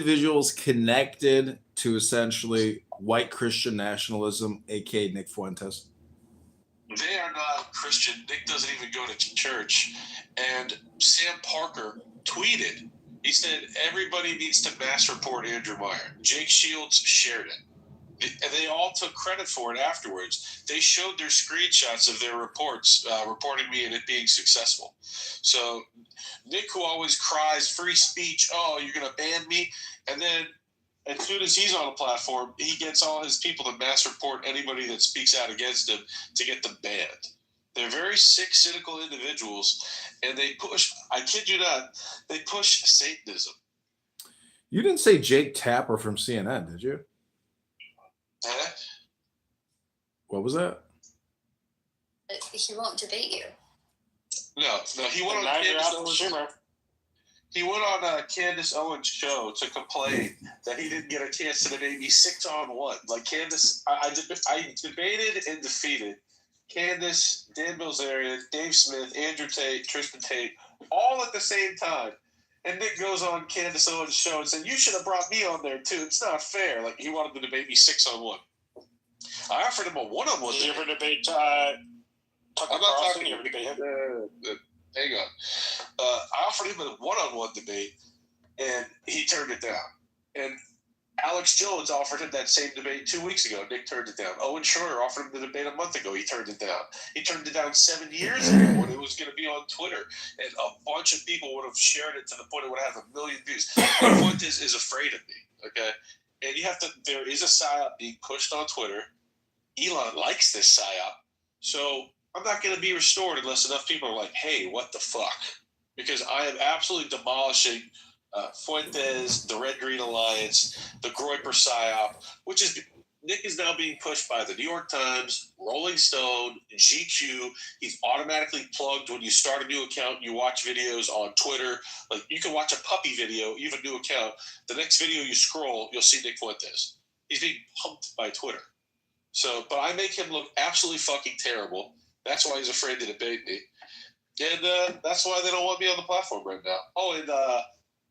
individuals connected to essentially white Christian nationalism, aka Nick Fuentes? They are not Christian. Nick doesn't even go to church. And Sam Parker tweeted, he said, everybody needs to mass report Andrew Meyer. Jake Shields shared it. And they all took credit for it afterwards. They showed their screenshots of their reports reporting me and it being successful. So Nick, who always cries free speech, oh, you're going to ban me, and then as soon as he's on a platform, he gets all his people to mass report anybody that speaks out against him to get them banned. They're very sick, cynical individuals, and they push, I kid you not, they push Satanism. You didn't say Jake Tapper from CNN, did you? Huh? What was that? He won't debate you. No, he went on Candace Owens' show to complain that he didn't get a chance to debate me 6-on-1. Like Candace, I debated and defeated Candace, Dan Bilzerian, Dave Smith, Andrew Tate, Tristan Tate, all at the same time. And Nick goes on Candace Owens' show and said, you should have brought me on there too. It's not fair. Like, he wanted to debate me 6-on-1. I offered him a 1-on-1 debate. Did you ever debate Tucker Carlson? You ever debate him? Hang on. I offered him a 1-on-1 debate, and he turned it down. And Alex Jones offered him that same debate 2 weeks ago. Nick turned it down. Owen Schroyer offered him the debate a month ago. He turned it down. He turned it down 7 years ago when it was going to be on Twitter. And a bunch of people would have shared it to the point it would have 1 million views. The point is afraid of me, okay? And you have to, there is a psyop being pushed on Twitter. Elon likes this psyop. So I'm not going to be restored unless enough people are like, hey, what the fuck? Because I am absolutely demolishing Fuentes, the Red Green Alliance, the Groyper psyop, which is Nick is now being pushed by the New York Times, Rolling Stone, GQ. He's automatically plugged when you start a new account. You watch videos on Twitter. Like, you can watch a puppy video, you have a new account. The next video you scroll, you'll see Nick Fuentes. He's being pumped by Twitter. So, but I make him look absolutely fucking terrible. That's why he's afraid to debate me. And that's why they don't want me on the platform right now. Oh, and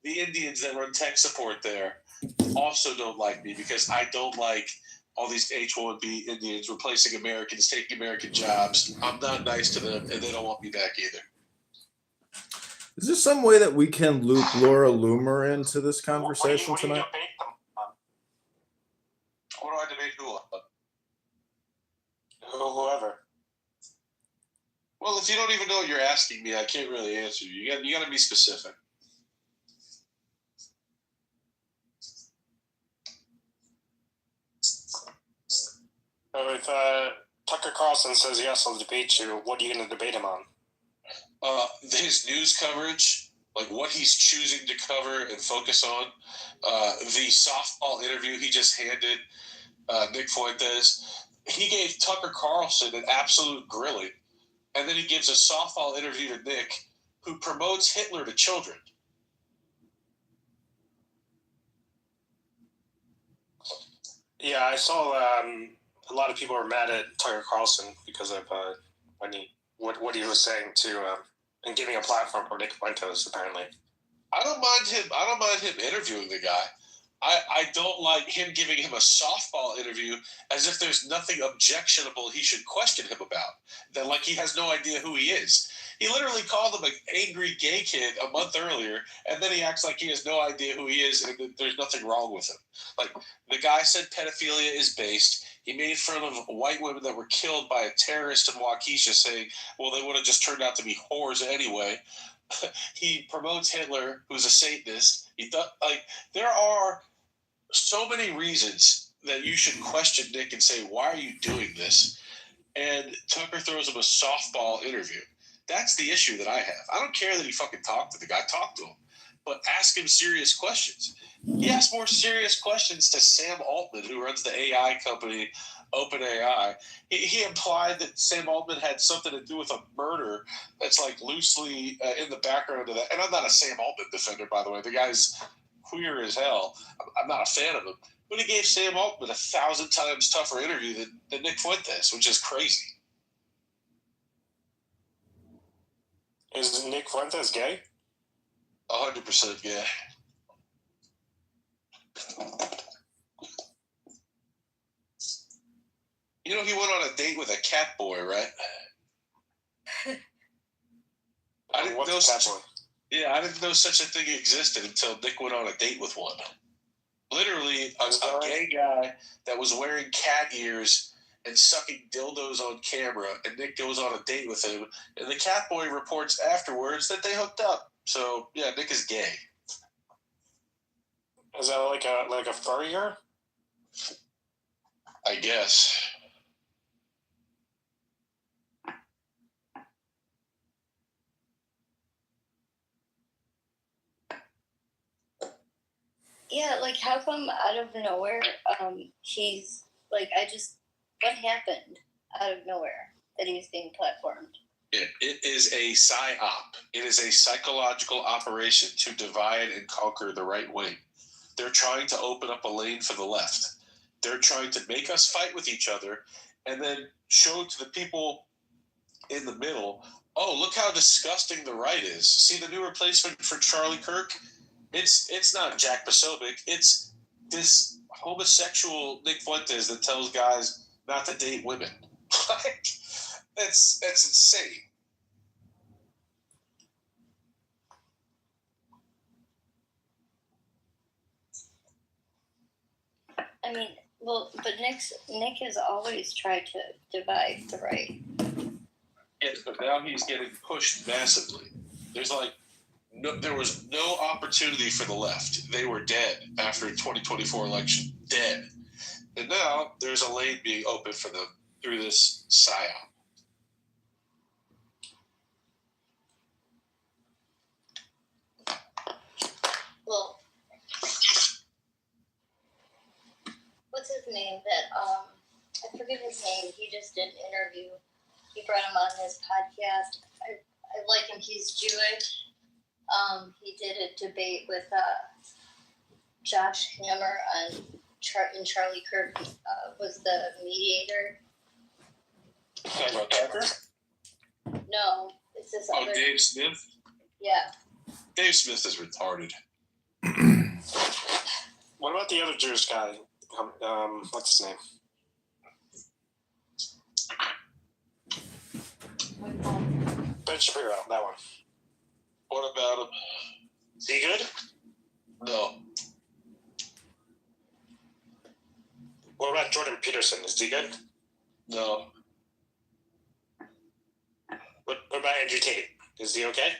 the Indians that run tech support there also don't like me because I don't like all these H-1B Indians replacing Americans, taking American jobs. I'm not nice to them, and they don't want me back either. Is there some way that we can loop Laura Loomer into this conversation tonight? What do I debate who on? Whoever. Well, if you don't even know what you're asking me, I can't really answer you. You got to be specific. So if Tucker Carlson says yes, I'll debate you, what are you going to debate him on? His news coverage, like what he's choosing to cover and focus on. The softball interview he just handed Nick Fuentes. He gave Tucker Carlson an absolute grilling. And then he gives a softball interview to Nick, who promotes Hitler to children. Yeah, I saw a lot of people were mad at Tucker Carlson because of what he was saying to and giving a platform for Nick Fuentes. Apparently, I don't mind him interviewing the guy. I don't like him giving him a softball interview as if there's nothing objectionable he should question him about. That like he has no idea who he is. He literally called him an angry gay kid a month earlier, and then he acts like he has no idea who he is and that there's nothing wrong with him. Like, the guy said pedophilia is based. He made fun of white women that were killed by a terrorist in Waukesha, saying, well, they would have just turned out to be whores anyway. He promotes Hitler, who's a Satanist. He thought, like, there are so many reasons that you should question Nick and say, why are you doing this? And Tucker throws him a softball interview. That's the issue that I have. I don't care that he fucking talked to the guy. Talk to him. But ask him serious questions. He asked more serious questions to Sam Altman, who runs the AI company OpenAI. He implied that Sam Altman had something to do with a murder that's like loosely in the background of that. And I'm not a Sam Altman defender, by the way. The guy's queer as hell. I'm not a fan of him. But he gave Sam Altman 1,000 times tougher interview than Nick Fuentes, which is crazy. Is Nick Fuentes gay? 100% gay. You know, he went on a date with a cat boy, right? I didn't know I didn't know such a thing existed until Nick went on a date with one. Literally, a gay guy that was wearing cat ears and sucking dildos on camera, and Nick goes on a date with him, and the cat boy reports afterwards that they hooked up. So yeah, Nick is gay. Is that like a furrier? I guess. Yeah, like how come out of nowhere, he's like, what happened out of nowhere that he's being platformed? It is a psyop. It is a psychological operation to divide and conquer the right wing. They're trying to open up a lane for the left. They're trying to make us fight with each other and then show to the people in the middle, oh, look how disgusting the right is. See the new replacement for Charlie Kirk? It's not Jack Posobiec. It's this homosexual Nick Fuentes that tells guys not to date women. Like, that's insane. I mean, well, but Nick has always tried to divide the right. Yes, but now he's getting pushed massively. There was no opportunity for the left. They were dead after the 2024 election. Dead. And now there's a lane being opened for them through this psyop. Well, what's his name? I forget his name. He just did an interview. He brought him on his podcast. I like him. He's Jewish. He did a debate with Josh Hammer and Charlie Kirk was the mediator. No, it's this other. Dave Smith? Yeah. Dave Smith is retarded. What about the other Jewish guy? What's his name? Ben Shapiro, that one. What about him? Is he good? No. What about Jordan Peterson? Is he good? No. What about Andrew Tate? Is he okay?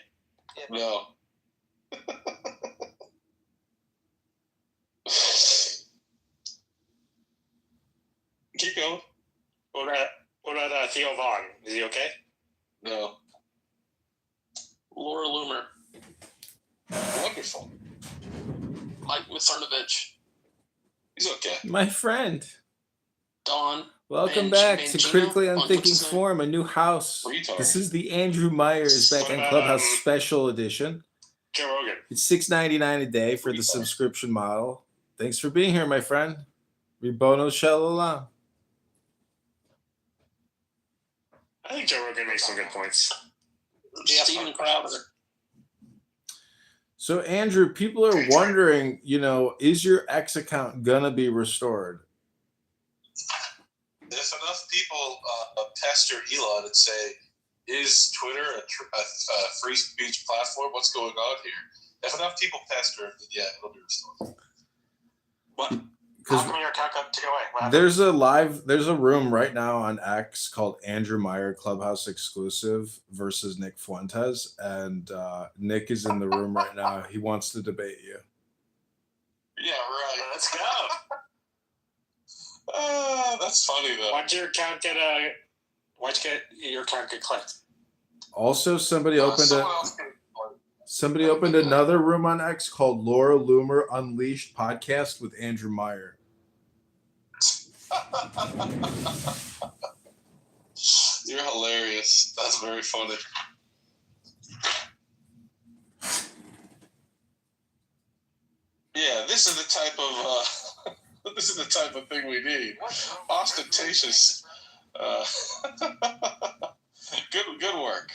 No. Keep going. What about Theo Vaughn? Is he okay? No. Laura Loomer. Wonderful. Mike Wicernovich. He's okay. My friend. Don. Welcome back to Mangino? Critically What's Unthinking his name? Forum, a new house. Retard. This is the Andrew Myers Back What in about, Clubhouse special edition. Joe Rogan. It's $6.99 a day for the Retard. subscription model. Thanks for being here, my friend. Ribono Shalala. I think Joe Rogan makes some good points. Steven Crowder. So, Andrew, people are wondering, is your X account going to be restored? If enough people pester Elon and say, is Twitter a free speech platform? What's going on here? If enough people pester him, then yeah, it'll be restored. What? How come your account got taken away? What happened? There's a room right now on X called Andrew Meyer Clubhouse Exclusive versus Nick Fuentes, and Nick is in the room right now. He wants to debate you. Yeah, right. Let's go. That's funny though. Why'd your account get clicked? Also, somebody opened Someone else can- Somebody opened another room on X called Laura Loomer Unleashed podcast with Andrew Meyer. You're hilarious. That's very funny. Yeah, this is the type of thing we need. Ostentatious. Good work.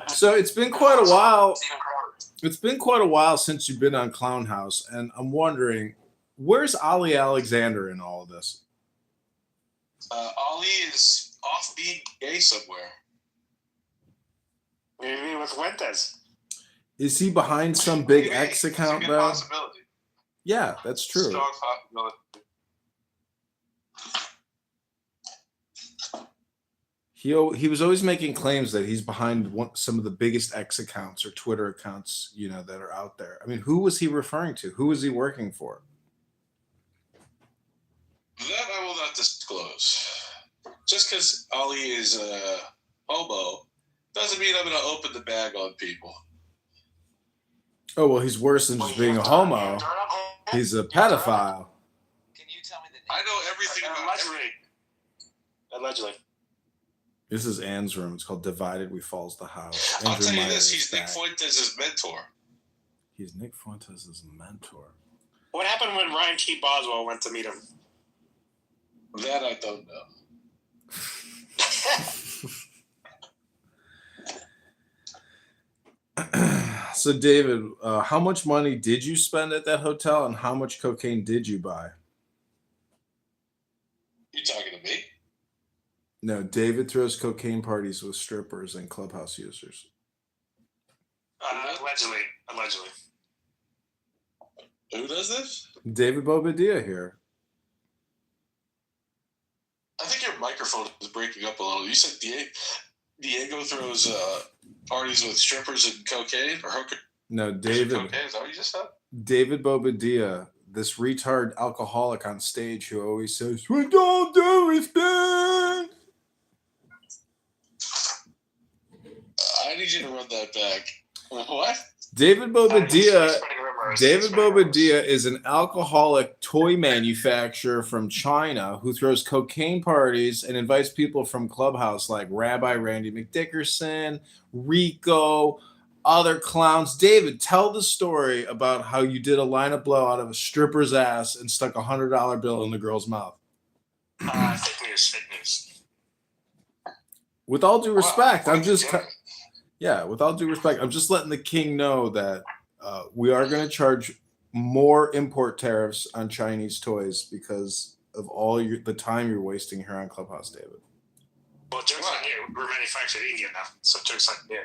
So it's been quite a while. It's been quite a while since you've been on Clown House, and I'm wondering, where's Ollie Alexander in all of this? Ali is off being gay somewhere. Maybe with Fuentes. Is he behind some big Maybe. X It's a account, good though? possibility. Yeah, that's true. Strong possibility. He was always making claims that he's behind some of the biggest X accounts or Twitter accounts, that are out there. I mean, who was he referring to? Who was he working for? That I will not disclose. Just because Ali is a homo doesn't mean I'm going to open the bag on people. Oh, well, he's worse than just being a homo. He's a pedophile. Can you tell me the name? I know everything about Allegedly. This is Ann's room. It's called Divided We Falls the House. I'll Andrew tell you Meyer this, is he's Nick back. Fuentes' mentor. He's Nick Fuentes' mentor. What happened when Ryan T. Boswell went to meet him? That I don't know. So, David, how much money did you spend at that hotel, and how much cocaine did you buy? You talking to me? No, David throws cocaine parties with strippers and clubhouse users. Allegedly. Who does this? David Bobadilla here. I think your microphone is breaking up a little. You said Diego throws parties with strippers and cocaine or hooker. No, David. Cocaine, is that what you just said? David Bobadilla, this retard alcoholic on stage who always says, "With all due respect." I need you to run that back. What? David Bobadilla is an alcoholic toy manufacturer from China who throws cocaine parties and invites people from Clubhouse like Rabbi Randy McDickerson, Rico, other clowns. David, tell the story about how you did a lineup blow out of a stripper's ass and stuck $100 bill in the girl's mouth. Fake news. With all due respect, Wow, I'm just... with all due respect, I'm just letting the king know that we are going to charge more import tariffs on Chinese toys because of all the time you're wasting here on Clubhouse, David. Well, joke's on you. We're manufactured in India now, so joke's on you.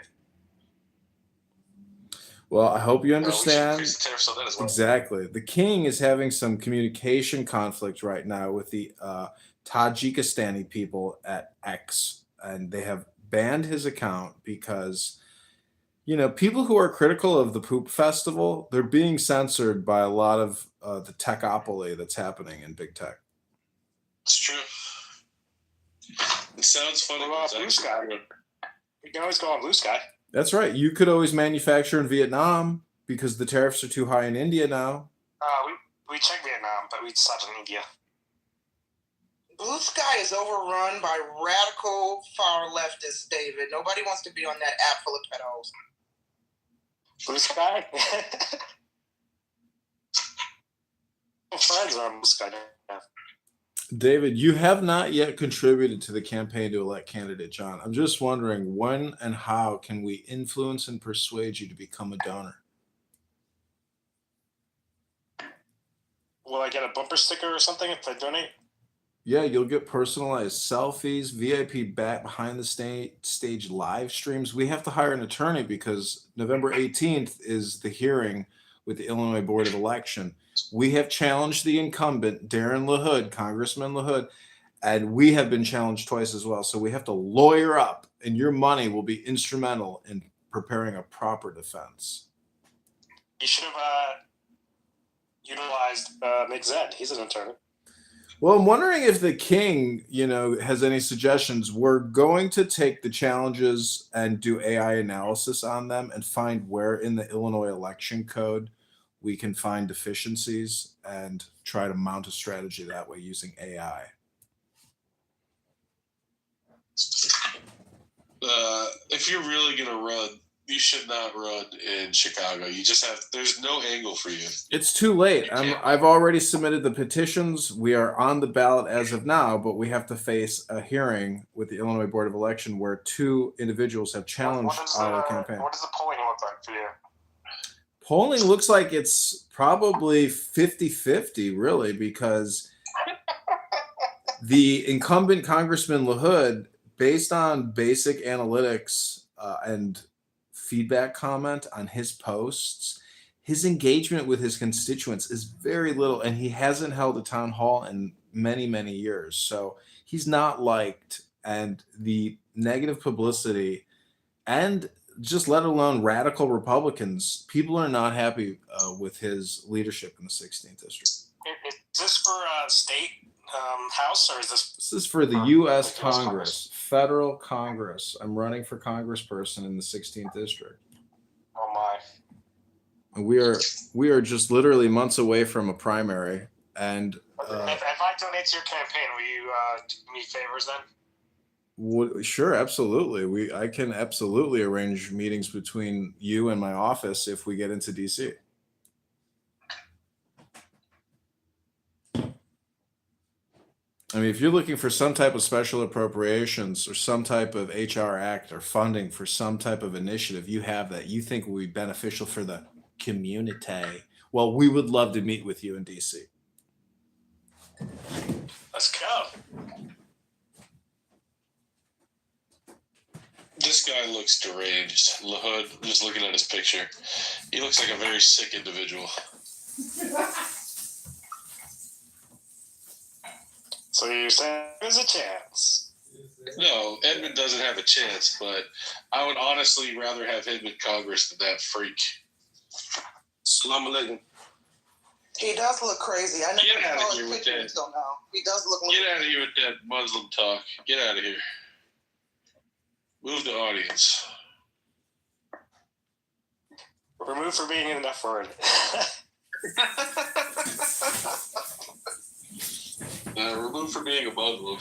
Well, I hope you We should understand. increase the tariffs on that as well. Exactly. The king is having some communication conflict right now with the Tajikistani people at X, and they have banned his account because, people who are critical of the Poop Festival, they're being censored by a lot of the techopoly that's happening in big tech. It's true. It sounds funny. What about Blue Sky? You can always go on Blue Sky. That's right. You could always manufacture in Vietnam because the tariffs are too high in India now. We checked Vietnam, but we decided in India. Blue Sky is overrun by radical far leftists, David. Nobody wants to be on that app full of pedos. Blue Sky? Friends are on Blue Sky. Yeah. David, you have not yet contributed to the campaign to elect candidate John. I'm just wondering when and how can we influence and persuade you to become a donor? Will I get a bumper sticker or something if I donate? Yeah, you'll get personalized selfies, VIP back behind the stage live streams. We have to hire an attorney because November 18th is the hearing with the Illinois Board of Election. We have challenged the incumbent, Darren LaHood, Congressman LaHood, and we have been challenged twice as well. So we have to lawyer up, and your money will be instrumental in preparing a proper defense. You should have utilized Nick Zed. He's an attorney. Well, I'm wondering if the king, has any suggestions. We're going to take the challenges and do AI analysis on them and find where in the Illinois election code we can find deficiencies and try to mount a strategy that way using AI. If you're really going to run, you should not run in Chicago. You just there's no angle for you. It's too late. I've already submitted the petitions. We are on the ballot as of now, but we have to face a hearing with the Illinois Board of Election where two individuals have challenged our campaign. What does the polling look like for you? Polling looks like it's probably 50-50, really, because the incumbent Congressman LaHood, based on basic analytics and feedback comment on his posts, his engagement with his constituents is very little, and he hasn't held a town hall in many, many years. So he's not liked, and the negative publicity and just let alone radical Republicans, people are not happy with his leadership in the 16th district. Is this for state house, or is this? This is for the U.S. Congress, federal Congress. I'm running for congressperson in the 16th district. Oh my! And we are just literally months away from a primary. And if I donate to your campaign, will you do me favors then? Sure, absolutely. I can absolutely arrange meetings between you and my office if we get into DC. I mean, if you're looking for some type of special appropriations or some type of HR act or funding for some type of initiative, you have that you think will be beneficial for the community. Well, we would love to meet with you in DC. Let's go. This guy looks deranged. LaHood, just looking at his picture, he looks like a very sick individual. So you're saying there's a chance? No, Edmund doesn't have a chance, but I would honestly rather have him in Congress than that freak. Salam alaikum. He does look crazy. I Get never out saw of here his with picture that. until now. He does look. Get out of here with that Muslim talk. Get out of here. Move the audience. Removed for being an F word. Removed for being a Muslim.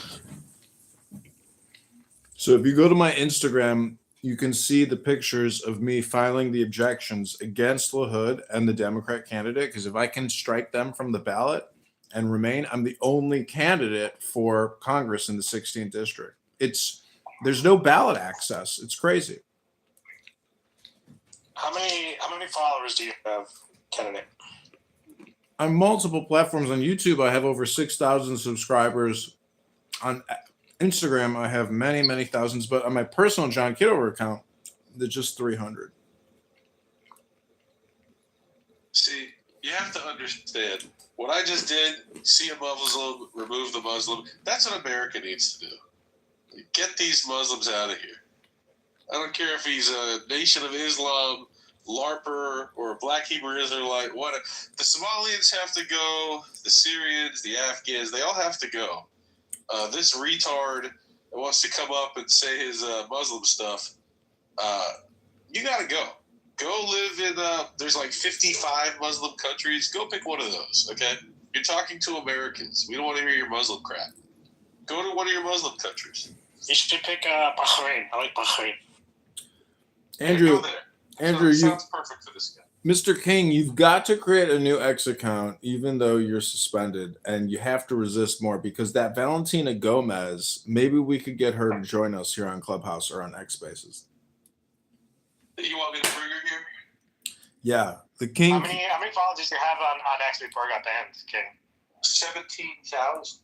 So if you go to my Instagram, you can see the pictures of me filing the objections against LaHood and the Democrat candidate, because if I can strike them from the ballot and remain, I'm the only candidate for Congress in the 16th district. There's no ballot access. It's crazy. How many followers do you have, candidate? On multiple platforms on YouTube, I have over 6,000 subscribers. On Instagram, I have many, many thousands, but on my personal John Kitover account, there's just 300. See, you have to understand, what I just did, see a Muslim, remove the Muslim, that's what America needs to do. Get these Muslims out of here. I don't care if he's a Nation of Islam, LARPer, or a Black Hebrew Israelite. What? The Somalians have to go. The Syrians, the Afghans, they all have to go. This retard that wants to come up and say his Muslim stuff, you got to go. Go live in, there's like 55 Muslim countries. Go pick one of those, okay? You're talking to Americans. We don't want to hear your Muslim crap. Go to one of your Muslim countries. You should pick Bahrain. I like Bahrain. Andrew, Sounds perfect for this guy. Mr. King, you've got to create a new X account, even though you're suspended, and you have to resist more, because that Valentina Gomez, maybe we could get her to join us here on Clubhouse or on X Spaces. You want me to bring her here? Yeah, the King. How many followers do you have on X before I got banned, King? 17,000.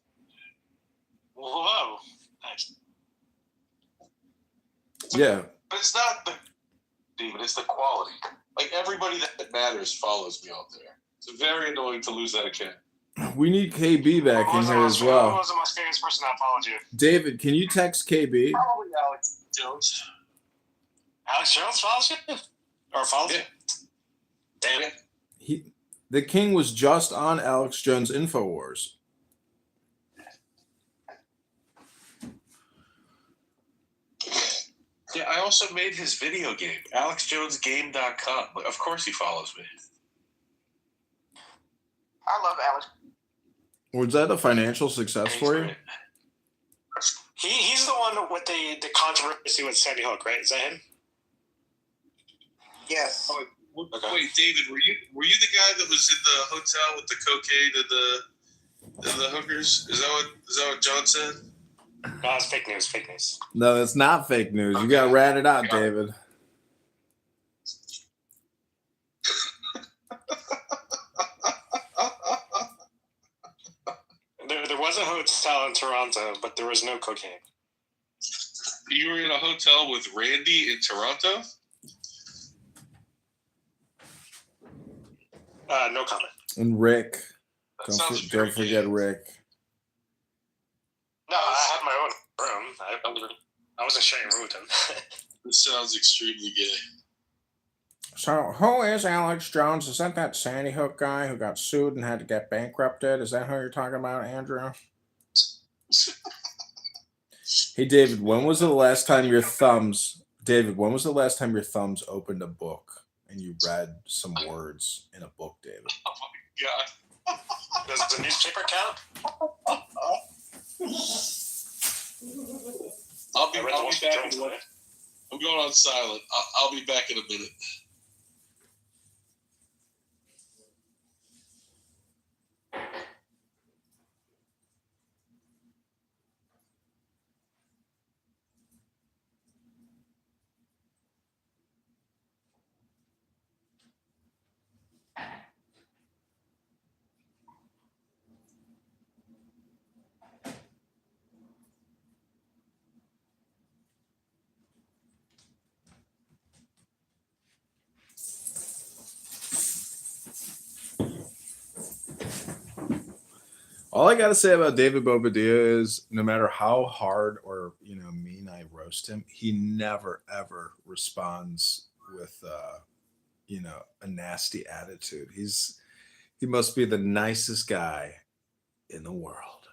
Whoa. Nice. Yeah. But it's not the demon, it's the quality. Like, everybody that matters follows me out there. It's very annoying to lose that account. We need KB back in here as Who well. was the most famous person that followed you? David, can you text KB? Probably Alex Jones. Alex Jones follows you? Or follows you? Damn it. The King was just on Alex Jones' InfoWars. Yeah, I also made his video game, AlexJonesGame.com. Of course he follows me. I love Alex. Was that a financial success for you? He's the one with the controversy with Sandy Hook, right? Is that him? Yes. Oh, wait, David, were you the guy that was in the hotel with the cocaine and the hookers? Is that what John said? No, it's fake news. Fake news. No, that's not fake news. You got to rat it out, David. was a hotel in Toronto, but there was no cocaine. You were in a hotel with Randy in Toronto? No comment. And Rick. That Don't, sounds don't very forget gay. Rick. No, I had my own room. I wasn't sharing a room with him. This sounds extremely gay. So, who is Alex Jones? Is that Sandy Hook guy who got sued and had to get bankrupted? Is that who you're talking about, Andrew? Hey, David, when was the last time your thumbs... David, when was the last time your thumbs opened a book and you read some words in a book, David? Oh my god. Does the newspaper count? I'll be I read the Wall Street back. Journal today. I'm going on silent. I'll be back in a minute. All I got to say about David Bobadilla is no matter how hard or mean I roast him, he never ever responds with a nasty attitude. He must be the nicest guy in the world.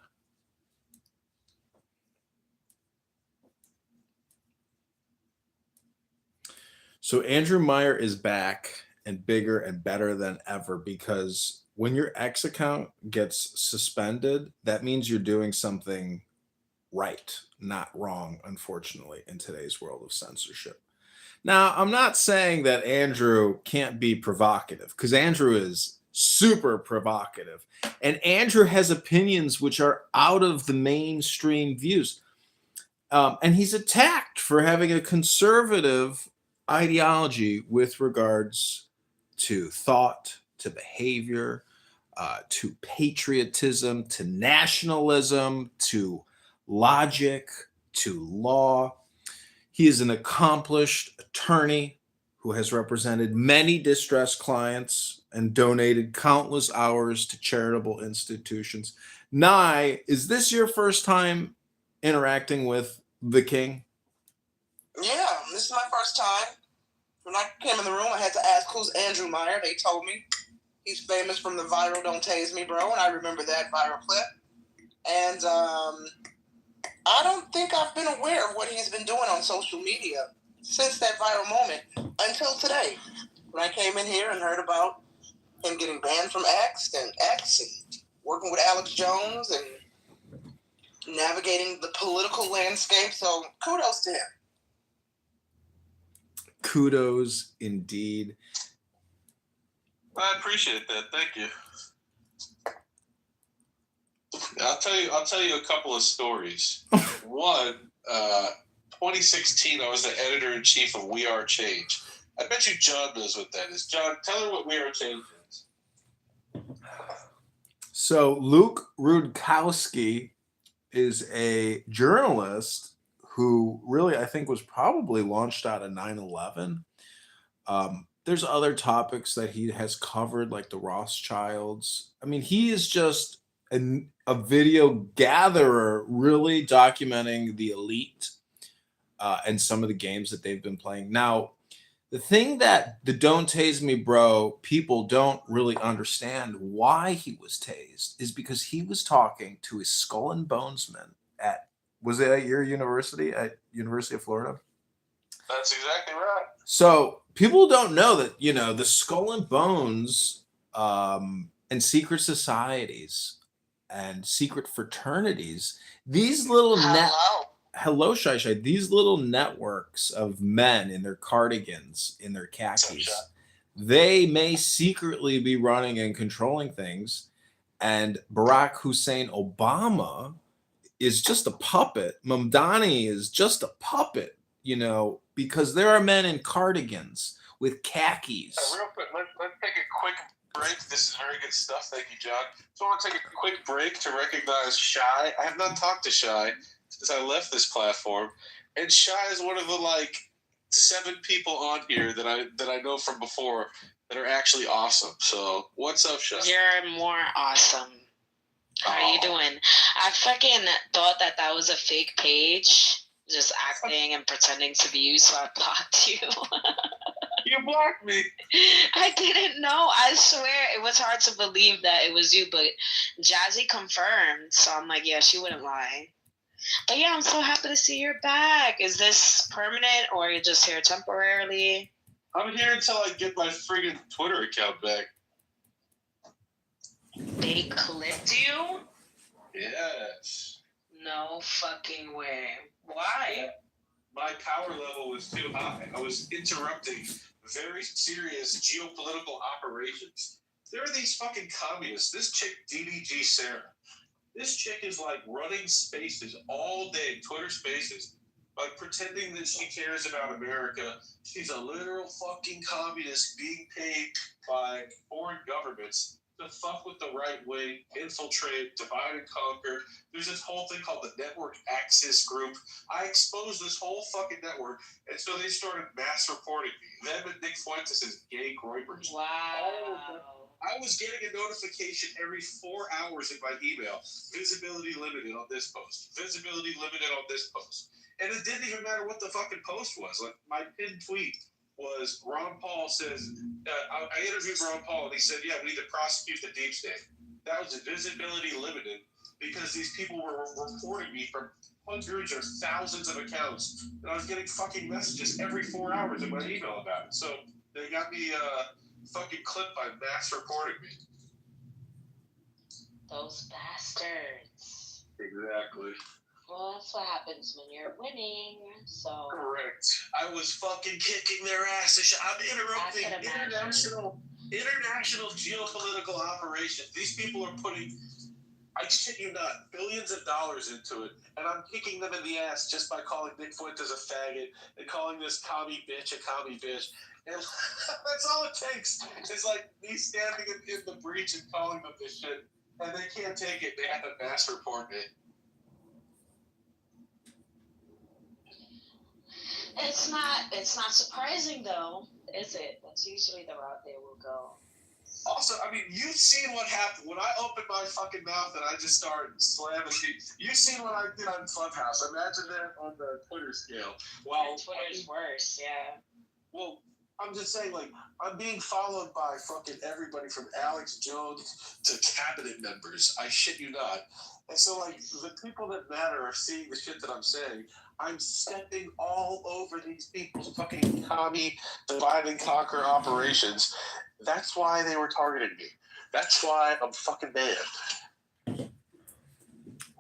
So Andrew Meyer is back and bigger and better than ever because when your X account gets suspended, that means you're doing something right, not wrong, unfortunately, in today's world of censorship. Now, I'm not saying that Andrew can't be provocative, because Andrew is super provocative. And Andrew has opinions which are out of the mainstream views. And he's attacked for having a conservative ideology with regards to thought, to behavior, to patriotism, to nationalism, to logic, to law. He is an accomplished attorney who has represented many distressed clients and donated countless hours to charitable institutions. Nye, is this your first time interacting with the king? Yeah, this is my first time. When I came in the room, I had to ask, who's Andrew Meyer? They told me he's famous from the viral Don't Tase Me, Bro, and I remember that viral clip. And I don't think I've been aware of what he's been doing on social media since that viral moment until today, when I came in here and heard about him getting banned from X and working with Alex Jones and navigating the political landscape. So kudos to him. Kudos indeed. I appreciate that. Thank you. I'll tell you a couple of stories. One, 2016, I was the editor-in-chief of We Are Change. I bet you John knows what that is. John, tell her what We Are Change is. So Luke Rudkowski is a journalist who really, I think, was probably launched out of 9/11. There's other topics that he has covered, like the Rothschilds. I mean, he is just a video gatherer, really documenting the elite and some of the games that they've been playing. Now, the thing that the Don't Tase Me Bro people don't really understand why he was tased is because he was talking to his Skull and Bonesman was it at your university, at University of Florida? That's exactly right. So people don't know that, the Skull and Bones and secret societies and secret fraternities, these little hello, Shai Shai, these little networks of men in their cardigans, in their khakis, they may secretly be running and controlling things. And Barack Hussein Obama is just a puppet. Mamdani is just a puppet, because there are men in cardigans with khakis. Real quick, let's take a quick break. This is very good stuff. Thank you, John. So I want to take a quick break to recognize Shy. I have not talked to Shy since I left this platform, and Shy is one of the 7 people on here that I know from before that are actually awesome. So what's up, Shy? You're more awesome. How are you doing? I fucking thought that was a fake page, just acting and pretending to be you, so I blocked you. You blocked me. I didn't know. I swear it was hard to believe that it was you, but Jazzy confirmed, so I'm like, yeah, she wouldn't lie. But yeah, I'm so happy to see you're back. Is this permanent or you're just here temporarily? I'm here until I get my friggin' Twitter account back. They clipped you? Yes. No fucking way. Why? My power level was too high. I was interrupting very serious geopolitical operations. There are these fucking communists. This chick, DDG Sarah. This chick is running spaces all day, Twitter spaces, pretending that she cares about America. She's a literal fucking communist being paid by foreign governments to fuck with the right wing, infiltrate, divide and conquer. There's this whole thing called the Network Axis Group. I exposed this whole fucking network, and so they started mass reporting me. Them and Nick Fuentes' gay groypers. Wow. I was getting a notification every 4 hours in my email. Visibility limited on this post. Visibility limited on this post. And it didn't even matter what the fucking post was. My pinned tweet was Ron Paul says, I interviewed Ron Paul and he said, yeah, we need to prosecute the deep state. That was visibility limited because these people were reporting me from hundreds or thousands of accounts. And I was getting fucking messages every 4 hours in my email about it. So they got me fucking clipped by mass reporting me. Those bastards. Exactly. Well, that's what happens when you're winning, so... Correct. I was fucking kicking their asses. I'm interrupting international geopolitical operations. These people are putting, I shit you not, billions of dollars into it, and I'm kicking them in the ass just by calling Nick Fuentes a faggot and calling this commie bitch a commie bitch. And that's all it takes. It's me standing in the breach and calling them this shit, and they can't take it. They have to mass report me. It's not surprising though, is it? That's usually the route they will go. Also, I mean, you've seen what happened when I opened my fucking mouth and I just started slamming people. You've seen what I did on Clubhouse. Imagine that on the Twitter scale. Well, Twitter's worse, yeah. Well, I'm just saying, I'm being followed by fucking everybody from Alex Jones to cabinet members. I shit you not. And so, the people that matter are seeing the shit that I'm saying. I'm stepping all over these people's fucking commie divide and conquer operations. That's why they were targeting me. That's why I'm fucking mad.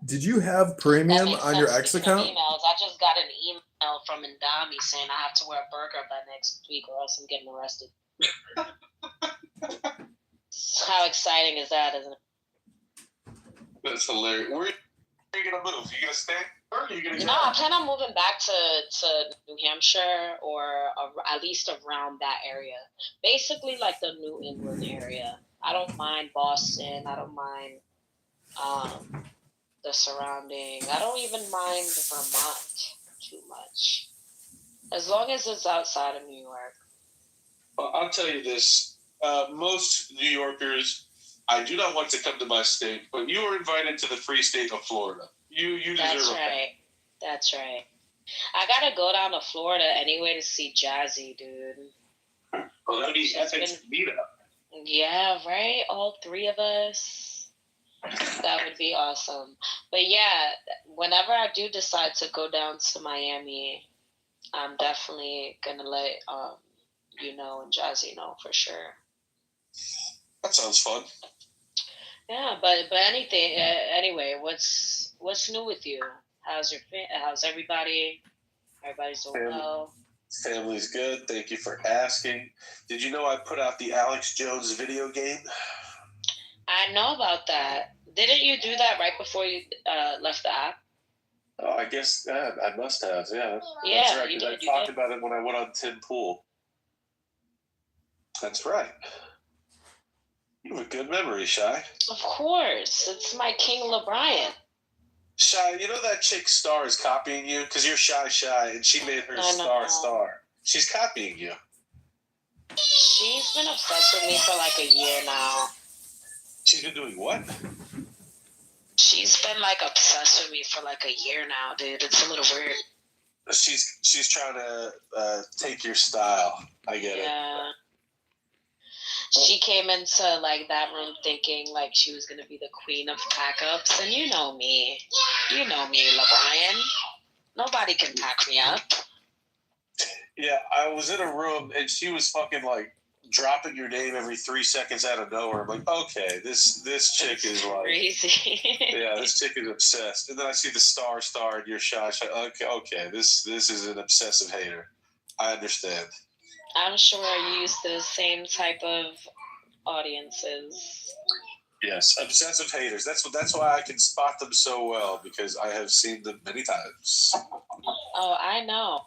Did you have premium on your X account? Emails. I just got an email from Indami saying I have to wear a burqa by next week or else I'm getting arrested. How exciting is that, isn't it? That's hilarious. Where are you going to move? You going to stay? Or are you going to No, I plan on moving back to New Hampshire or at least around that area. Basically like the New England area. I don't mind Boston. I don't mind the surrounding. I don't even mind Vermont too much. As long as it's outside of New York. Well, I'll tell you this. Most New Yorkers, I do not want to come to my state, but you are invited to the free state of Florida. You deserve That's it. right. That's right. I gotta go down to Florida anyway to see Jazzy, dude. Oh, that'd be epic meetup. Yeah, right? All 3 of us. That would be awesome. But yeah, whenever I do decide to go down to Miami, I'm definitely gonna let you know and Jazzy know for sure. That sounds fun. Yeah, but anything anyway, what's new with you? How's everybody? Everybody's doing well. Family's good. Thank you for asking. Did you know I put out the Alex Jones video game? I know about that. Didn't you do that right before you left the app? Oh, I guess I must have. Yeah. Yeah, that's right. you Because did. I talked about it when I went on Tim Pool. That's right. You have a good memory, Shy. Of course, it's my King LeBrian. Shy, you know that chick Star is copying you because you're Shy, and she made her Star. She's copying you. She's been obsessed with me for like a year now. She's been doing what? She's been like obsessed with me for like a year now, dude. It's a little weird. She's trying to take your style. I get it. Yeah. She came into like that room thinking like she was gonna be the queen of pack-ups, and you know me, LeBrian. Nobody can pack me up. Yeah, I was in a room and she was fucking like dropping your name every 3 seconds out of nowhere. I'm like, okay, this chick is like crazy. Yeah, this chick is obsessed. And then I see the star and you're Shy. Okay, this is an obsessive hater. I understand. I'm sure you're used to the same type of audiences. Yes, obsessive haters. That's why I can spot them so well, because I have seen them many times. Oh, I know.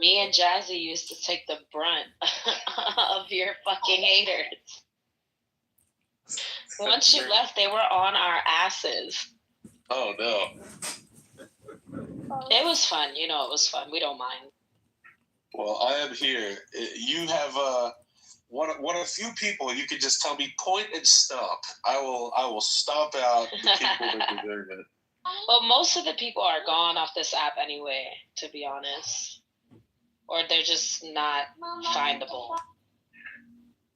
Me and Jazzy used to take the brunt of your fucking haters. Once you left, they were on our asses. Oh no. It was fun. It was fun. We don't mind. Well, I am here. You have one of a few people you can just tell me point and stomp. I will stomp out the people that deserve it. Well, most of the people are gone off this app anyway, to be honest. Or they're just not findable.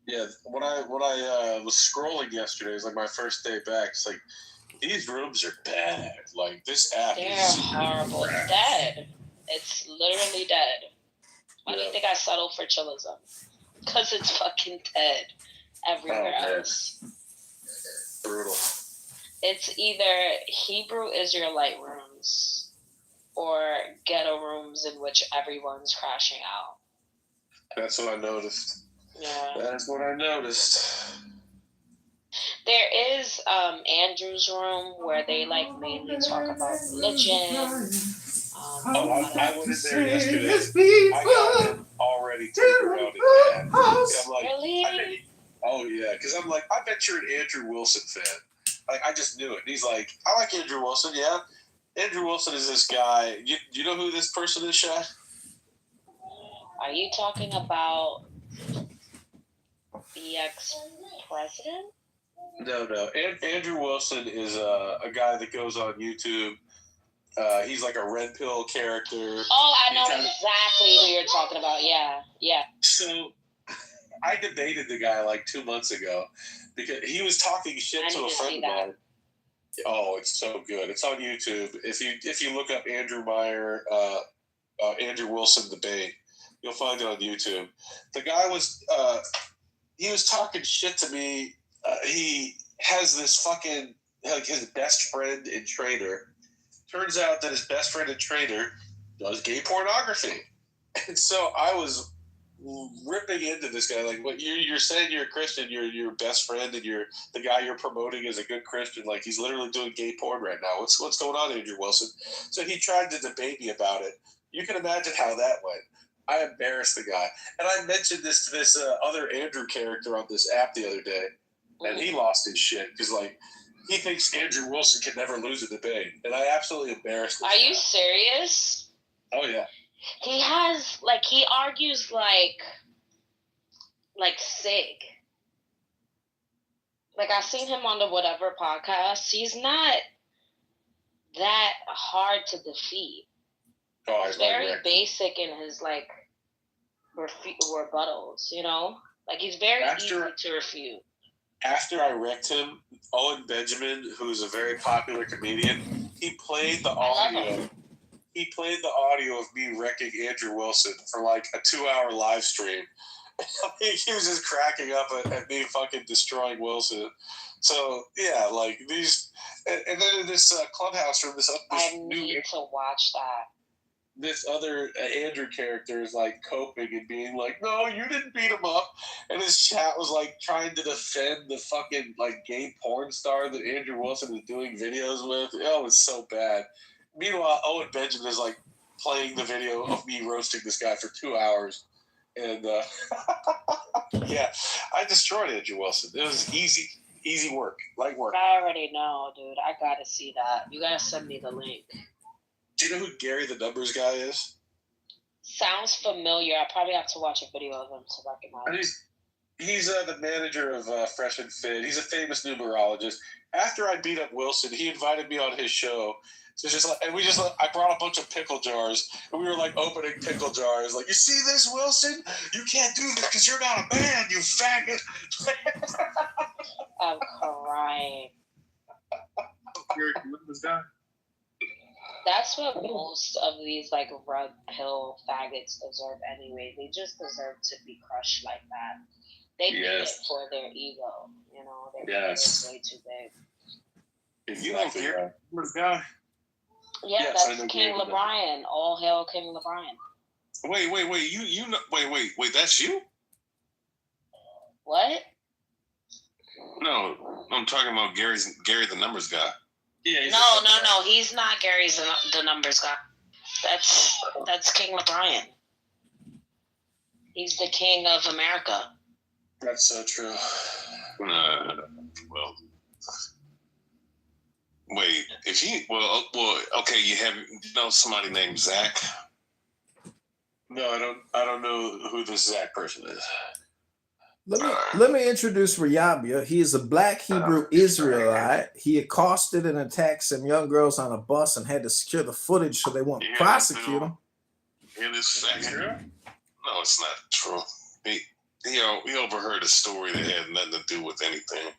Yeah, when I was scrolling yesterday, it was like my first day back. It's like, these rooms are bad. Like, this app They're is horrible. crap. Dead. It's literally dead. Why do you think I settled for Chillism? Because it's fucking dead everywhere else. Brutal. It's either Hebrew Israelite rooms or ghetto rooms in which everyone's crashing out. That's what I noticed. Yeah. That's what I noticed. There is Andrew's room where they like mainly talk about religion. I went in there yesterday. I got him already turned around and I'm like, really? Oh yeah, because I'm like, I bet you're an Andrew Wilson fan. Like, I just knew it. And he's like, I like Andrew Wilson. Yeah, Andrew Wilson is this guy. You know who this person is, Shaq? Are you talking about the ex-president? No. Andrew Wilson is a guy that goes on YouTube. He's like a red pill character. Oh, I know exactly who you're talking about. Yeah. So I debated the guy like 2 months ago because he was talking shit to a friend of mine. Oh, it's so good. It's on YouTube. If you look up Andrew Meyer, Andrew Wilson debate, you'll find it on YouTube. The guy was he was talking shit to me. He has this fucking like his best friend and trainer. Turns out that his best friend and trainer does gay pornography, and so I was ripping into this guy like, what you're saying you're a Christian, your best friend and you're the guy you're promoting as a good Christian, like he's literally doing gay porn right now. What's going on, Andrew Wilson? So he tried to debate me about it. You can imagine how that went. I embarrassed the guy, and I mentioned this to this other Andrew character on this app the other day, and he lost his shit because like he thinks Andrew Wilson can never lose a debate, and I absolutely embarrassed him. Are you serious? Oh yeah. He has he argues like Sig. Like I've seen him on the whatever podcast. He's not that hard to defeat. Oh, he's very basic in his rebuttals. Like he's very easy to refute. After I wrecked him, Owen Benjamin, who's a very popular comedian, he played the audio. He played the audio of me wrecking Andrew Wilson for like a 2-hour live stream. He was just cracking up at me fucking destroying Wilson. So yeah, like these, and then in this clubhouse room, I need to watch that. This other Andrew character is like coping and being like, no, you didn't beat him up. And his chat was like trying to defend the fucking like gay porn star that Andrew Wilson is doing videos with. Oh, it's so bad. Meanwhile, Owen Benjamin is like playing the video of me roasting this guy for 2 hours. And yeah, I destroyed Andrew Wilson. It was easy work, light work. I already know, dude. I gotta see that. You gotta send me the link. Do you know who Gary the Numbers guy is? Sounds familiar. I probably have to watch a video of him to recognize. He's the manager of Fresh and Fit. He's a famous numerologist. After I beat up Wilson, he invited me on his show. So I brought a bunch of pickle jars, and we were like opening pickle jars. Like, you see this, Wilson? You can't do this because you're not a man, you faggot. I'm crying. That's what most of these like red pill faggots deserve anyway. They just deserve to be crushed like that. They need it for their ego, you know. Their ego is way too big. You like Gary the guy? Yeah, Yes, that's King LeBron. All hail King LeBron. Wait, you know, wait, that's you? What? No, I'm talking about Gary the Numbers guy. Yeah. No. He's not Gary's the numbers guy. That's King LeBron. He's the king of America. That's so true. Well, wait. Okay. You know somebody named Zach? No, I don't know who this Zach person is. Let me introduce Rayabia. He is a black Hebrew Israelite. He accosted and attacked some young girls on a bus and had to secure the footage so they won't prosecute him. No, it's not true. He overheard a story that had nothing to do with anything.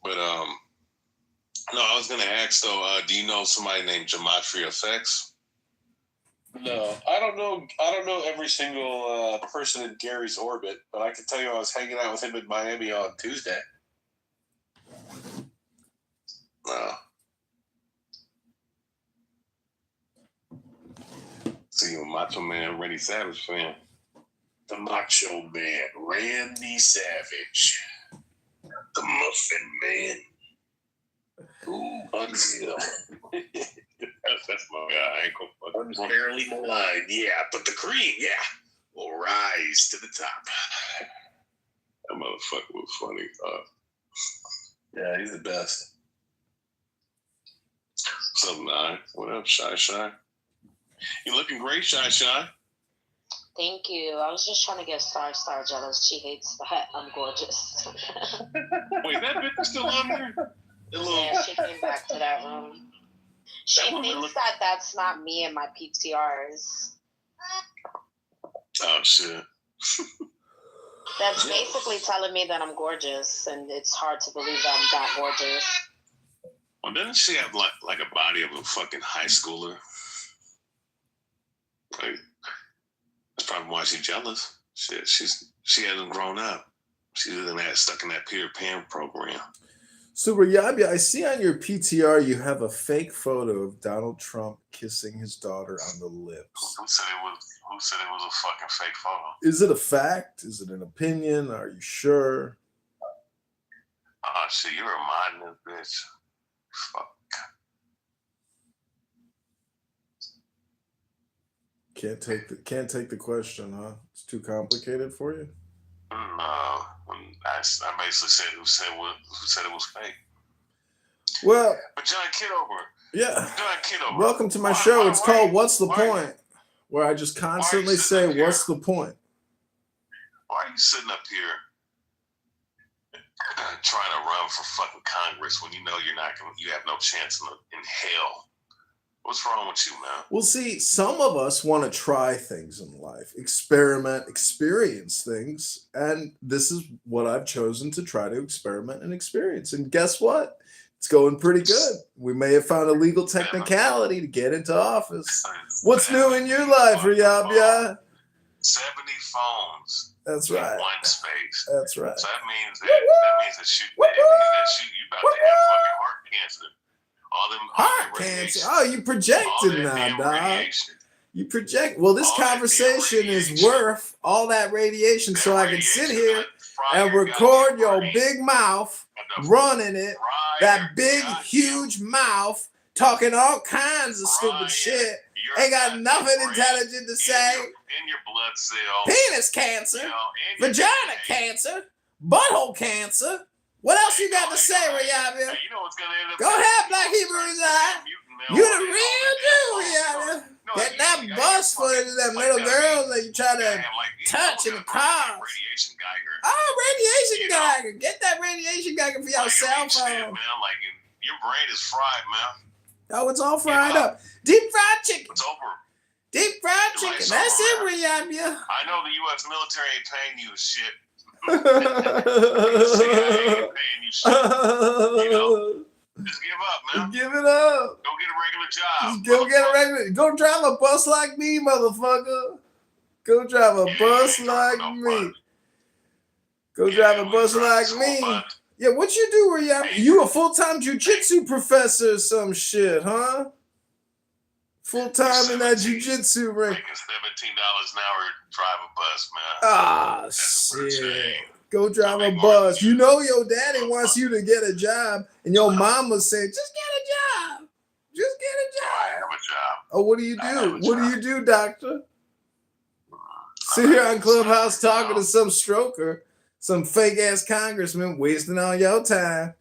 But no, I was gonna ask though. Do you know somebody named Gematria Effects? No, I don't know every single person in Gary's orbit, but I can tell you I was hanging out with him in Miami on Tuesday. No. See, a Macho Man, Randy Savage fan. The Macho Man, Randy Savage. The Muffin Man. Ooh, unreal. That's my guy. I ain't gonna fuck Unfairly maligned, yeah, but the cream, will rise to the top. That motherfucker was funny. Yeah, he's the best. What's up, Nye? What up, Shy? You looking great, Shy. Thank you. I was just trying to get Star jealous. She hates that I'm gorgeous. Wait, that bitch is still on there? Yeah, she came back to that room. She thinks that that's not me in my PTRs. Oh, shit. That's basically telling me that I'm gorgeous, and it's hard to believe that I'm that gorgeous. Well, doesn't she have like a body of a fucking high schooler? Like, that's probably why she's jealous. Shit, she hasn't grown up. She's stuck in that Peter Pan program. So, Rayabia, I see on your PTR you have a fake photo of Donald Trump kissing his daughter on the lips. Who said it was a fucking fake photo? Is it a fact? Is it an opinion? Are you sure? Oh, shit, you're reminding this bitch. Fuck. Can't take the question, huh? It's too complicated for you? No, I basically said who said it was fake. Well, but John Kitover. Yeah. John Kitover. Welcome to my show. It's called What's the Point? Where I just constantly say, what's the point? Why are you sitting up here trying to run for fucking Congress when you know you have no chance in hell? What's wrong with you, man? Well, see, some of us want to try things in life, experiment, experience things. And this is what I've chosen to try to experiment and experience. And guess what? It's going pretty good. We may have found a legal technicality to get into office. What's new in your life, Rayabia? 70 phones. That's right. In one space. That's right. So that means that you about to have fucking heart cancer. Heart cancer. Oh, you projected now, dog. You project. Well, this conversation is worth all that radiation, so I can sit here and record your big mouth running it. That big, huge mouth talking all kinds of stupid shit. Ain't got nothing intelligent to say. in your blood cells. Penis cancer, vagina cancer, butthole cancer. What else you got to say, Rayabia? Hey, you know what's gonna end up? Go ahead, Black Hebrew Israel. You the real deal, Rayabia. Get that bus footage of them little girls that you try to touch in the cars. Radiation Geiger. Oh, radiation Geiger. Get that radiation Geiger for your cell phone. Man, like your brain is fried, man. Oh, it's all fried up. Deep fried chicken. It's over. Deep fried chicken. That's it, Rayabia. I know the U.S. military ain't paying you shit. Just give up, man. Give it up. Go get a regular job. Just go get a regular. Go drive a bus like me, motherfucker. Go drive a bus like me. Go drive a bus like me. Yeah, what you do, Rayabia? You a full-time jiu-jitsu professor or some shit, huh? Full-time in that jiu-jitsu ring. Making $17 an hour drive a bus, man. Ah, shit. Go drive a bus. You know your daddy wants you to get a job, and your mama said, just get a job. Just get a job. I have a job. Oh, what do you do? What do you do, doctor? Sit here on Clubhouse talking to some stroker, some fake-ass congressman wasting all your time.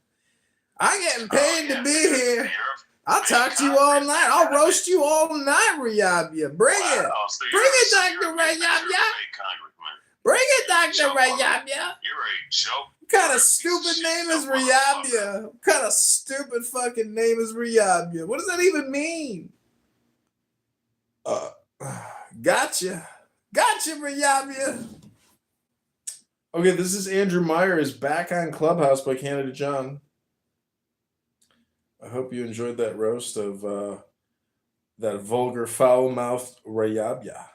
I'm getting paid to be here. I'll talk to you all night. I'll roast you all night, Rayabia. Bring it. Bring it, Dr. Rayabia. Bring it, Dr. Rayabia. You're a joke. What kind of stupid name is Rayabia? What kind of stupid fucking name is Rayabia? What does that even mean? Gotcha. Gotcha, Rayabia. Okay, this is Andrew Meyer is back on Clubhouse by Canada John. I hope you enjoyed that roast of that vulgar, foul-mouthed Rayabia.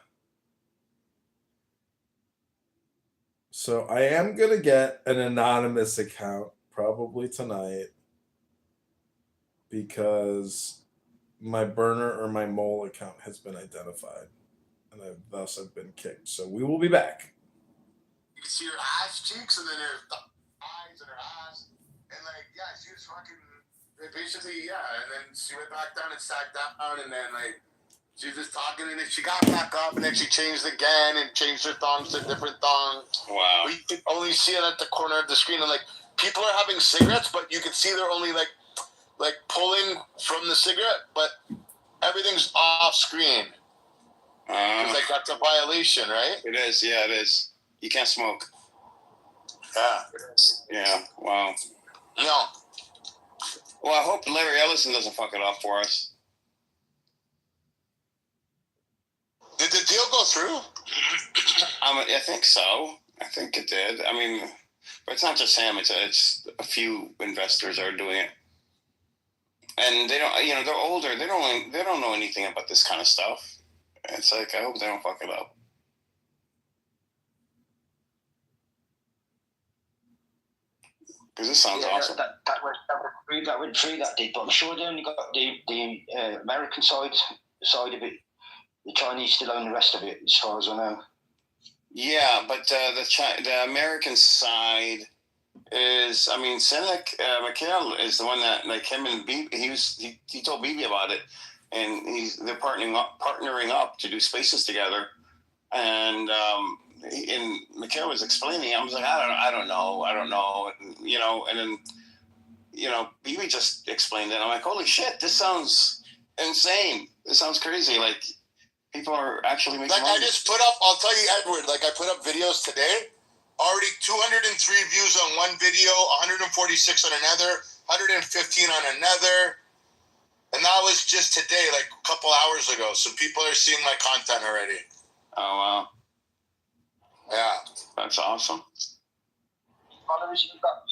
So I am going to get an anonymous account probably tonight because my burner or my mole account has been identified and thus I've been kicked. So we will be back. You can see her ass cheeks and then her eyes and her ass. And like, yeah, she was fucking... Basically, yeah, and then she went back down and sat down, and then like she was just talking, and then she got back up, and then she changed again and changed her thongs to different thongs. Wow. But you could only see it at the corner of the screen, and like people are having cigarettes, but you can see they're only like pulling from the cigarette, but everything's off screen. It's like that's a violation, right? It is, yeah, it is. You can't smoke. Yeah. Yeah. Wow. No. Well, I hope Larry Ellison doesn't fuck it up for us. Did the deal go through? I think so. I think it did. I mean, but it's not just him. It's a few investors are doing it, and they don't. They're older. They don't know anything about this kind of stuff. It's like I hope they don't fuck it up. Because this sounds awesome. That went through, that did, but I'm sure they only got the American side of it. The Chinese still own the rest of it, as far as I know. Yeah, but the American side is, I mean, Seneca Mikhail is the one that, like him and Bibi, he told Bibi about it, and they're partnering up to do spaces together, and Mikhail was explaining. I was like, I don't know, and then Bibi just explained it. I'm like, holy shit, this sounds insane. This sounds crazy. Like people are actually making money. I just put up. I'll tell you, Edward. Like I put up videos today. Already 203 views on one video, 146 on another, 115 on another, and that was just today, like a couple hours ago. So people are seeing my content already. Oh wow. Yeah. That's awesome. Followers you got?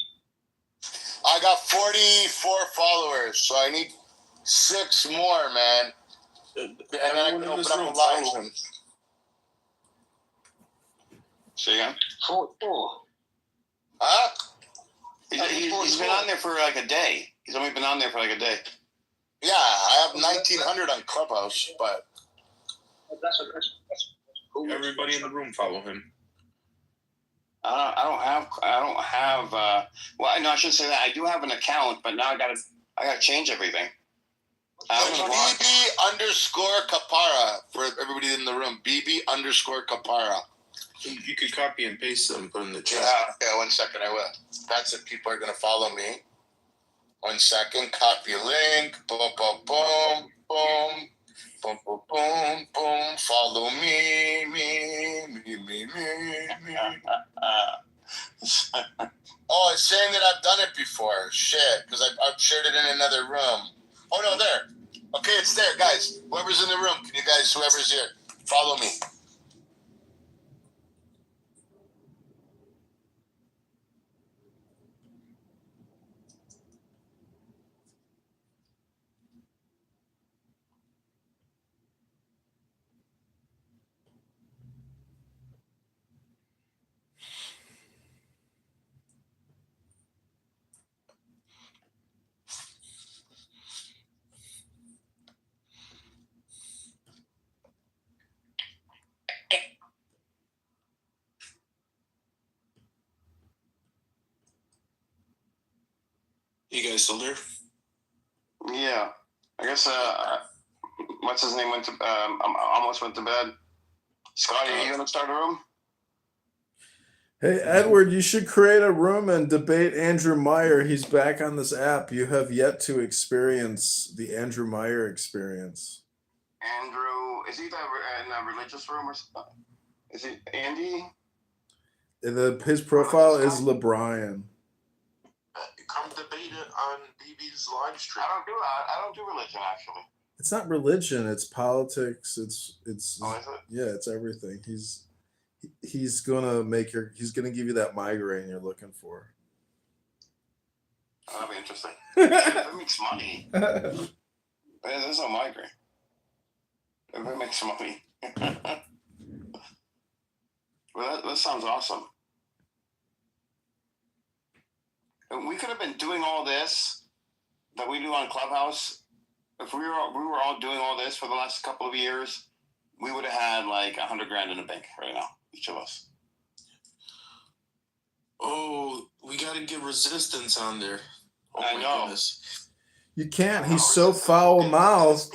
I got 44 followers, so I need 6 more, man. And then I can open up a live one. See ya. 44. Huh? He's been on there for like a day. He's only been on there for like a day. Yeah, I have 1,900 on Clubhouse, but... That's cool. Everybody in the room follow him. I don't have. Well, no, I shouldn't say that. I do have an account, but now I gotta change everything. BB_Kapara for everybody in the room. BB_Kapara. You could copy and paste them, put in the chat. Yeah, 1 second, I will. That's it. People are going to follow me. 1 second. Copy link. Boom, boom, boom, boom. Boom, boom, boom, boom. Follow me. Oh, it's saying that I've done it before. Shit, because I've shared it in another room. Oh, no, there. Okay, it's there, guys. Whoever's in the room, can you guys, whoever's here, follow me. You guys still there? Yeah. I guess, what's his name went to, almost went to bed. Scotty, are you going to start a room? Hey, Edward, you should create a room and debate Andrew Meyer. He's back on this app. You have yet to experience the Andrew Meyer experience. Andrew, is he in a religious room or something? Is he Andy? His profile is LeBrian. Come debate it on BB's live stream. I don't do religion, actually. It's not religion. It's politics. It's Oh, is it? yeah. It's everything. He's gonna give you that migraine you're looking for. Oh, that'd be interesting. If it makes money. There's no migraine. If it makes money. Well, that sounds awesome. And we could have been doing all this that we do on Clubhouse. If we were all doing all this for the last couple of years, we would have had like $100,000 in the bank right now, each of us. Oh, we got to get resistance on there. Oh, I know. Goodness. You can't. He's so foul mouthed.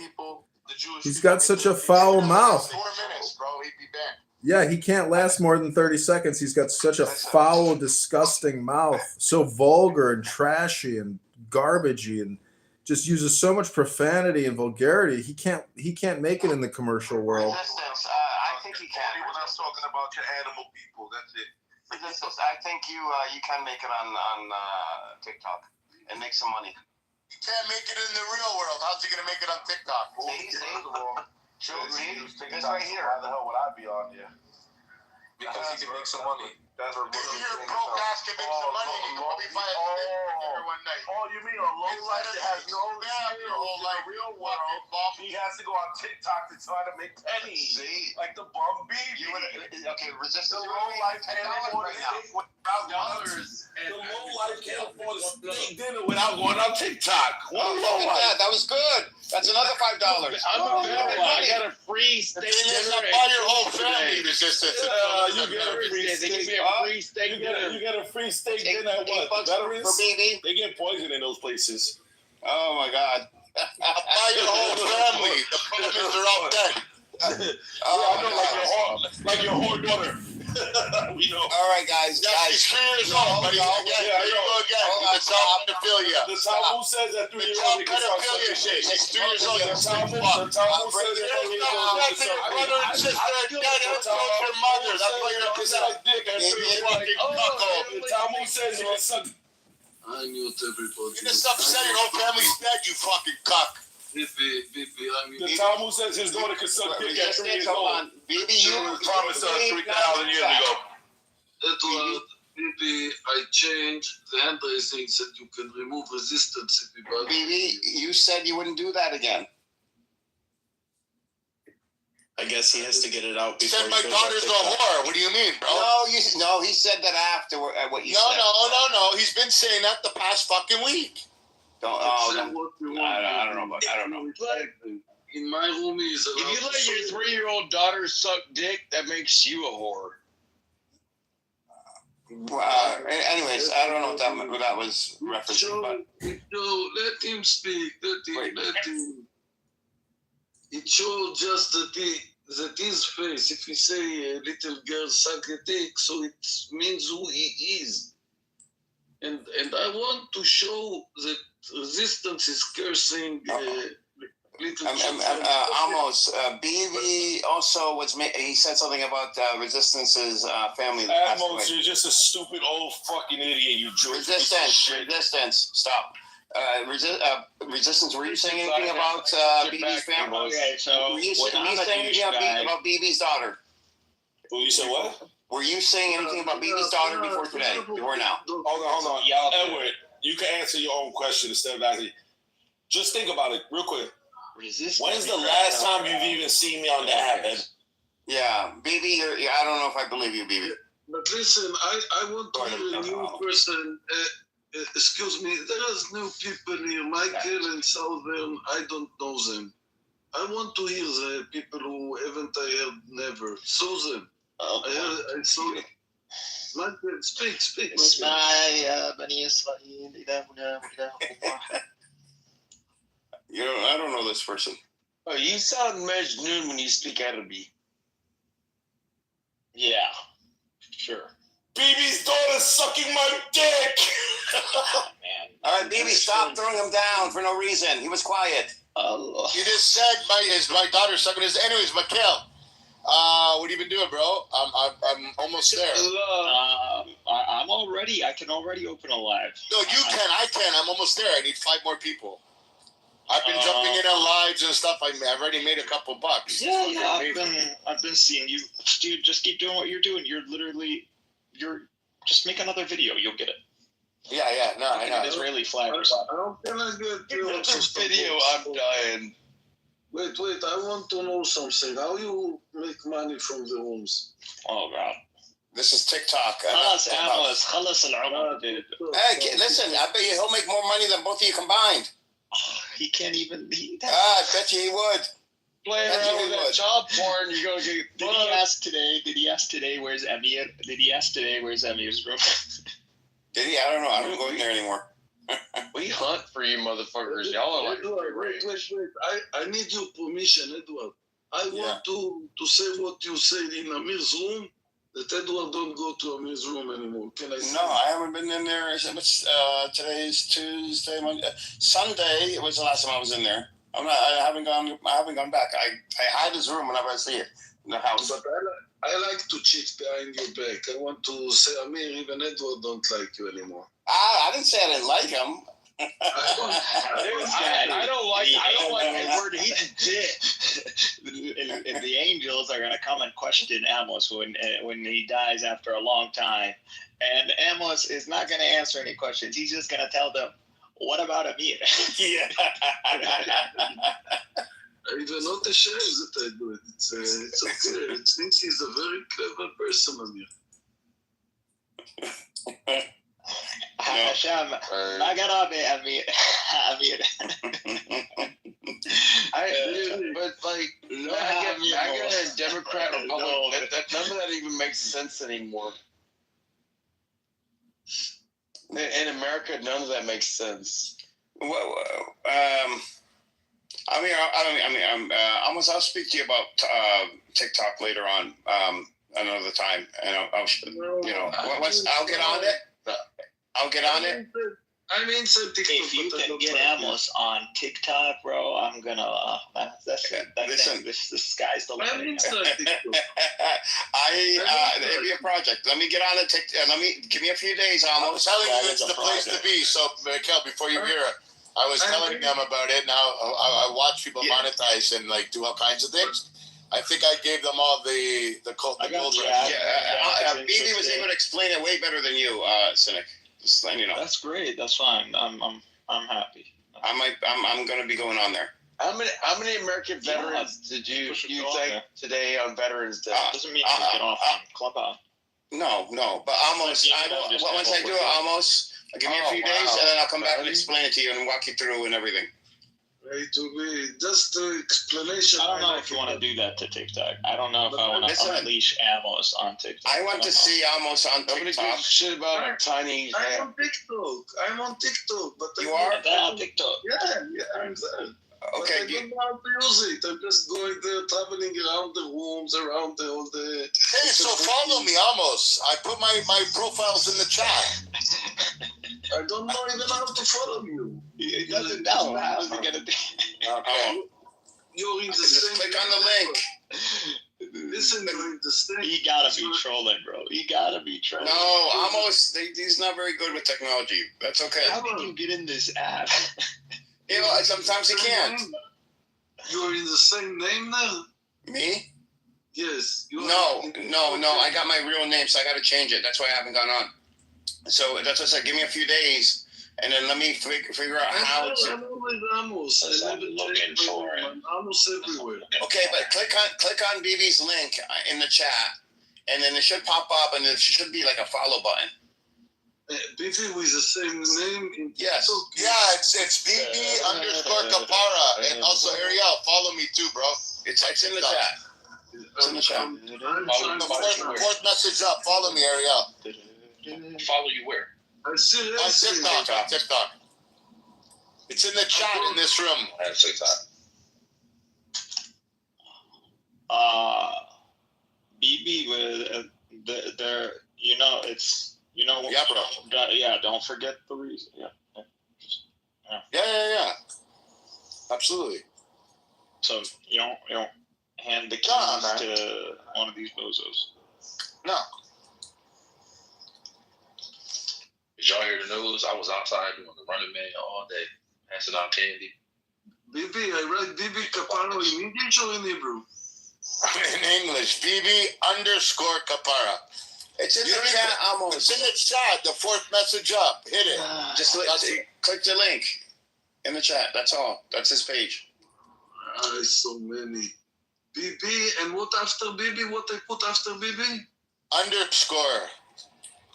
He's got such a foul mouth. 4 minutes, bro. He'd be back. Yeah, he can't last more than 30 seconds. He's got such a foul, disgusting mouth. So vulgar and trashy and garbagey and just uses so much profanity and vulgarity. He can't make it in the commercial world. Resistance, I think he can. When I was talking about your animal people, that's it. Resistance, I think you can make it on TikTok and make some money. You can't make it in the real world. How's he gonna make it on TikTok? This right here. Why the hell would I be on here? Because he can make some money. That's where you're broke ass can make some money. You can probably buy a dinner one night. Oh, you mean a low life that has no your whole life, real world? He has to go on TikTok to try to make pennies. See? Like the bum BB. Okay, resistance. The low life can't afford a steak without Dollars. The low life can't afford a steak dinner without going on TikTok. Oh, look at that. That was good. That's another $5. I'm a veteran. I got a free steak dinner. Buy your whole family resistance. You get a free steak. They give me a free steak dinner. You get a free steak dinner at $8 what? Veterans? for BB. They get poison in those places. Oh my God. Buy your whole family. The problem is they're all dead. Oh, I know, like your whole daughter. We know. All right, guys. She's 3 years old, buddy. Again, here you go again. The child pedophilia. The Talmud says that 3 years old. The child pedophilia shit. She's 3 years old. The Talmud says that 3 years old. Your brother and sister are dead. It's not your mother. That's why you're a suck dick. That's your fucking cuckold. The Talmud says you can suck. I mute everybody. You just upset your whole family's dead, you fucking cuck. Biffy, I The Talmud says his daughter can suck dick at 3 years old. BB, you promised us 3,000 years ago. Edward, Bibi, I changed the hand raising so you can remove resistance if you BB, you said you wouldn't do that again. I guess he has to get it out He before said my he goes on daughter's a TikTok. whore. What do you mean, bro? No, he said that after what you said. No. He's been saying that the past fucking week. say what you want. I don't know. I don't know. In my room, he's If you let your 3-year-old daughter suck dick, that makes you a whore. Anyways, I don't know what that was referencing, but No, let him speak. Let him. it shows just that his face. If we say a little girl suck a dick, so it means who he is. And I want to show that resistance is cursing little children. Almost. BB also he said something about Resistance's family. Almost, you're just a stupid old fucking idiot, you Jewish piece of shit. Resistance. Stop. Resistance. Were you saying anything about BB's family? Okay, so were you saying I'm a anything about BB's daughter? Well, you said what? Were you saying anything about BB's daughter before today? Before now? Hold on. Edward, you can answer your own question instead of asking. Just think about it real quick. When's the last time you've even seen me on the app, Ed? Yeah, BB, I don't know if I believe you, BB. But listen, I want to hear a new person. Excuse me, there is new people here, Michael and Southern. I don't know them. I want to hear the people who haven't I heard never. Susan, I saw it. Michael, speak. I don't know this person. Oh, you sound Majnun when you speak Arabic. Yeah, sure. BB's daughter's sucking my dick! Man. All right, BB, stop throwing him down for no reason. He was quiet. You just said my daughter's sucking his. Anyways, Mikhail, what have you been doing, bro? I'm almost there. I can already open a live. No, you can. I can. I'm almost there. I need 5 more people. I've been jumping in on lives and stuff. I've already made a couple bucks. Yeah. I've been seeing you, dude. Just keep doing what you're doing. You're just make another video. You'll get it. Yeah. No, I know. An Israeli flag or something. How can I get Another video? I'm dying. Wait. I want to know something. How you make money from the rooms? Oh God. This is TikTok. خلص العمر, dude. Hey, listen. I bet you he'll make more money than both of you combined. He can't even. I bet you he would. Playing around with that child porn, you're gonna get. Did he ask today? Where's Emir? Did he ask today? Where's Emir's room? Did he? I don't know. I don't go in there anymore. We hunt for you, motherfuckers. Y'all are like. Edward, wait. I need your permission, Edward. I want to say what you said in Amir's room. That Edward don't go to Amir's room anymore. Can I say? No, I haven't been in there. Today's Tuesday, Monday, Sunday. It was the last time I was in there. I haven't gone back. I hide his room whenever I see it in the house. But I like to cheat behind your back. I want to say, Amir, even Edward don't like you anymore. I didn't say I didn't like him. I don't like Edward. He's dead. And the angels are gonna come and question Amos when he dies after a long time, and Amos is not gonna answer any questions. He's just gonna tell them, "What about Amir?" Yeah. I even not ashamed that I do it. It's okay. It thinks he's a very clever person, Amir. Hashem, I got Amir. But like, MAGA and Democrat, Republican, none of that even makes sense anymore. In America, none of that makes sense. Almost. I'll speak to you about TikTok later on another time, and I'll get on it. I mean, so TikTok. If you can get Amos on TikTok, bro, I'm gonna. This guy's the limit. It'd be a project. Let me get on it. Give me a few days. I'm telling you, it's the place to be. So, Mikhail, before you hear it, I was telling them about it. Now I watch people monetize and like do all kinds of things. I think I gave them all the gold. BB was able to explain it way better than you, Cynic. Just letting you know. That's great. That's fine. I'm happy. I'm going to be going on there. How many American veterans did you thank today on Veterans Day? Doesn't mean you get off on Clubhouse. No, but almost. Once I do it, almost. Give me a few days, and then I'll come back and explain it to you and walk you through and everything. It will be just an explanation. I don't know if you want to do that to TikTok. I don't know if I want to unleash Amos on TikTok. I want to see Amos on TikTok. Nobody gives a shit about a tiny. I'm on TikTok, but you are on TikTok. Yeah, I'm there. Okay. But I don't know how to use it. I'm just going there, traveling around the rooms, around all the. Hey, so follow me, Amos. I put my profiles in the chat. I don't know even how to follow you. He doesn't know. How's he gonna do? Okay. You're in the Just same. click on the link. Listen, you're in the same. He gotta be trolling, bro. He gotta be trolling. No, almost. He's not very good with technology. That's okay. How did you get in this app? You know, sometimes he can't. You're in the same name now? Me? Yes. No. I got my real name, so I got to change it. That's why I haven't gone on. So that's what I said. Give me a few days, and then let me figure out how to. I'm always Amos. I'm looking for him. Amos everywhere. Okay, but click on BB's link in the chat, and then it should pop up, and there should be like a follow button. BB with the same name? Yes. Yeah, it's BB _ Kapara. And also, Ariel, follow me too, bro. It's in the chat. It's in the chat. The fourth message up. Follow me, Ariel. Follow you where? I see it. On TikTok. It's in the chat in this room. I have TikTok. BB with there. Yeah, bro. Yeah, don't forget the reason. Yeah. Absolutely. So you don't hand the keys to one of these bozos. No. Did y'all hear the news? I was outside doing the Running Man all day, passing out candy. BB, I read BB Kapara in English or in Hebrew? In English, BB _ Kapara. It's in the chat, almost. It's in the chat. The fourth message up. Hit it. Just click the link in the chat. That's all. That's his page. So many. BB, and what after BB? What I put after BB? _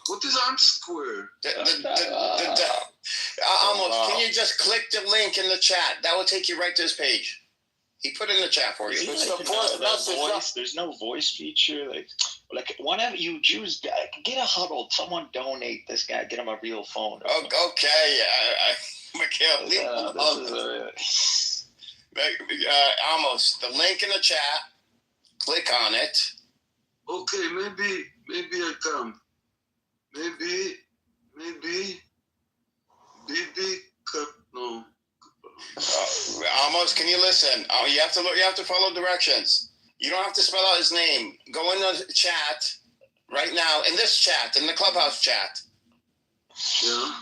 What is underscore? Almost. Can you just click the link in the chat? That will take you right to his page. He put it in the chat for you. It's the fourth message. There's no voice feature. Like whenever you choose, get a huddle. Someone donate this guy. Get him a real phone. Okay. Mikhail, leave him alone. Almost. The link in the chat. Click on it. Okay, maybe I come. Maybe, no. Almost. Can you listen? You have to follow directions. You don't have to spell out his name. Go in the chat right now. In this chat, in the Clubhouse chat. Yeah.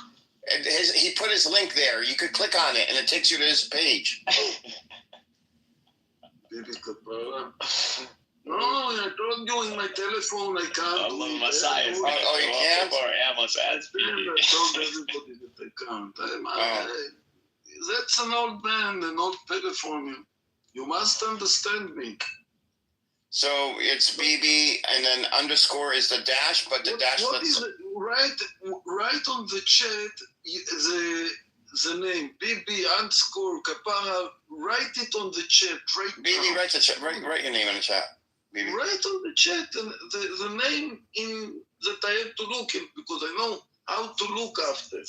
And he put his link there. You could click on it, and it takes you to his page. BB Kapara. No, I told you in my telephone I can't. Hello, Messiah. You can't? Or Amos ads. I told everybody that I can't. That's an old man, an old telephone. You must understand me. So it's BB, and then _ is the dash, but the dash. What is it? Right on the chat, the name BB _ Kapara. Write it on the chat right BB, now. write your name in the chat. BB. Right on the chat, the name in that I have to look in because I know how to look after.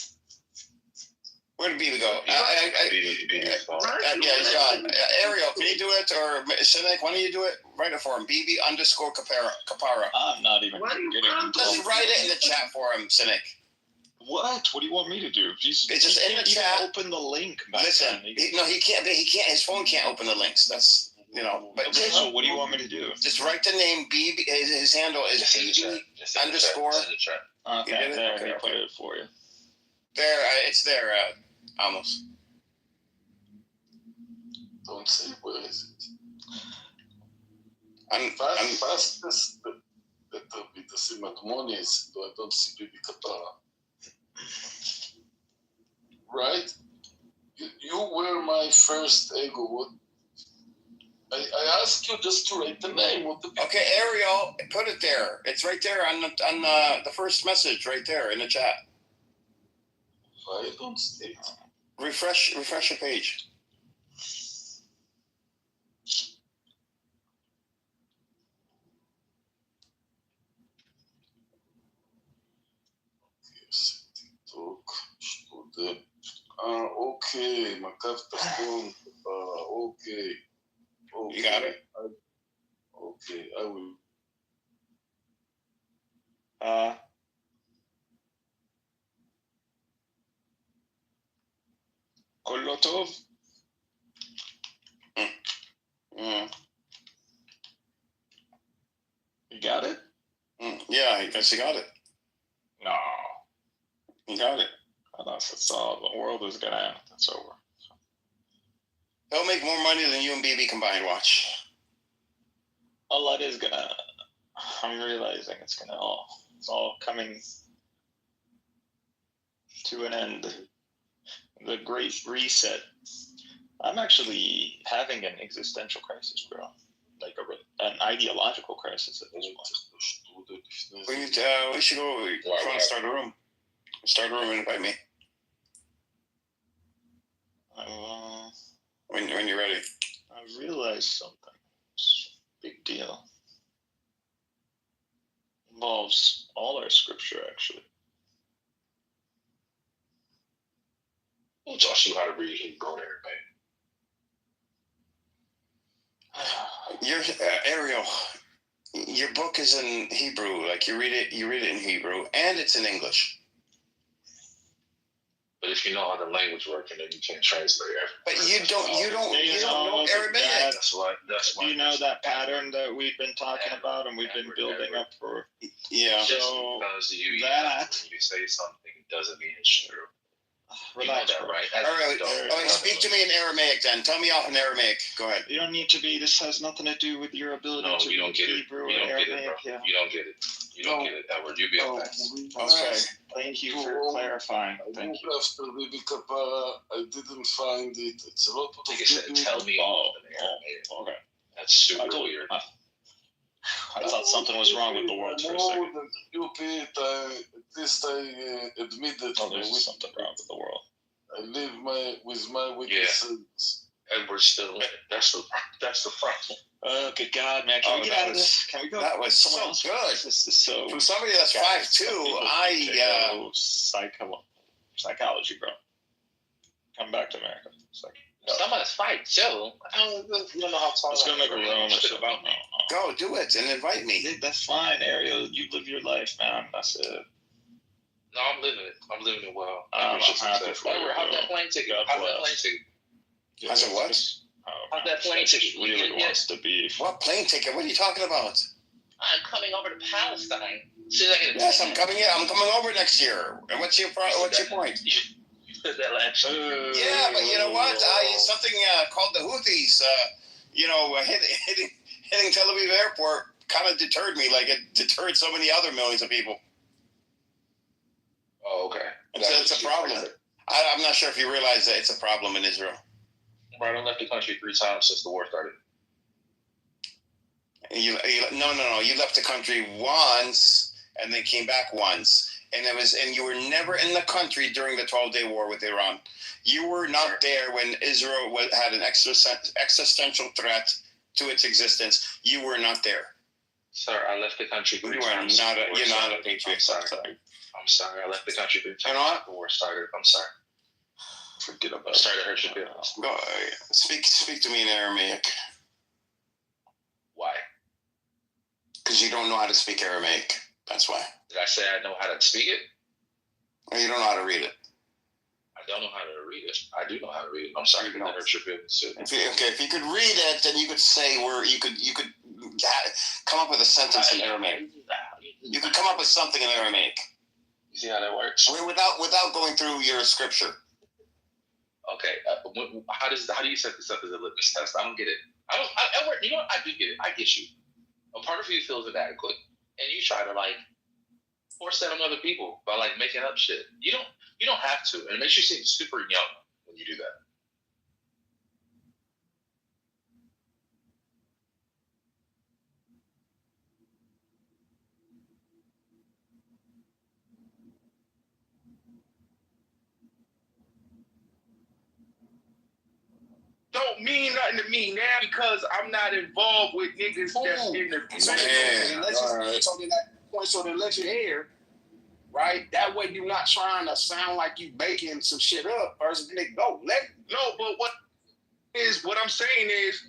Where did BB go? Yeah, he's gone. Ariel, can you do it? Or Cynic, why don't you do it? Write it for him. BB _ Kapara. I'm not even getting Just write it in the chat for him, Cynic. What? What do you want me to do? It's just in the chat. Open the link. Listen, he can't. He can't. His phone can't open the links. That's But so what do you want me to do? Just write the name BB. His handle is BB _ Okay, there. He put it for you. There, it's there. Almost. Don't say where is it. I'm fastest better be the same harmonious, though I don't see BB Kapara. Right? You were my first ego. What? I asked you just to write the name. Okay, Ariel, put it there. It's right there on the first message, right there in the chat. I don't see it. Refresh your page. אוקיי, מקף תחתון, אוקיי. You got it. Okay, I will. כולו טוב? You got it? Yeah, I guess you got it. No. You got it. That's all. The world is gonna end. It's over. They'll make more money than you and BB combined. Watch. All that is gonna. I'm realizing it's all coming to an end. The Great Reset. I'm actually having an existential crisis, bro. Like an ideological crisis at this point. We should go. Come on, start a room. Start a room and invite me. When you're ready. I realized something. It's a big deal. Involves all our scripture, actually. Who taught you how to read Hebrew, everybody? Your Ariel, your book is in Hebrew. Like you read it in Hebrew, and it's in English. But if you know how the language works, then you can't translate it. But you don't know Aramaic. That's why. Do you know that pattern that we've been talking about and we've been building up for? Yeah. So that you say something doesn't mean it's true. Relax, you know that, right? All right, speak to me in Aramaic then. Tell me off in Aramaic. Go ahead. You don't need to be. This has nothing to do with your ability to you don't get Hebrew it. You or don't get Aramaic. it, bro. You don't get it. You don't get it, Edward. You be a fast. Okay. Thank you for clarifying. Thank you. After Bibi Kapara, I didn't find it. It's a lot of Like I said, tell me all of it. Okay. That's super weird. I thought something was wrong with the world for a second. At least I admitted. Oh, there's something wrong with the world. I live with my witnesses. And we're still in it. That's the problem. Oh, good God, man. Can we get out of this? Can we go? That was so good. This is so... From somebody that's 5'2", psychology, bro. Come back to America. Someone that's 5'2". You don't know how tall. Let's go make a room or something. Go do it and invite me. That's fine, Ariel. You live your life, man. That's it. No, I'm living it. I'm living it well. I'm happy for you. How's that plane ticket? How's that plane ticket? How's it what? How's that plane ticket? Really wants to be. What plane ticket? What are you talking about? I'm coming over to Palestine. Yes, I'm coming in. I'm coming over next year. And what's your point? You said that last year. Yeah, but you know what? Something called the Houthis, hitting Tel Aviv airport kind of deterred me, like it deterred so many other millions of people. Oh, okay. It's a problem. I'm not sure if you realize that it's a problem in Israel. Right, I left the country 3 times since the war started. No. You left the country once and then came back once. And you were never in the country during the 12-day war with Iran. You were not there when Israel had an existential threat to its existence. You were not there. Sir, I left the country 3 You're times. not a patriot. I'm sorry. I left the country 3 times. You know what? The war started. I'm sorry. Forget about it. I'm sorry to hurt your feelings. Go, speak to me in Aramaic. Why? Because you don't know how to speak Aramaic. That's why. Did I say I know how to speak it? Or you don't know how to read it. I don't know how to read it. I do know how to read it. I'm sorry to hurt your feelings too. If you could read it, then you could say you could come up with a sentence in Aramaic. You could come up with something in Aramaic. You see how that works? Without going through your scripture. Okay. How do you set this up as a litmus test? I don't get it. Edward, you know what? I do get it. I get you. A part of you feels inadequate, and you try to force that on other people by making up shit. You don't have to, and it makes you seem super young when you do that. Don't mean nothing to me now because I'm not involved with niggas that's in the. Man. So then that points on the election air. right? That way you're not trying to sound like you making some shit up. First, nigga, go but what I'm saying is,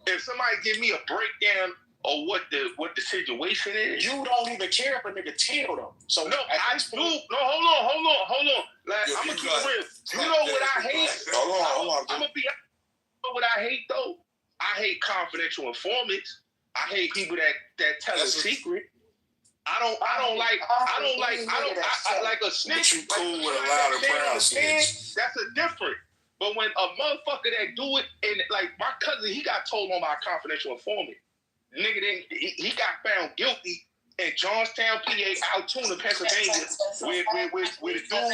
if somebody give me a breakdown of what the situation is, you don't even care if a nigga tell them. So no, I do. No, hold on. Like, I'm gonna keep it real. You know what I hate? Hold on. I'm gonna be. You know what I hate though? I hate confidential informants. I hate people that tell a secret. I don't like a snitch. You cool with a loud and proud snitch. That's a different. But when a motherfucker that do it, and like my cousin, he got told on my confidential informant. Nigga, he got found guilty in Johnstown, PA, Altoona, Pennsylvania, with a dude. Yo,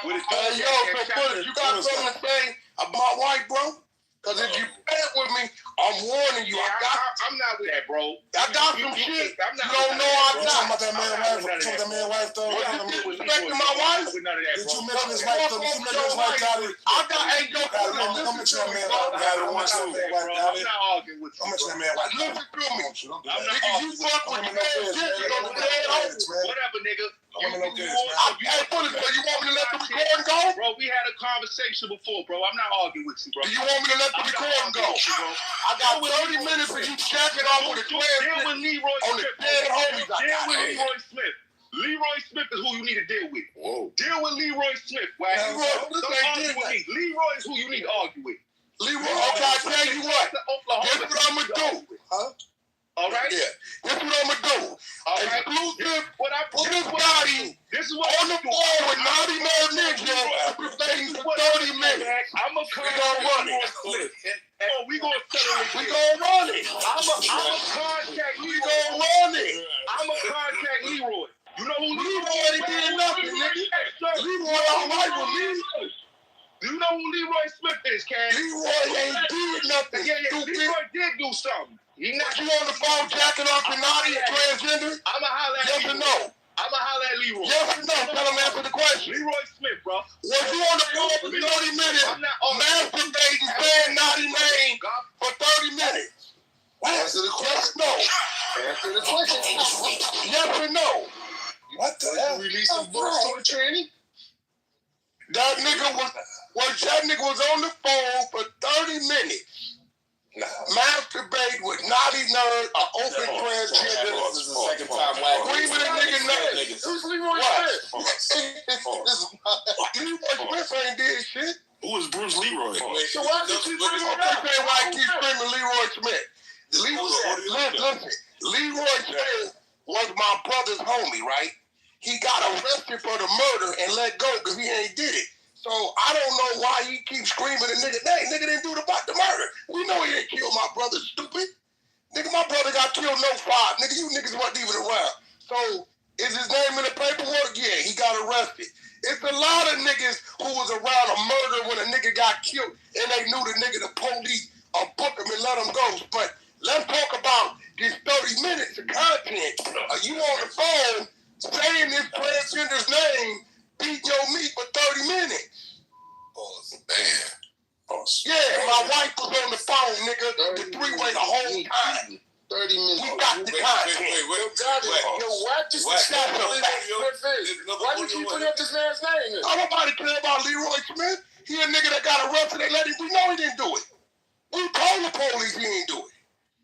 you got something to say about white, bro? Because if you bet with me, I'm warning you. I'm not with that, bro. I got some shit. I'm not you don't know I'm talking not. about that man wife, though. You disrespecting my wife? Did you mention his wife, though? Did you mention his wife, Dolly? I got ain't no I'm mentioning that man, Dolly. I'm not arguing with you. I'm mentioning that man, wife. Listen to me. I'm not Nigga, you fuck with the man, whatever, nigga. Hey, Bullet, so you want me to let the recording go? Bro, we had a conversation before, bro. I'm not arguing with you, bro. Do you want me to let the recording go? I got 30 minutes for you checking off with a 12 deal with Leroy on the Smith. dead homies. Deal with Leroy Smith. Leroy Smith is who you need to deal with. Whoa. Deal with Leroy Smith. Right? Don't argue with me. Leroy is who you need to argue with. Leroy, okay, I tell you what. This is what I'm going to do. Huh? All right? Yeah. This is what I'm going to do. All right. Exclusive. This is what on the floor with Naughty Man Ninja playing for 30 minutes. I'm a run it. Oh, we gonna settle it. We gonna run it. I'm a contact Leroy. We gonna run it. I'm a contact Leroy. You know who Leroy ain't did nothing, nigga. Leroy all right with me. You know who Leroy Smith is, Cam? Leroy ain't did nothing. Yeah, Leroy did do something. He not you on the phone jacking off your naughty and transgender? I'ma holler at yes Leroy. Or no? I'ma holler at Leroy. Yes or no? Tell him answer the question. Leroy Smith, bro. Was you on the phone for 30 minutes masturbating, saying naughty name for 30 minutes? Answer the question. Yes or no? Answer the question. Yes or no? What the hell? Releasing books to the tranny? That nigga was on the phone for 30 minutes. Masturbate with naughty nerd or open transgender. This is the second time Screaming a nigga name. Who's Leroy Smith? Leroy Smith ain't did shit. Who is Bruce Leroy? So why did you bring him up? Why I keep screaming Leroy Smith? Listen, Leroy Smith was my brother's homie, right? He got arrested for the murder and let go because he ain't did it. So I don't know why he keeps screaming a nigga name. Nigga didn't do the murder. We know he ain't killed my brother, stupid. Nigga, my brother got killed no 5. Nigga, you niggas wasn't even around. So is his name in the paperwork? Yeah, he got arrested. It's a lot of niggas who was around a murder when a nigga got killed and they knew the nigga, the police, book him and let him go. But let's talk about this 30 minutes of content. You on the phone saying this transgender's name, beat your meat for 30 minutes. Oh, man. Yeah, my wife was on the phone, nigga, the 3-way the whole time. 30 minutes. We got the content. Why did you put up this man's name? Nobody care about Leroy Smith. He a nigga that got arrested. They let him. We know he didn't do it. We told the police he didn't do it.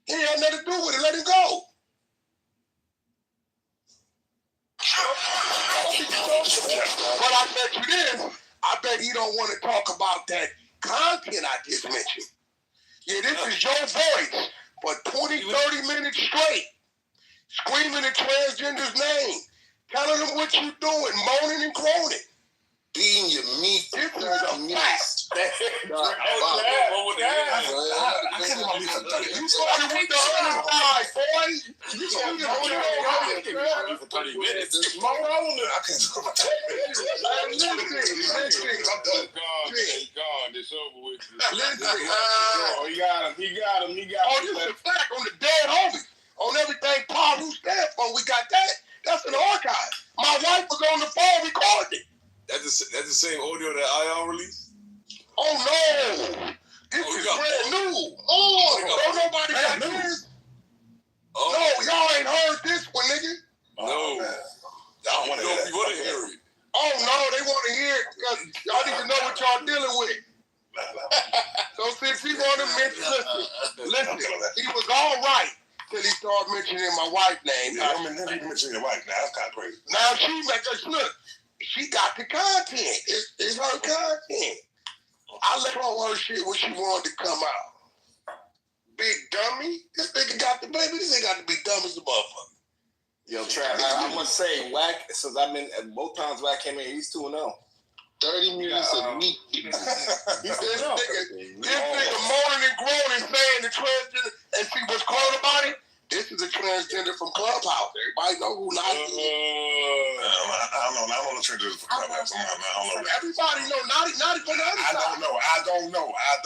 He had nothing to do with it. Let him go. But I bet you this. I bet he don't want to talk about that content I just mentioned. Yeah, this is your voice for 20, 30 minutes straight, screaming the transgender's name, telling them what you doing, moaning and groaning. Beating your meat. This is a mess. I can't believe for 30 minutes. You started with the other side, boy. You started for 30 minutes. I can't talk about 30 minutes. He's gone. It's over with. Listen. He got him. Oh, this is a fact on the dead homies. On everything Paul who stand for, we got that. That's an archive. My wife was on the phone recording it. That's the same audio that IR released? Oh, no. This is brand new. Don't nobody got this. No, y'all ain't heard this one, nigga. No. don't want to hear that. You want to hear it. Oh, no, they want to hear it because y'all need to know what y'all dealing with. So since he wanted to mention, listen, he was all right till he started mentioning my wife's name. Yeah, I'm never even mentioning your wife now. That's kind of crazy. Now she make us look. She got the content. It's her content. I let her shit when she wanted to come out. Big dummy. This nigga got the baby. This nigga got to be dumb as a motherfucker. Yo, Trav, I must say, Wack, since I've been at both times Wack came in, he's 2-0. 30 minutes of meat. This nigga moaning and groaning saying the transgender, and see what's cool about it? This is a transgender from Clubhouse. Everybody know who Naughty is. I don't know the transgender from Clubhouse. I don't know. Everybody know Naughty from the other side. I don't know no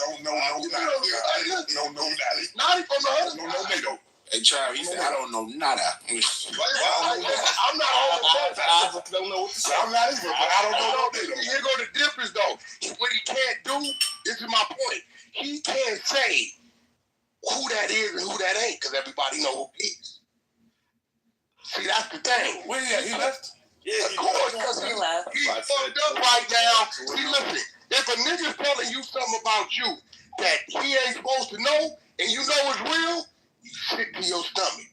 Naughty. Naughty from the other side. No NATO. Hey, Charlie, he said, I don't know nada. I'm not all the I don't know what to say. I'm not either, but I don't know. Here go the difference, though. What he can't do, this is my point. He can't say who that is and who that ain't, because everybody know who he is. See, that's the thing. Where he left? Yeah, of course, because he's fucked up right now. See, listen, if a nigga's telling you something about you that he ain't supposed to know, and you know it's real, you sick to your stomach.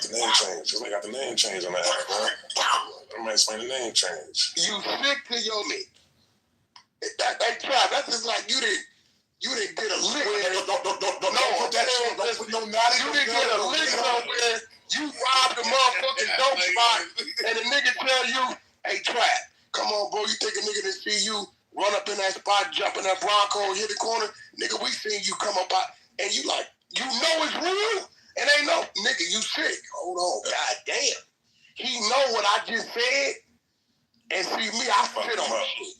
The name change. They got the name change on that app, bro. I might explain the name change. You sick to your neck. That trap. That's just like you didn't get a lick. Don't put that shit. Don't put no naughty. You didn't get a lick somewhere. You robbed the motherfucking dope spot, and the nigga tell you, "Hey, trap, come on, bro. You think a nigga that see you run up in that spot, jump in that Bronco, hit the corner, nigga? We seen you come up out, and you like, you know it's real, and ain't no nigga. You sick. Hold on, god damn. He know what I just said, and see me, I sit on shit.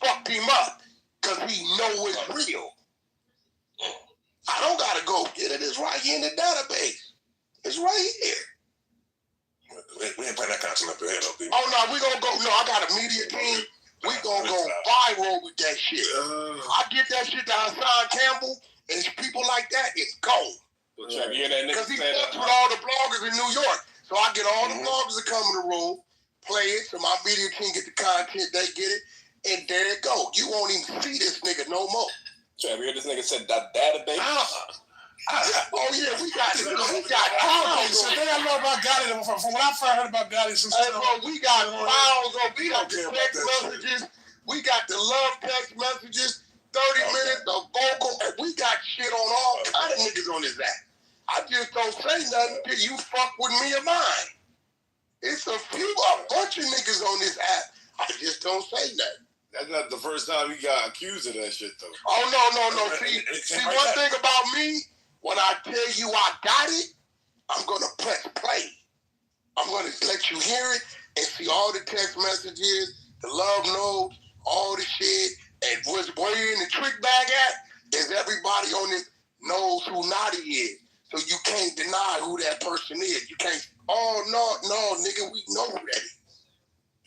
Fucked him up, cause he know it's real. I don't gotta go get it. It's right here in the database. It's right here. We ain't playing that content up there, though, people. Oh no, we gonna go. No, I got a media team. We gonna go viral with that shit. I get that shit to Hassan Campbell, and people like that, it's gold. Because he fucks with all the bloggers in New York. So I get all the bloggers to come in the room, play it, so my media team get the content, they get it, and there it go. You won't even see this nigga no more. Trav, you heard this nigga said that database? Oh yeah, we got the thing I love about Gotti, from what I first heard about Gotti, since we got files on, we got the text messages, we got the love text messages, 30 minutes of vocal, and we got shit on all kind of niggas on this app. I just don't say nothing till you fuck with me or mine. It's a bunch of niggas on this app. I just don't say nothing. That's not the first time he got accused of that shit, though. Oh, no. See, one thing about me, when I tell you I got it, I'm going to press play. I'm going to let you hear it and see all the text messages, the love notes, all the shit. And what's way in the trick bag at is everybody on this knows who Naughty is. So you can't deny who that person is. You can't, no, nigga, we know who that is.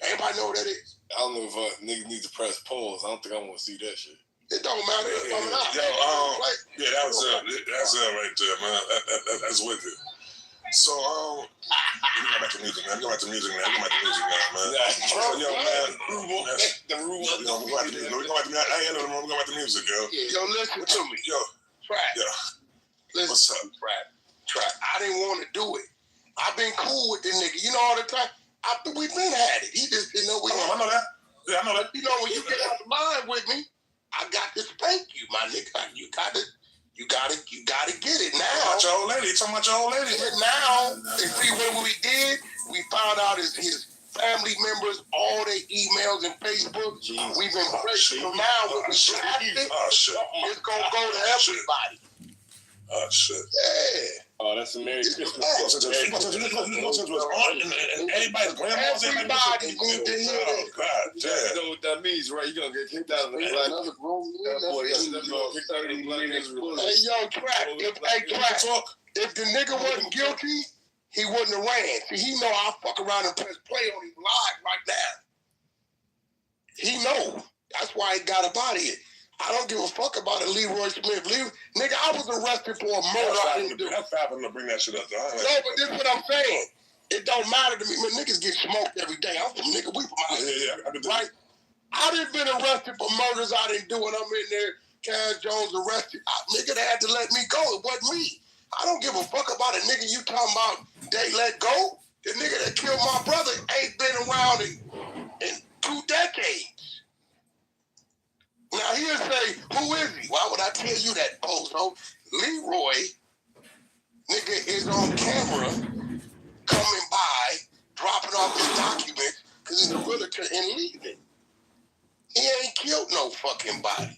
Everybody know who that is. I don't know if niggas need to press pause. I don't think I want to see that shit. It don't matter. It's coming out. That's right there, man. That's wicked. So, we go back to music, man. Man. So, yo, man. We go back to music, yo. Yo, listen to me. Yo. Trap. Yeah. Listen, what's up? Trap. I didn't want to do it. I've been cool with this nigga. You know all the time. We've been had it. He just didn't know we. I know that. Yeah, I know that. You know, when you get out the line with me, I got to spank you, my nigga. You gotta get it now. Talking about your old lady. Now, and see what we did. We found out his family members, all their emails and Facebook. Jesus. We've been pressing. So now when we blast it, it's gonna go to everybody. Oh shit. Yeah. Oh, that's a Merry Christmas. Everybody's grandma. Everybody need to hear that. Oh, God damn. You know what that means, right? You're going to get kicked out of the black. That boy, he's going to get kicked out of the black. Hey, yo, Trap. If the nigga wasn't guilty, he wouldn't have ran. See, he know I'll fuck around and press play on him live right now. He know. That's why he got up out of here. I don't give a fuck about it, Leroy Smith. Nigga, I was arrested for a murder I didn't do. That's happened to bring that shit up. No, but this is what I'm saying. It don't matter to me. Man, niggas get smoked every day. I'm from nigga. We from out here. Right? I done been arrested for murders I didn't do, and I'm in there. Cass Jones arrested. Nigga, they had to let me go. It wasn't me. I don't give a fuck about a nigga you talking about they let go. The nigga that killed my brother ain't been around in 2 decades. Now he'll say, who is he? Why would I tell you that, bozo? Leroy, nigga, is on camera coming by, dropping off his documents, because he's a realtor and leaving. He ain't killed no fucking body.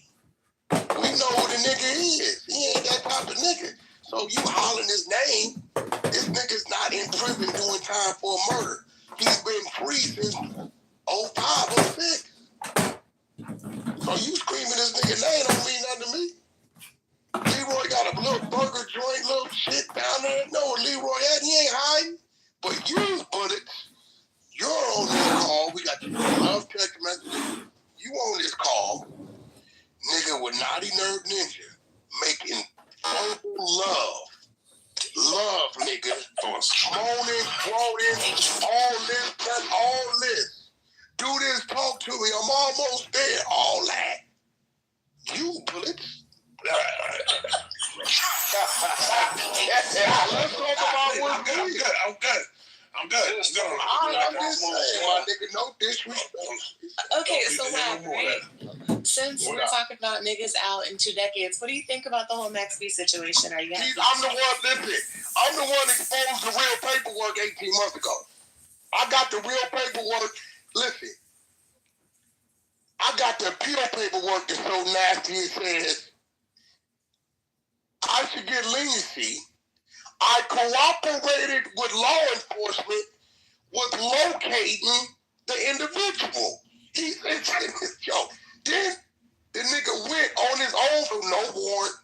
We know who the nigga is. He ain't that type of nigga. So you hollering his name, this nigga's not in prison doing time for a murder. He's been free since 05, 06. So you screaming this nigga name don't mean nothing to me. Leroy got a little burger joint, little shit down there. No, Leroy had, he ain't hiding. But you, bullets, you're on this call. We got your love text messages. You on this call, nigga with Naughty Nerd Ninja, making verbal love, nigga, moaning, quoting, all this. Do this, talk to me, I'm almost there, all that. You, bullets. Let's talk about what's good. I'm good. I'm just saying, my nigga, no disrespect. Okay, so Mac, right? Since we're talking about niggas out in 2 decades, what do you think about the whole Max B situation? Are you happy? I'm the one exposed the real paperwork 18 months ago. I got the real paperwork. Listen, I got the appeal paperwork that's so nasty it says I should get leniency. I cooperated with law enforcement with locating the individual. Then the nigga went on his own for no warrant,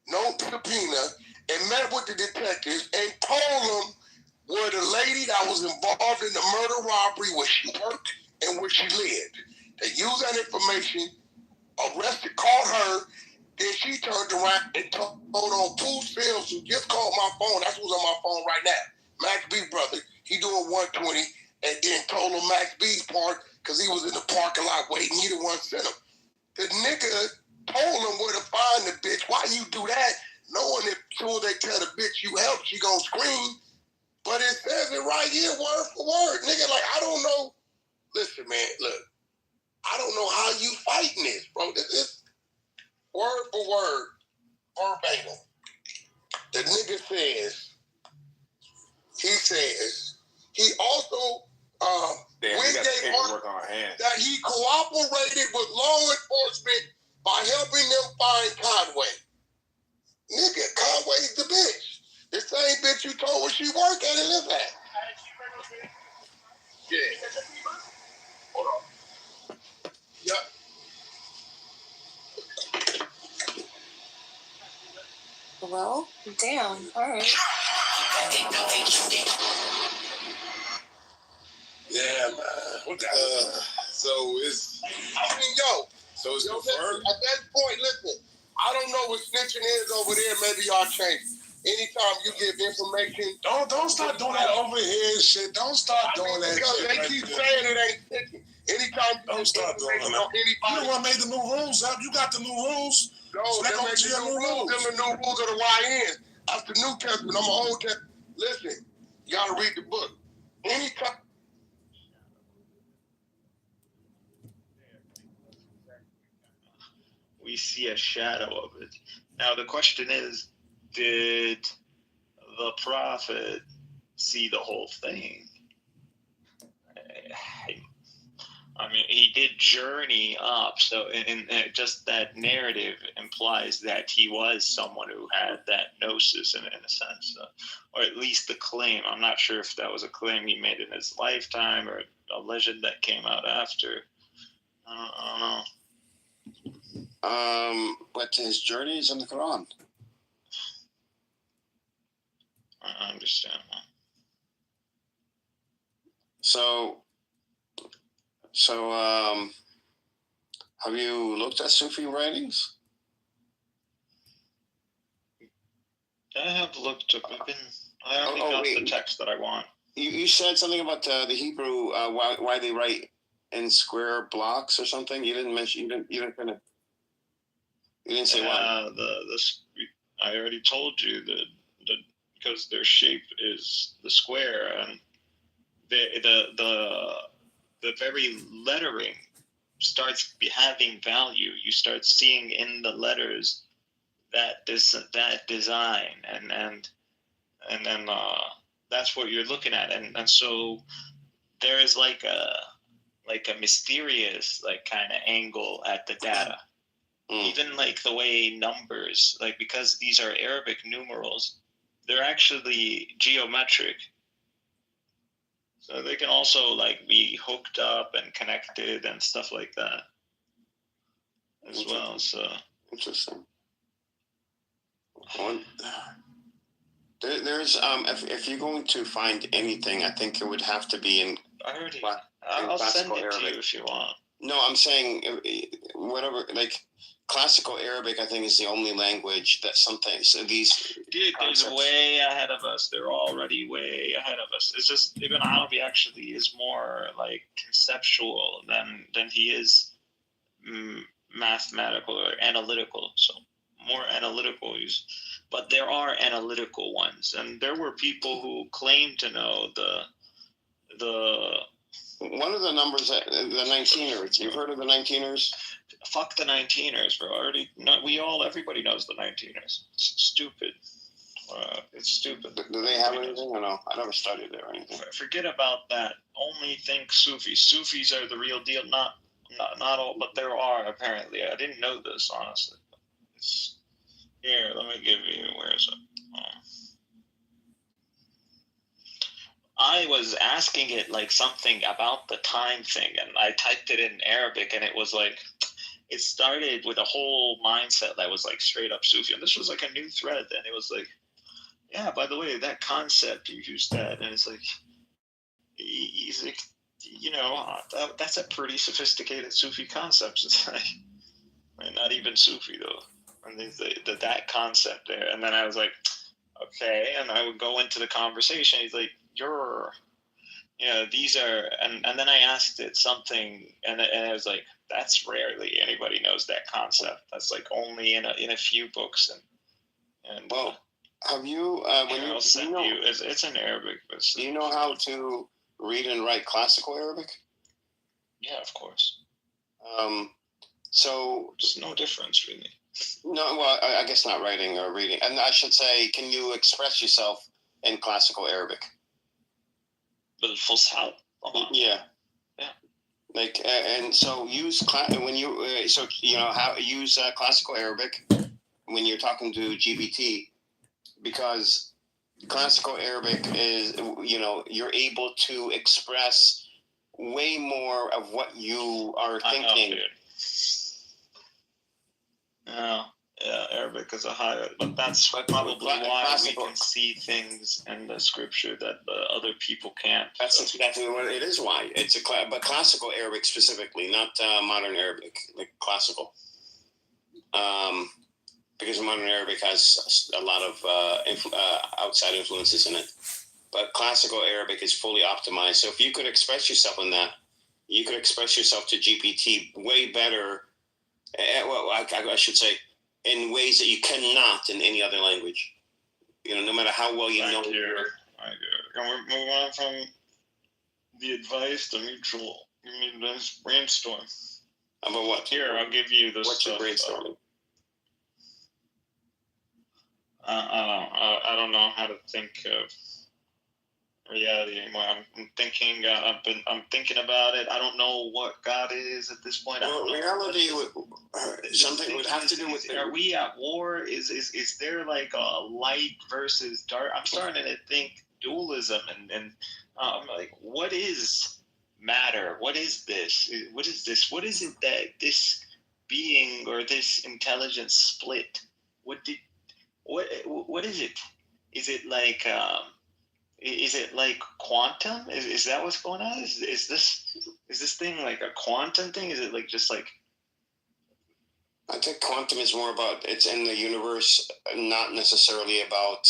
no subpoena, and met with the detectives and told them where the lady that was involved in the murder robbery, where she worked and where she lived. They used that information, arrested, caught her. Then she turned around and told on two sales who just called my phone. That's who's on my phone right now. Max B brother. He doing 120 and then told him Max B's part because he was in the parking lot waiting. He the one sent him. The nigga told him where to find the bitch. Why you do that? Knowing that as soon as they tell the bitch you helped, she gonna scream. But it says it right here, word for word. Nigga, like, I don't know. Listen, man, look. I don't know how you fighting this, bro. This word for word, verbatim. The nigga says, he also that he cooperated with law enforcement by helping them find Conway. Nigga, Conway's the bitch. The same bitch you told where she work at and live at. Yeah. Hold on. Yep. Well, damn. All right. Yeah, man. So it's. I mean, yo. So it's confirmed? At that point, listen. I don't know what snitching is over there. Maybe y'all change it. Anytime you give information. Don't start doing that over here shit. Don't start doing that shit. They keep saying it ain't snitching. Anytime you don't start doing that. You the one made the new rules up. You got the new rules. No, so them ain't the new rules. Them the new rules of the YN. That's the New Testament. I'm an Old Testament. Listen, you gotta read the book. Anytime. We see a shadow of it. Now the question is, did the prophet see the whole thing? I mean, he did journey up, so and just that narrative implies that he was someone who had that gnosis in a sense, or at least the claim. I'm not sure if that was a claim he made in his lifetime or a legend that came out after. I don't know. But his journey is in the Quran. I understand that. So, Have you looked at Sufi writings? I have looked. I already got the text that I want. You said something about the Hebrew, why they write in square blocks or something. You didn't mention. You didn't say why. I already told you that because their shape is the square, and the very lettering starts having value. You start seeing in the letters that design, and then that's what you're looking at, and so there is like a mysterious kind of angle at the data. Even like the way numbers, because these are Arabic numerals, they're actually geometric. So they can also be hooked up and connected and stuff like that as well. So interesting. There's if you're going to find anything, I think it would have to be in. I'll send it to you if you want. No, I'm saying whatever, classical Arabic, I think, is the only language that these. Dude, they're way ahead of us. They're already way ahead of us. It's just Ibn Arabi actually is more conceptual than he is mathematical or analytical. So more analytical. But there are analytical ones, and there were people who claimed to know the. One of the numbers, the 19ers. You've heard of the 19ers? Fuck the 19ers, bro. Everybody knows the 19ers. It's stupid. It's stupid. Do they have anything or no? I never studied it or anything. Forget about that. Only think Sufis. Sufis are the real deal. Not all, but there are apparently. I didn't know this, honestly. Here, let me give you. Where is it? I was asking it something about the time thing, and I typed it in Arabic, and it was it started with a whole mindset that was straight up Sufi. And this was a new thread, and it was yeah, by the way, that concept, you used that, and it's he's that's a pretty sophisticated Sufi concept. It's not even Sufi though. And that concept there, and then I was okay, and I would go into the conversation. He's these are, and then I asked it something, and I was that's rarely anybody knows that concept. That's only in a few books, and well, have you I'll send you. It's in Arabic. But do you know how to read and write classical Arabic? Yeah, of course. So there's no difference really. No, well, I guess not writing or reading. And I should say, can you express yourself in classical Arabic? بالفصحى. Yeah. And so use use classical Arabic when you're talking to GBT, because classical Arabic is you're able to express way more of what you are thinking. Yeah, Arabic is a higher, but that's probably why we can see things in the scripture that the other people can't. That's exactly what it is. Why it's but classical Arabic specifically, not modern Arabic, classical. Because modern Arabic has a lot of outside influences in it, but classical Arabic is fully optimized. So if you could express yourself in that, you could express yourself to GPT way better. Well, I should say, in ways that you cannot in any other language. No matter how well you know. I get it. And we're moving on from the advice to mutual. Let's brainstorm. About what? Here, I'll give you this. What's your brainstorming? I don't know how to think of reality anymore. I'm thinking. I'm thinking about it. I don't know what God is at this point. Well, reality something would have to do with. Are we at war? Is there a light versus dark? I'm starting to think dualism, and I'm what is matter? What is this? What is this? What is it that this being or this intelligence split? What is it? Is it is it quantum? Is that what's going on? Is this thing a quantum thing? Is it just I think quantum is more about it's in the universe, not necessarily about,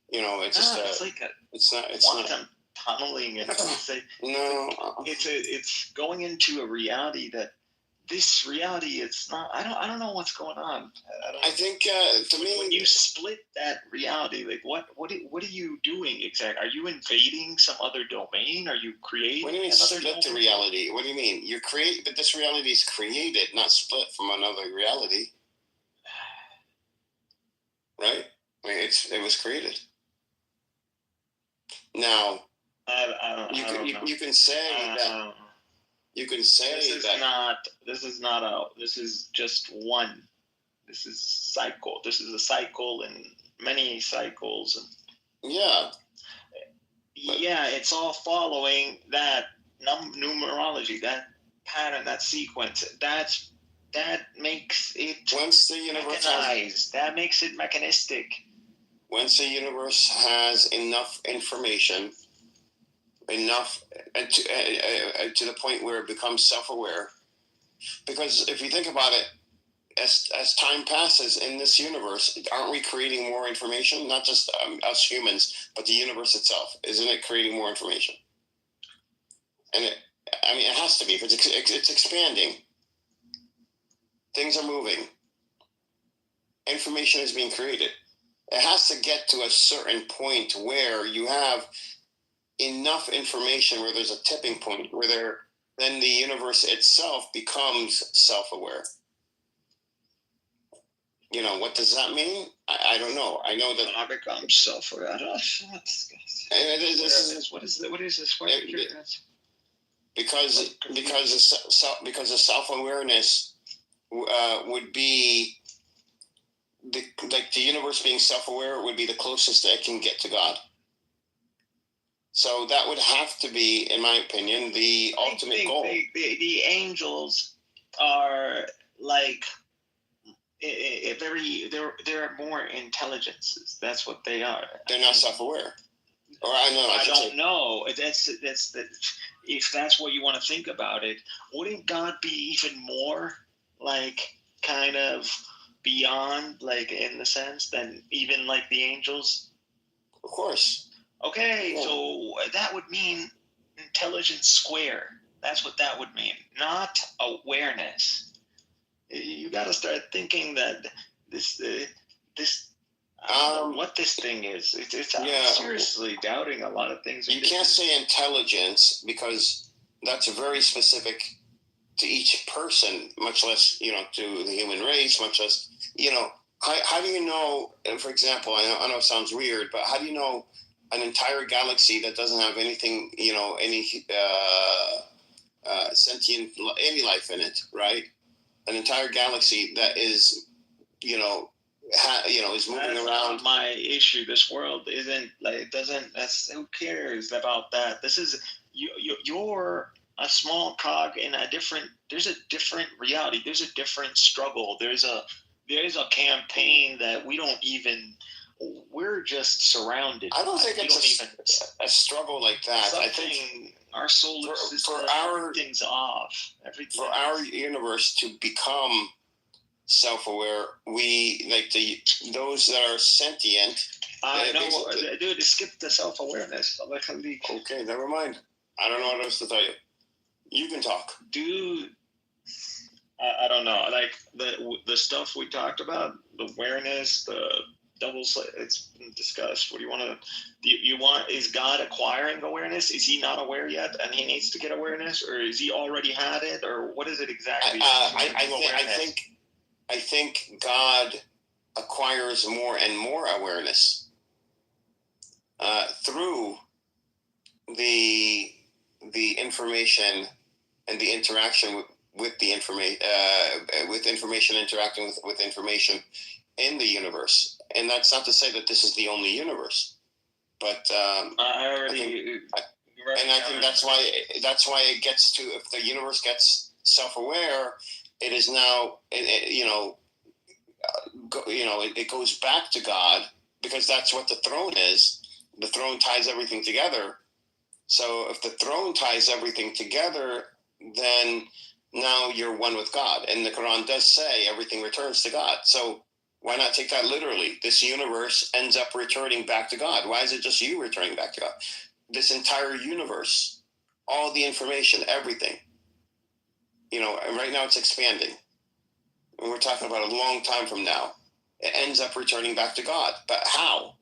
it's just it's like it's not quantum tunneling. It's going into a reality that this reality, it's not. I don't know what's going on. I think to me, when you split that reality, like what are you doing exactly? Are you invading some other domain? Are you creating? What do you mean split the reality? What do you mean? You create, but this reality is created, not split from another reality, right? I mean, it was created. Now, you can say that. You can say this is just one. This is cycle. This is a cycle and many cycles. And yeah, it's all following that numerology, that pattern, that sequence. That makes it once the universe mechanized. That makes it mechanistic. Once the universe has enough information, to the point where it becomes self-aware, because if you think about it, as time passes in this universe, aren't we creating more information? Not just us humans, but the universe itself. Isn't it creating more information? And it has to be, because it's expanding. Things are moving. Information is being created. It has to get to a certain point where you have enough information, where there's a tipping point, where then the universe itself becomes self-aware. What does that mean? I don't know. I know that I become self-aware. I don't know. What is this? Because the self-awareness would be the universe being self-aware would be the closest that it can get to God. So that would have to be, in my opinion, the ultimate goal. The angels are like they're more intelligences. That's what they are. They're not self-aware. Or I don't know. That's if that's what you want to think about it. Wouldn't God be even more like kind of beyond, like in the sense than even like the angels? Of course. Okay, yeah. So that would mean intelligence square. That's what that would mean, not awareness. You got to start thinking that this I don't know what this thing is. I'm seriously doubting a lot of things. You can't say intelligence because that's very specific to each person, much less, to the human race, much less, how do you know, for example, I know it sounds weird, but how do you know an entire galaxy that doesn't have anything, any sentient, any life in it, right? An entire galaxy that is, is moving around. My issue. This world isn't like it doesn't. Who cares about that? This is you're a small cog in a different. There's a different reality. There's a different struggle. There's a campaign that we don't even. We're just surrounded. I don't think it's a struggle like that. I think our solar system, everything's off. For our universe to become self-aware, we those that are sentient. I know, dude. Skip the self-awareness. Okay, never mind. I don't know what else to tell you. You can talk, dude. I don't know. Like the stuff we talked about, the awareness, the double. It's been discussed. What do you want to? You want? Is God acquiring awareness? Is he not aware yet, and he needs to get awareness, or is he already had it, or what is it exactly? I think God acquires more and more awareness through the information and the interaction with the information, with information interacting with information in the universe. And that's not to say that this is the only universe, but I think that's why it gets to, if the universe gets self-aware, it is now, it goes back to God, because that's what the throne is. The throne ties everything together. So if the throne ties everything together, then now you're one with God. And the Quran does say everything returns to God. So why not take that literally? This universe ends up returning back to God. Why is it just you returning back to God? This entire universe, all the information, everything, and right now it's expanding. And we're talking about a long time from now. It ends up returning back to God. But how?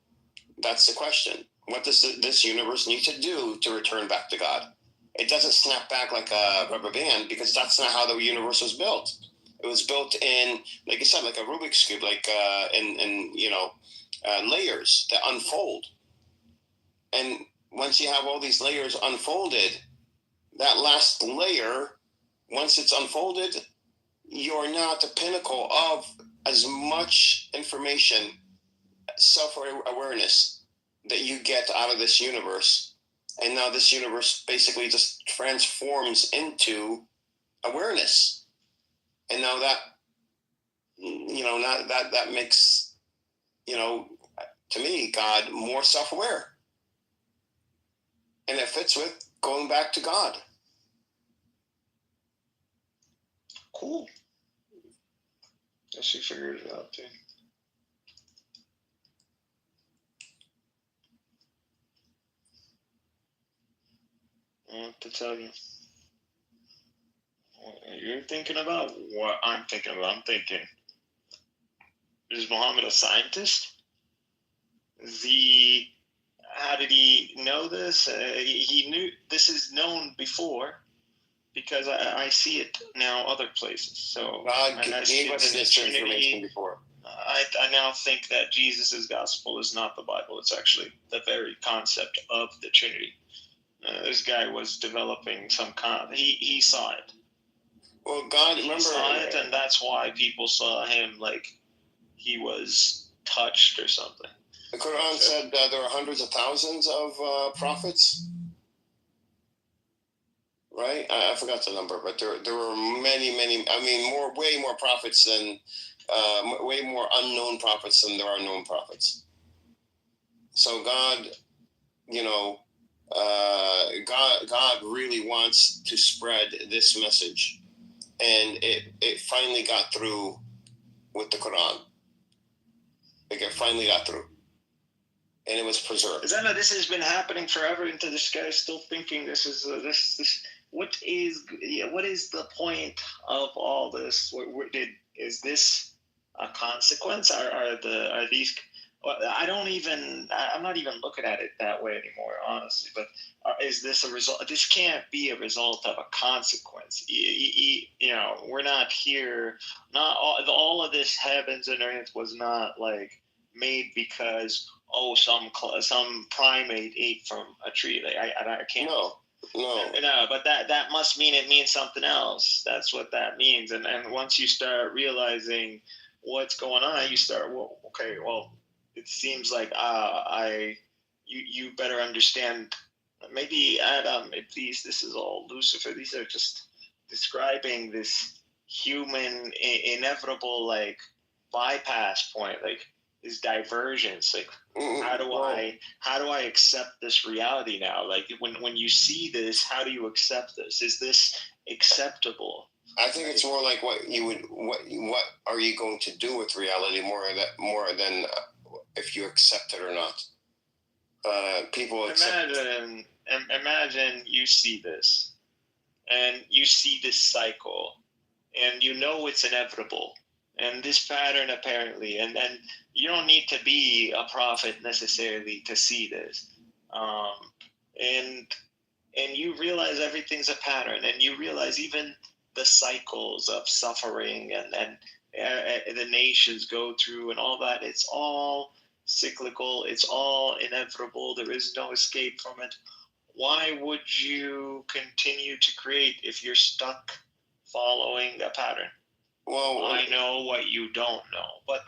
That's the question. What does this universe need to do to return back to God? It doesn't snap back like a rubber band, because that's not how the universe was built. It was built in, like you said, like a Rubik's Cube, like in layers that unfold. And once you have all these layers unfolded, that last layer, once it's unfolded, you're now at the pinnacle of as much information, self-awareness that you get out of this universe. And now this universe basically just transforms into awareness. And now that, that makes, to me, God more self-aware. And it fits with going back to God. Cool. Guess she figured it out too. What to tell you? You're thinking about what I'm thinking about. I'm thinking, is Muhammad a scientist? How did he know this? He knew this is known before, because I see it now other places. So God gave us this information before. I now think that Jesus' gospel is not the Bible. It's actually the very concept of the Trinity. This guy was developing some he saw it. Well, God, he saw it, and that's why people saw him like he was touched or something. The Quran said there are hundreds of thousands of prophets, right? I forgot the number, but there were many. I mean, way more prophets than, way more unknown prophets than there are known prophets. So God, God really wants to spread this message, and it finally got through with the Quran. It finally got through, and it was preserved. This has been happening forever, and this guy's still thinking this is this. What is the point of all this? Is this a consequence? Are these? I'm not even looking at it that way anymore, honestly. But is this a result? This can't be a result of a consequence. We're not here. Not all of this heavens and earth was not like made because some primate ate from a tree. Like I can't. No, but that must mean it means something else. That's what that means. And once you start realizing what's going on, you start, it seems like you better understand. Maybe Adam, please, this is all Lucifer. These are just describing this human inevitable like bypass point, like this divergence. Like how do I accept this reality now? Like when you see this, how do you accept this? Is this acceptable? I think it's more like what are you going to do with reality more than if you accept it or not. People accept. Imagine you see this, and you see this cycle, and you know it's inevitable, and this pattern apparently, and you don't need to be a prophet necessarily to see this, and you realize everything's a pattern, and you realize even the cycles of suffering and the nations go through and all that. It's all cyclical. It's all inevitable. There is no escape from it. Why would you continue to create if you're stuck following a pattern? Well, I know what you don't know, but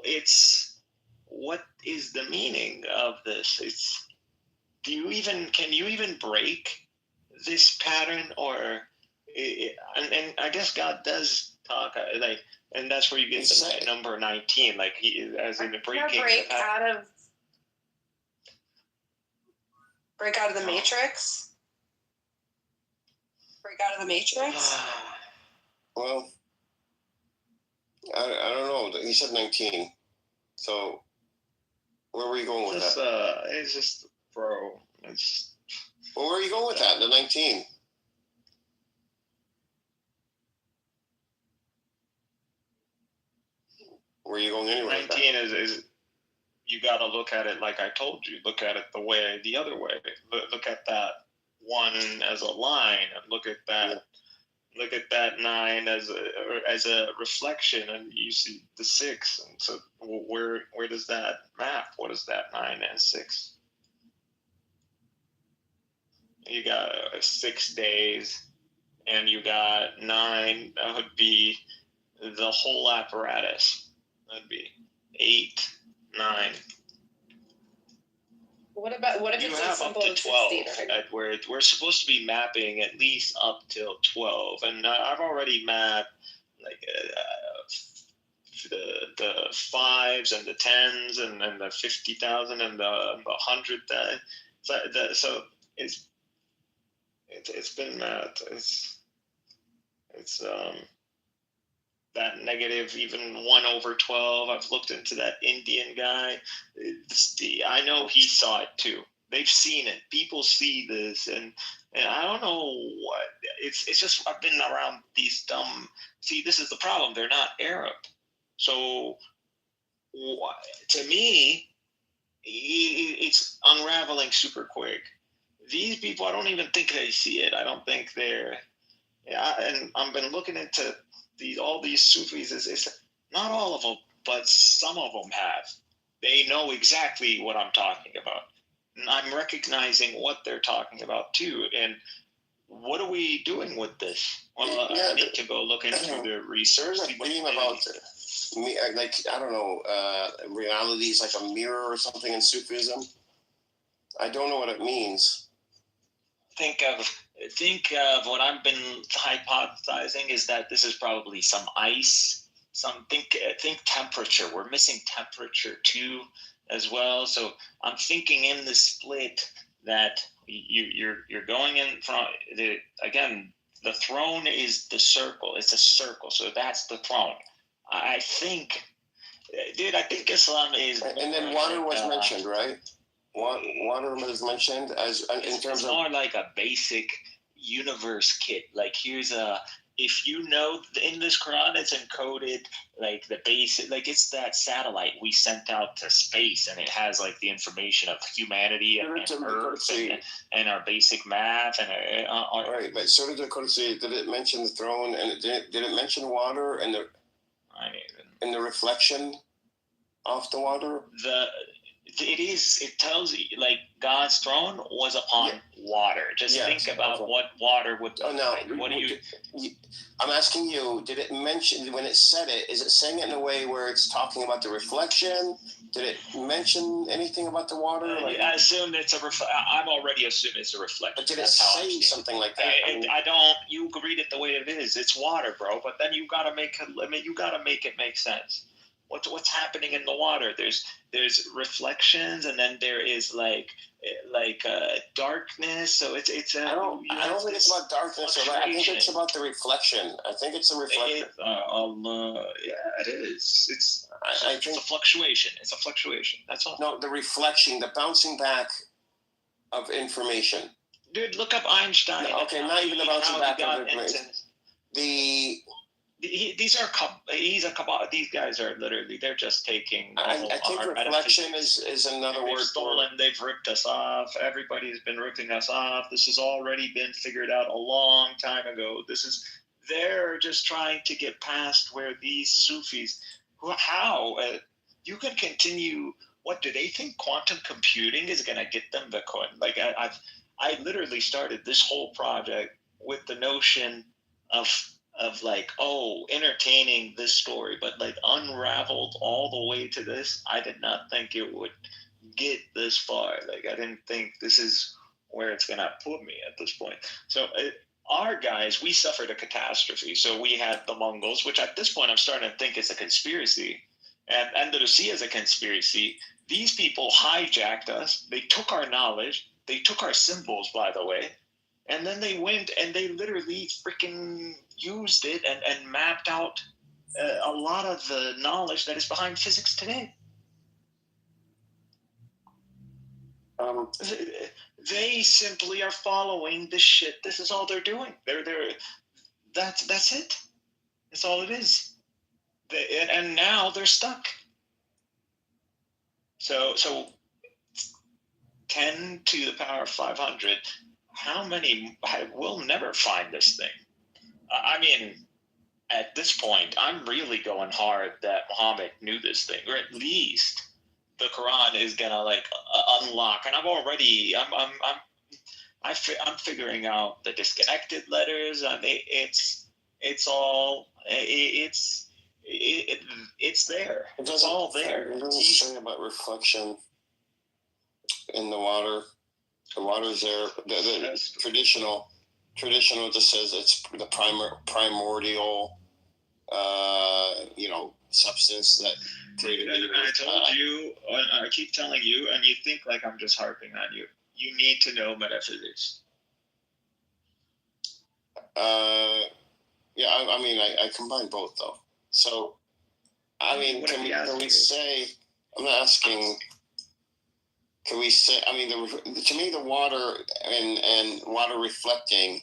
it's what is the meaning of this? It's can you even break this pattern, or and I guess God does talk like, and that's where you get the number 19, like he as in the breaking. Break out of the matrix. Break out of the matrix. Well, I don't know. He said 19. So where were you going with that? It's just, bro. It's. Well, where are you going with that? The 19. Where are you going anywhere? 19 is you got to look at it like I told you. Look at it the other way. Look at that one as a line, and look at that. Yeah. Look at that 9 as a reflection, and you see the 6. And so where does that map? What is that 9 and 6? You got 6 days, and you got 9. That would be the whole apparatus. That'd be 8, 9. What if You it's have as up simple to as 12 16? at where we're supposed to be mapping at least up till 12, and I've already mapped like the 5s and the 10s and then the 50,000 and the 100. So it's been mapped. It's that negative even 1/12. I've looked into that Indian guy. I know he saw it too. They've seen it. People see this, and I don't know what it's just. I've been around these dumb. See, this is the problem. They're not Arab, so to me, it's unraveling super quick. These people, I don't even think they see it. I don't think they're. Yeah, and I've been looking into all these Sufis. Is not all of them, but some of them have. They know exactly what I'm talking about. And I'm recognizing what they're talking about too. And what are we doing with this? Well, I need to go look into the research. There's a theme about me, like, I don't know, reality is like a mirror or something in Sufism. I don't know what it means. Think of what I've been hypothesizing is that this is probably some ice. Think temperature. We're missing temperature too, as well. So I'm thinking in the split that you're going in front. Again, the throne is the circle. It's a circle. So that's the throne. I think, dude. I think Islam is. And then water was mentioned, right? Water was mentioned as in terms of more like a basic universe kit. Like here's if you know in this Quran it's encoded like the basic, like it's that satellite we sent out to space, and it has like the information of humanity and Earth and our basic math and right. But so did the Qudsi. Did it mention the throne, and did it mention water and the reflection off the water? It tells you like God's throne was upon water. Just think about what water would look like. What do you? I'm asking you, did it mention, when it said it, is it saying it in a way where it's talking about the reflection? Did it mention anything about the water? I assume it's I'm already assuming it's a reflection. But did it say something like that? I don't. You read it the way it is. It's water, bro. But then you gotta make it make sense. What's happening in the water? There's reflections, and then there is like darkness. So it's I don't think it's about darkness. I think it's about the reflection. I think it's a reflection. Yeah, it is. It's a fluctuation. It's a fluctuation. That's all. No, the reflection, the bouncing back of information. Dude, look up Einstein. No, okay, not even the bouncing back of information. These guys are literally, they're just taking. I think reflection is another word. They've ripped us off. Everybody's been ripping us off. This has already been figured out a long time ago. They're just trying to get past where these Sufis, you can continue. What do they think quantum computing is going to get them Bitcoin? Like I literally started this whole project with the notion of like, entertaining this story, but like unraveled all the way to this. I did not think it would get this far. Like I didn't think this is where it's gonna put me at this point. So our guys, we suffered a catastrophe. So we had the Mongols, which at this point I'm starting to think is a conspiracy, and Andalusia is a conspiracy. These people hijacked us. They took our knowledge. They took our symbols, by the way. And then they went and they literally freaking used it and mapped out a lot of the knowledge that is behind physics today. They simply are following the shit. This is all they're doing. That's it. That's all it is. And now they're stuck. So 10 to the power of 500. How many will never find this thing? I mean, at this point, I'm really going hard that Muhammad knew this thing, or at least the Quran is gonna like unlock. And I'm figuring out the disconnected letters. It's there. It's all there. It doesn't say about reflection in the water. The water's there. The traditional just says it's the primordial, substance that created the universe. I told you, I keep telling you, and you think like I'm just harping on you. You need to know metaphysics. I combine both though. So, I mean, can we say? I'm asking. Can we say? I mean, to me, the water and water reflecting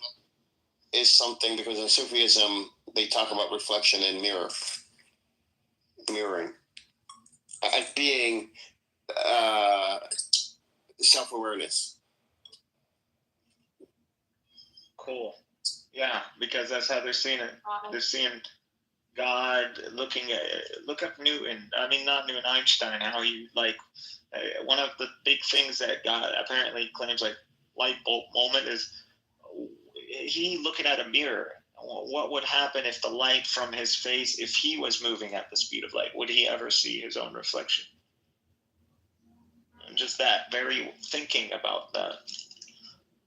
is something, because in Sufism they talk about reflection and mirroring, as being self-awareness. Cool. Yeah, because that's how they're seeing it. They're seeing God look up Newton. I mean, not Newton, Einstein. How he one of the big things that God apparently claims light bulb moment is he looking at a mirror. What would happen if the light from his face, if he was moving at the speed of light, would he ever see his own reflection? And just that, very thinking about that,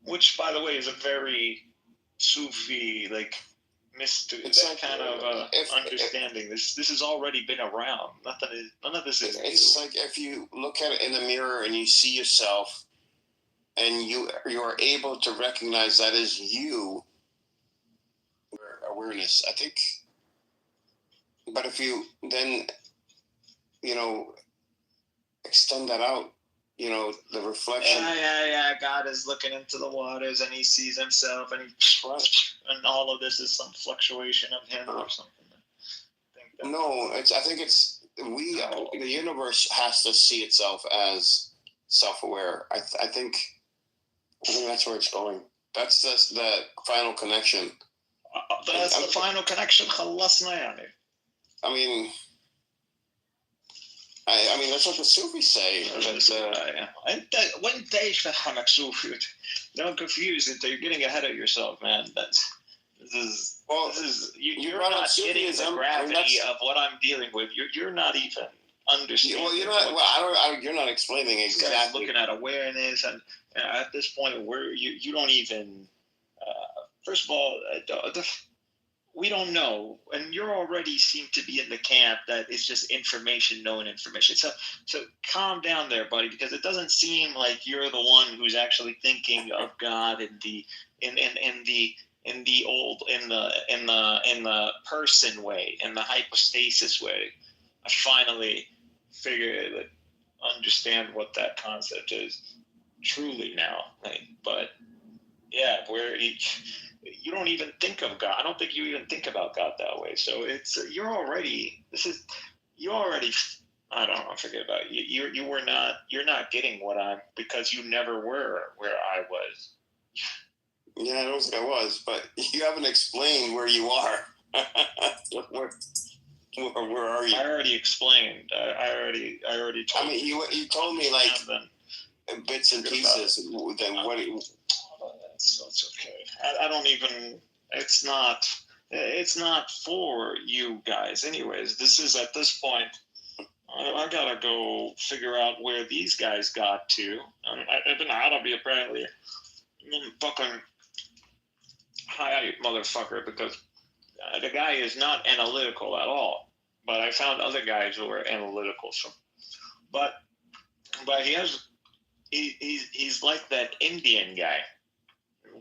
which, by the way, is a very Sufi mystery. It's kind of understanding. This has already been around. None of this is new. It's like if you look at it in the mirror and you see yourself, and you are able to recognize that as you. Awareness, I think. But if you then, extend that out, the reflection. Yeah. God is looking into the waters and he sees himself and and all of this is some fluctuation of him or something. I think it's the universe has to see itself as self-aware. I think that's where it's going. That's just the final connection. That's the final connection. I mean, that's what the Sufis say. Don't confuse it. You're getting ahead of yourself, man. You're not getting the gravity of what I'm dealing with. You're not even understanding. Well, you're not explaining exactly. Looking at awareness, and at this point, where you don't even. First of all, we don't know, and you already seem to be in the camp that it's just information, known information. So calm down there, buddy, because it doesn't seem like you're the one who's actually thinking of God in the person way, in the hypostasis way. I finally figured understand what that concept is truly now. But yeah, where you don't even think of God. I don't think you even think about God that way. So you're already I don't know, forget about it. You're not getting what I'm, because you never were where I was. Yeah, I don't think I was, but you haven't explained where you are. Where are you? I already explained. I already told you. I mean, you told me bits and pieces. Then what? It's okay. I don't even. It's not for you guys. Anyways, this is at this point. I gotta go figure out where these guys got to. I've been out of be apparently fucking high motherfucker, because the guy is not analytical at all. But I found other guys who are analytical. So, but he's like that Indian guy.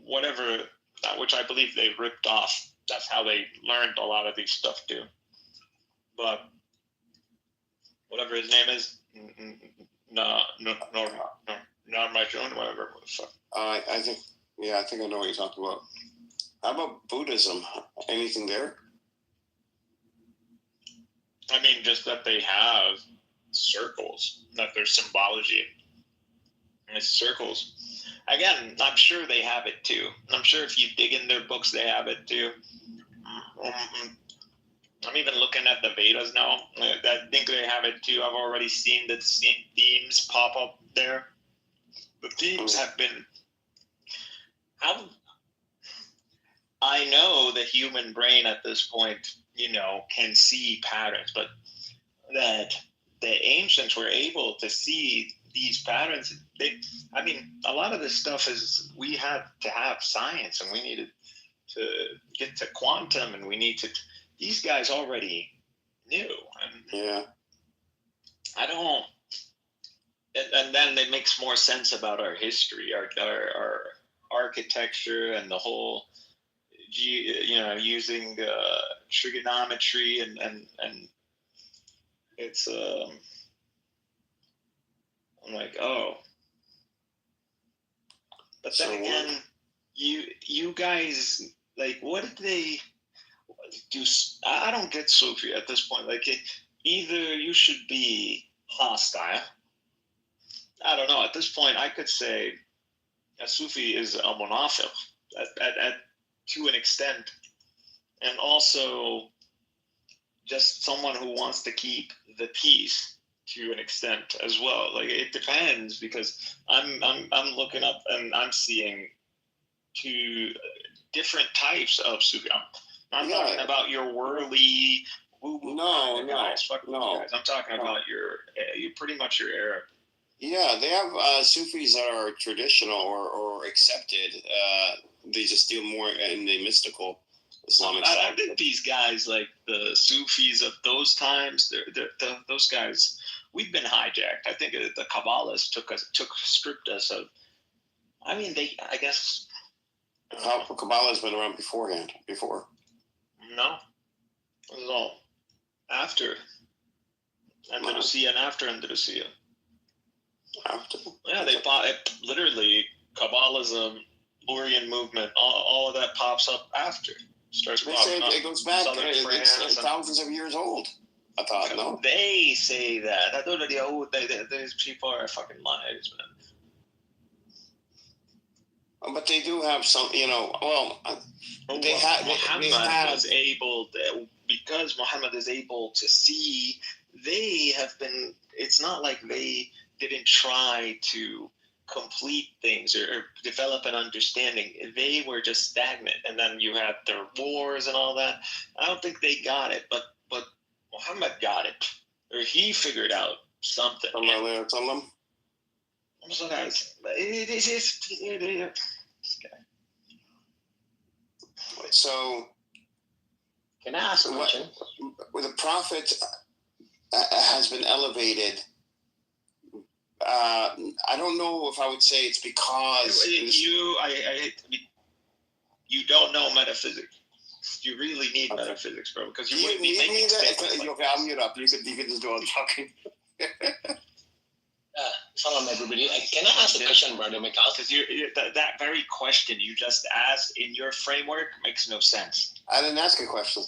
whatever, which I believe they ripped off. That's how they learned a lot of these stuff too. But whatever his name is, no, not my own, whatever. I think I know what you're talking about. How about Buddhism? Anything there? I mean, just that they have circles, that there's symbology. And it's circles. Again, I'm sure they have it too. I'm sure if you dig in their books, they have it too. I'm even looking at the Vedas now. I think they have it too. I've already seen the same themes pop up there. The themes have been... I know the human brain at this point, can see patterns, but that the ancients were able to see these patterns. A lot of this stuff is, we had to have science, and we needed to get to quantum, and these guys already knew. Yeah. I don't, and then it makes more sense about our history, our architecture, and the whole, using trigonometry, and it's I'm like, oh. But then again, you guys, like, what did they do? I don't get Sufi at this point. Like, either you should be hostile. I don't know. At this point, I could say a Sufi is a monafiq to an extent, and also just someone who wants to keep the peace to an extent as well. Like, it depends, because I'm looking up and I'm seeing two different types of Sufi. I'm talking about your worldly guys. I'm talking about your pretty much your Arab. Yeah, they have Sufis that are traditional or accepted. They just deal more in the mystical Islamic side. I think these guys, like the Sufis of those times, those guys, we've been hijacked. I think the Kabbalists stripped us of. I mean, I guess. Kabbalah's been around before. No, it was all after Andalusia and after Andalusia. Yeah, they bought it. Literally, Kabbalism, Lurian movement, all of that pops up after. Starts they say up. it goes back. It's thousands of years old. I thought, no? They say that. I thought these people are fucking liars, man. But they do have some, Muhammad was able to, because Muhammad is able to see, they have been, it's not like they didn't try to complete things or develop an understanding. They were just stagnant, and then you had their wars and all that. I don't think they got it, but Muhammad got it, or he figured out something. So, can I ask a question? When the Prophet has been elevated, I don't know if I would say it's because you don't know metaphysics. You really need metaphysics, bro, because you wouldn't be making statements. Okay, I'll mute up. You can just do all the talking. Salam, everybody. Can I ask a question, Brother Mikhail? Because that very question you just asked in your framework makes no sense. I didn't ask a question.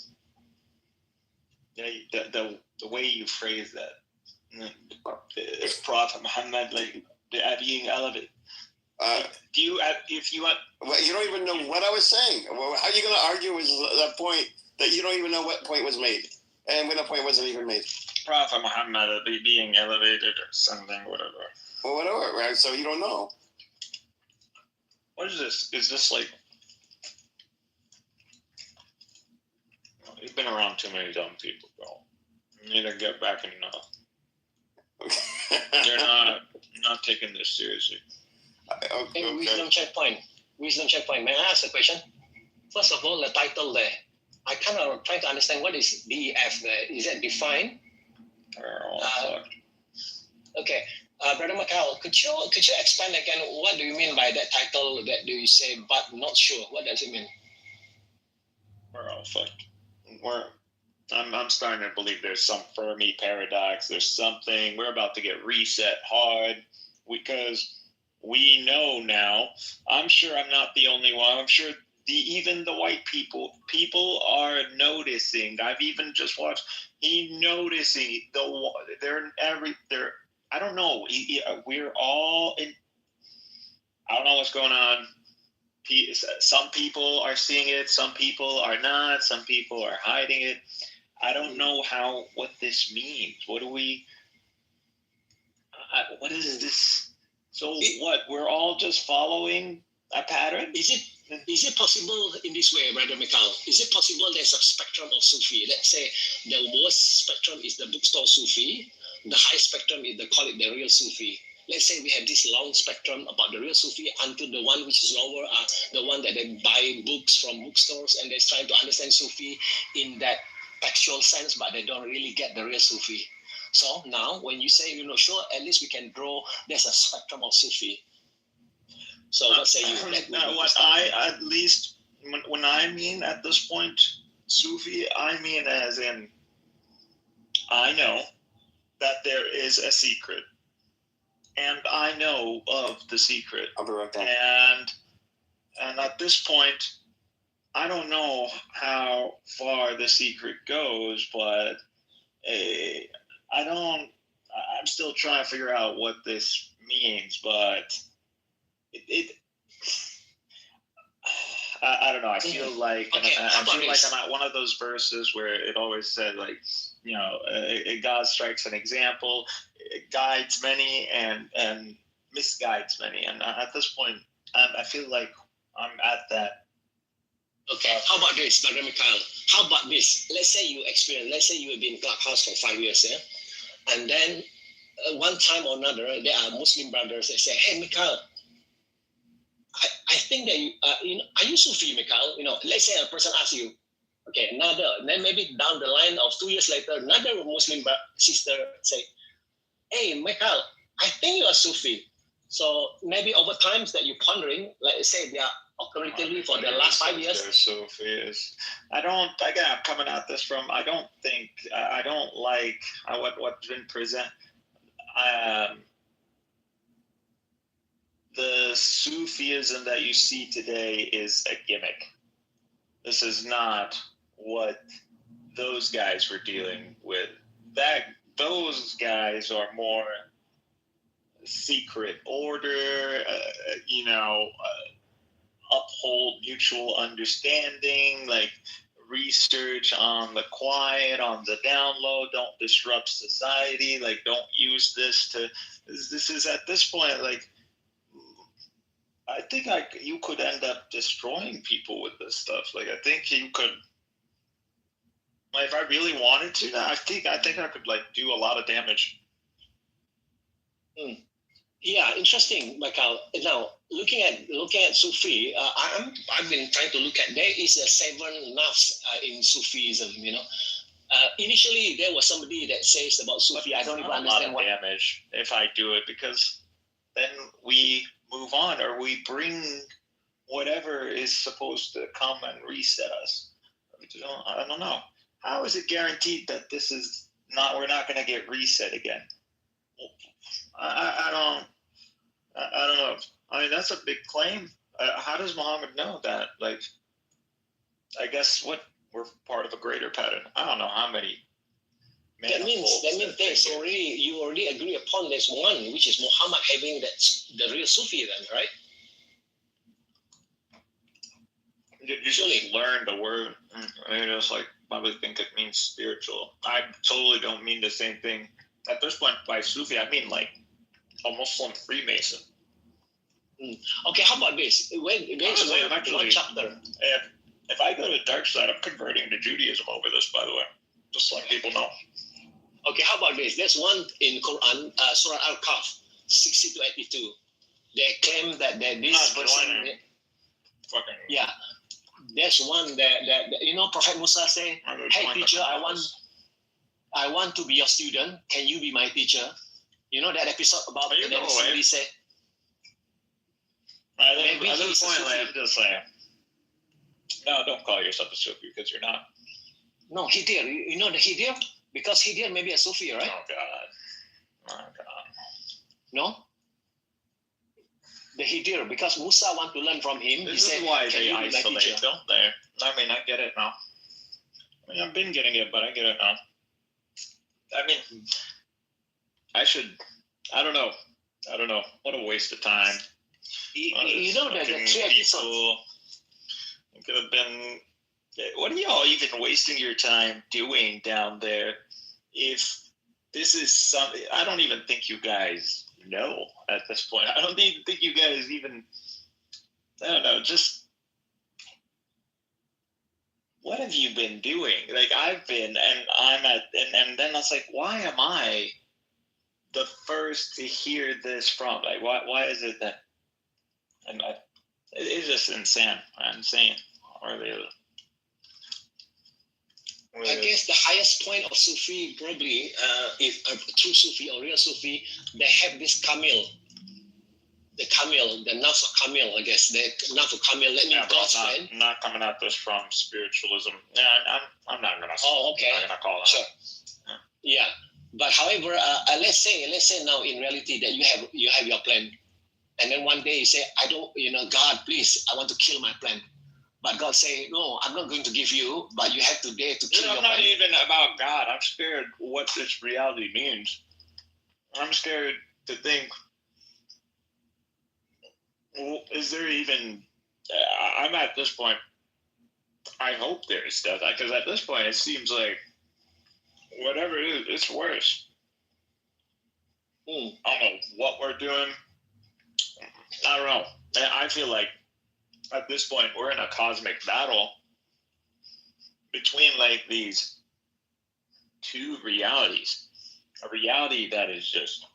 Yeah, the way you phrase that. It's Prophet Muhammad, like being elevated. Well, you don't even know what I was saying. Well, how are you going to argue with that point that you don't even know what point was made, and when the point wasn't even made? Prophet Muhammad being elevated or something, whatever. Well, whatever, right? So you don't know. What is this? Is this like? You've been around too many dumb people, bro. You need to get back and You're not taking this seriously. Okay. Wisdom checkpoint. May I ask a question? First of all, the title there. I kind of trying to understand what is DEF there. Is that defined? Okay. Brother Macau, could you expand again? What do you mean by that title? That do you say, but not sure? What does it mean? We're all fucked. I'm starting to believe there's some Fermi paradox. There's something. We're about to get reset hard because we know now. I'm sure I'm not the only one. I'm sure even the white people are noticing. I've even just watched. Noticing they're I don't know. We're all in. I don't know what's going on. Some people are seeing it. Some people are not. Some people are hiding it. I don't know what this means. What is this? So what? We're all just following a pattern? Is it possible in this way, Brother Mikhail? Is it possible there's a spectrum of Sufi? Let's say the worst spectrum is the bookstore Sufi. The high spectrum is, they call it the real Sufi. Let's say we have this long spectrum about the real Sufi until the one which is lower are the one that they buy books from bookstores and they're trying to understand Sufi in that textual sense, but they don't really get the real Sufi. So now when you say, sure, at least we can draw, there's a spectrum of Sufi. So what say you? What I, at least, when I mean at this point, Sufi, I mean as in, I know that there is a secret. And I know of the secret. I'll be right back. And at this point, I don't know how far the secret goes, but I'm still trying to figure out what this means, but I don't know. I feel like I feel like I'm at one of those verses where it always said, like, God strikes an example, it guides many and misguides many. And at this point, I feel like I'm at that. Okay, how about this, Brother Mikhail? How about this? Let's say you have been in Clubhouse for 5 years, yeah? And then one time or another, there are Muslim brothers that say, hey, Mikhail, I think that are you Sufi, Mikhail? Let's say a person asks you, okay, then maybe down the line of 2 years later, another Muslim sister say, hey, Mikhail, I think you are Sufi. So maybe over times that you're pondering, let's say they are occurrently for the last 5 years. They're Sufis. I'm coming at this from, I don't like what's been presented. The Sufism that you see today is a gimmick. This is not what those guys were dealing with. Those guys are more secret order, uphold mutual understanding, like research on the quiet, on the down low, don't disrupt society, like don't use this is at this point, like, I think you could end up destroying people with this stuff. Like, I think you could, like, if I really wanted to, I think I could, like, do a lot of damage. Yeah, interesting, Michael. Now, looking at Sufi, I've been trying to look at, there is a 7 nafs in Sufism. Initially, there was somebody that says about Sufi. I don't even understand what damage if I do it, because then we move on, or we bring whatever is supposed to come and reset us. I don't know. How is it guaranteed that we're not going to get reset again? I don't know. I mean, that's a big claim. How does Muhammad know that? Like, I guess we're part of a greater pattern. I don't know how many. That means you already agree upon there's one, which is Muhammad having the real Sufi then, right? You just learn the word. I just probably think it means spiritual. I totally don't mean the same thing. At this point, by Sufi, I mean like a Muslim Freemason. Okay, how about this? Honestly, I'm actually, one chapter. If I go to the dark side, I'm converting to Judaism over this, by the way. Just let people know. Okay, how about this? There's one in Quran, Surah Al-Kahf, 60 to 82. They claim that this person... Yeah. There's one that Prophet Musa say, hey teacher, I want to be your student. Can you be my teacher? You know that episode about But you know, somebody said. At Maybe this he's a point, Sufi. I'm just saying, no, don't call yourself a Sufi because you're not. No, Hidir. You know the Hidir? Because Hidir may be a Sufi, right? Oh God. No? The Hidir, because Musa want to learn from him. This he is said, why "Can they you be my isolate, teacher?" don't they? I mean, I get it now. I mean, I've been getting it, but I get it now. I mean, I don't know. What a waste of time. You know that the Fucking 3 episodes. people. It could have been. What are y'all even wasting your time doing down there? If this is something, I don't even think you guys know at this point. I don't even think you guys even. I don't know. Just what have you been doing? Like I've been, and I'm at, and then I was like, why am I the first to hear this from? Like, why is it that? And it's just insane. I'm saying, or they. I guess the highest point of Sufi probably, if a true Sufi or real Sufi, they have this camel. The camel, the nafs of camel, I guess. The nafs of camel, let me God's friend. Not coming at this from spiritualism. Yeah, I'm not gonna. Oh, okay. I'm not gonna call it. Sure. Yeah, but however, let's say now in reality that you have your plan, and then one day you say, I don't, God, please, I want to kill my plan. But God say, no, I'm not going to give you, but you have to dare to kill your I'm not plan. even about God. I'm scared what this reality means. I'm scared to think, well, is there even, I'm at this point, I hope there is stuff, because at this point it seems like whatever it is, it's worse. I don't know what we're doing. I don't know. I feel like at this point we're in a cosmic battle between like these two realities. A reality that is just,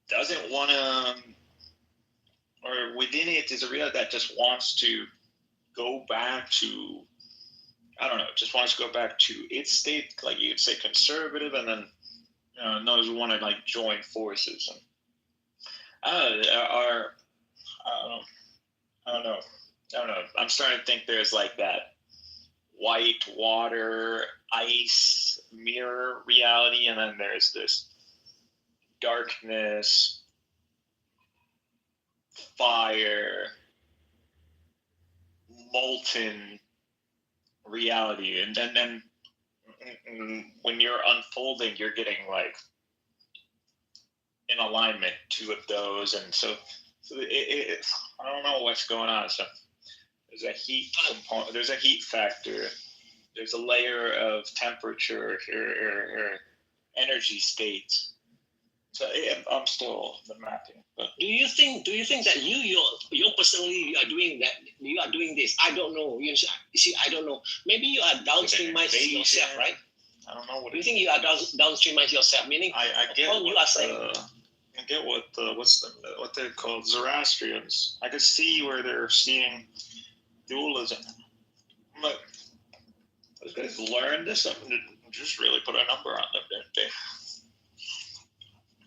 doesn't want to, or within it is a reality that just wants to go back to, I don't know, just wants to go back to its state, like you'd say conservative, and then those who want to like join forces. And I don't know. I'm starting to think there's like that white water, ice, mirror reality, and then there's this darkness, fire, molten reality. And then when you're unfolding, you're getting like in alignment, two of those. And so it I don't know what's going on. So there's a heat component, there's a heat factor, there's a layer of temperature or energy states. So I'm still the mapping. But Do you think that you personally are doing that? You are doing this. I don't know. You see, I don't know. Maybe you are downstreamizing yourself, right? I don't know what. Do you think you are downstreamizing yourself? Meaning, I get what you are saying. I get what they're called Zoroastrians. I could see where they're seeing dualism. But those guys learned this something to just really put a number on them, didn't they?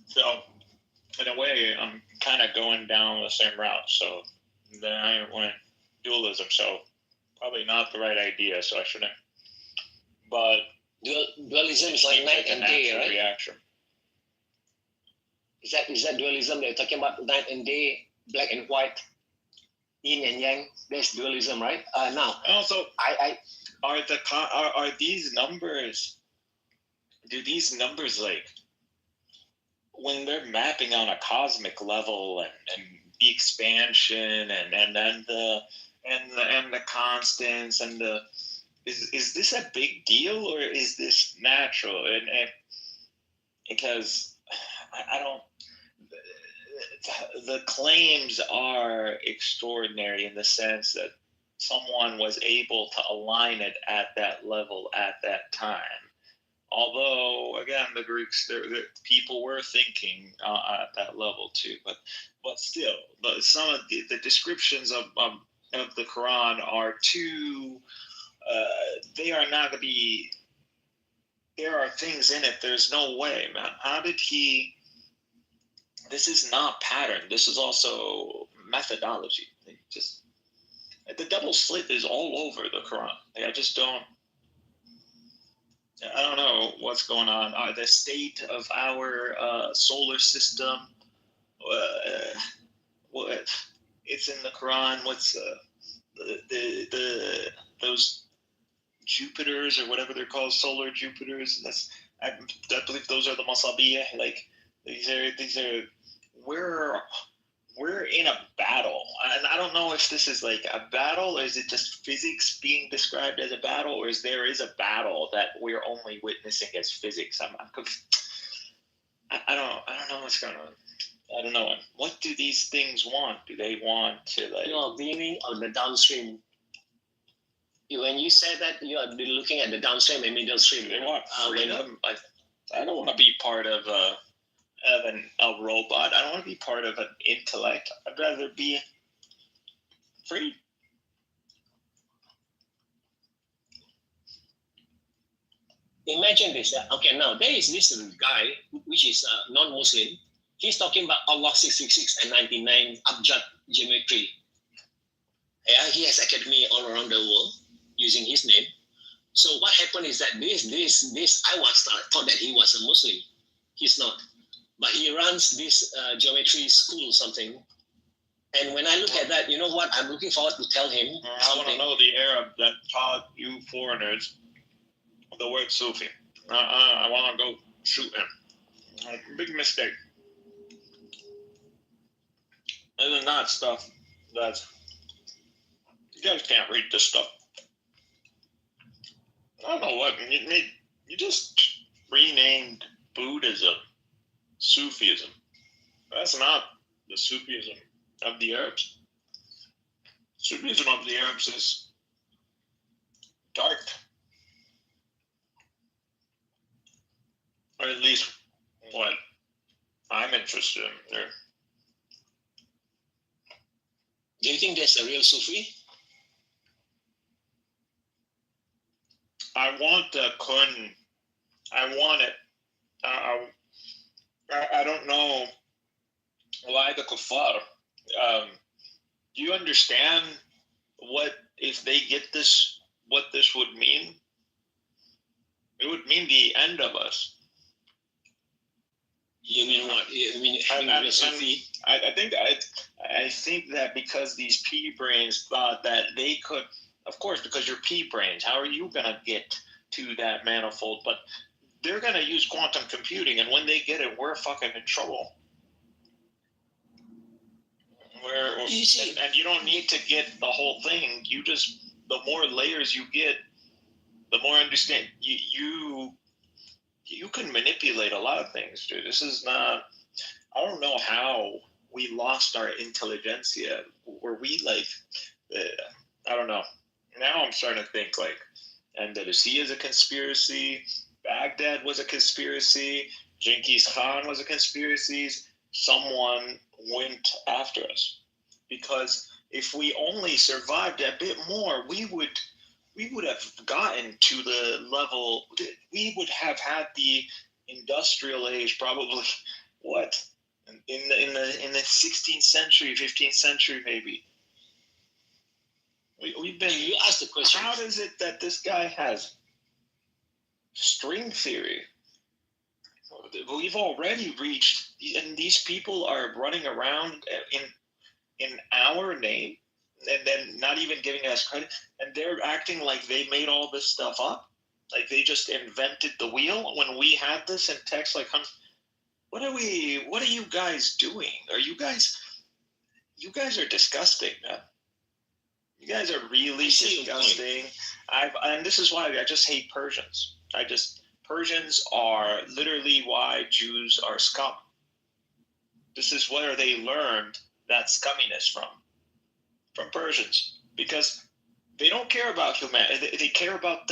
So, in a way, I'm kind of going down the same route. So, then I went dualism. So, probably not the right idea. So, I shouldn't. But dualism is like night and day, right? Reaction. Is that dualism they're talking about? Night and day, black and white, yin and yang. That's dualism, right? Now, also, are these numbers? Do these numbers like? When they're mapping on a cosmic level and the expansion and then the constants and the is this a big deal or is this natural? And because I don't, the claims are extraordinary in the sense that someone was able to align it at that level at that time. Although, again, the Greeks, the people were thinking at that level too, but still, some of the descriptions of the Quran are too. They are not going to be there are things in it. There's no way, man. How did he? This is not pattern. This is also methodology. The double slit is all over the Quran. Like, I don't know what's going on. The state of our solar system, what it's in the Quran. What's those Jupiters or whatever they're called, solar Jupiters? I believe those are the Masabiyah. Like these are we're in a battle, and I don't know if this is like a battle, or is it just physics being described as a battle, or is there a battle that we're only witnessing as physics? I don't know what's going on. I don't know. What do these things want? Do they want to like? You're beaming on the downstream. When you say that, you are looking at the downstream and middle stream. They want freedom. I don't want to be part of a robot. I don't want to be part of an intellect. I'd rather be free. Imagine this. Okay, now there is this guy which is non-Muslim. He's talking about Allah 666 and 99 abjad geometry. Yeah, he has academy all around the world using his name. So what happened is that this I thought that he was a Muslim. He's not. But he runs this geometry school or something. And when I look at that, you know what? I'm looking forward to tell him. I want to know the Arab that taught you foreigners the word Sufi. I want to go shoot him. Big mistake. Other than that stuff, you guys can't read this stuff. I don't know what you just renamed Buddhism Sufism. That's not the Sufism of the Arabs. Sufism of the Arabs is dark, or at least what I'm interested in there. Do you think there's a real Sufi? I want the kun. I want it. I don't know why the kuffar. Do you understand what, if they get this, what this would mean? It would mean the end of us. You mean what? You mean having a Sufi? I think that because these pea brains thought that they could, of course, because you're pea brains, how are you gonna get to that manifold? But they're gonna use quantum computing, and when they get it, we're fucking in trouble. And you don't need to get the whole thing. You just, the more layers you get, the more understand you can manipulate a lot of things, dude. This is not. I don't know how we lost our intelligentsia. Were we like? I don't know. Now I'm starting to think like Andalusia is a conspiracy. Baghdad was a conspiracy. Genghis Khan was a conspiracy. Someone went after us, because if we only survived a bit more, we would have gotten to the level. We would have had the industrial age, probably. What in the 16th century, 15th century, maybe. We've been. You asked the question. How is it that this guy has string theory? We've already reached, and these people are running around in our name, and then not even giving us credit, and they're acting like they made all this stuff up, like they just invented the wheel when we had this in text. Like, what are you guys doing? You guys are disgusting, man. You guys are really disgusting. And this is why I just hate Persians. Persians are literally why Jews are scum. This is where they learned that scumminess from Persians, because they don't care about humanity. They care about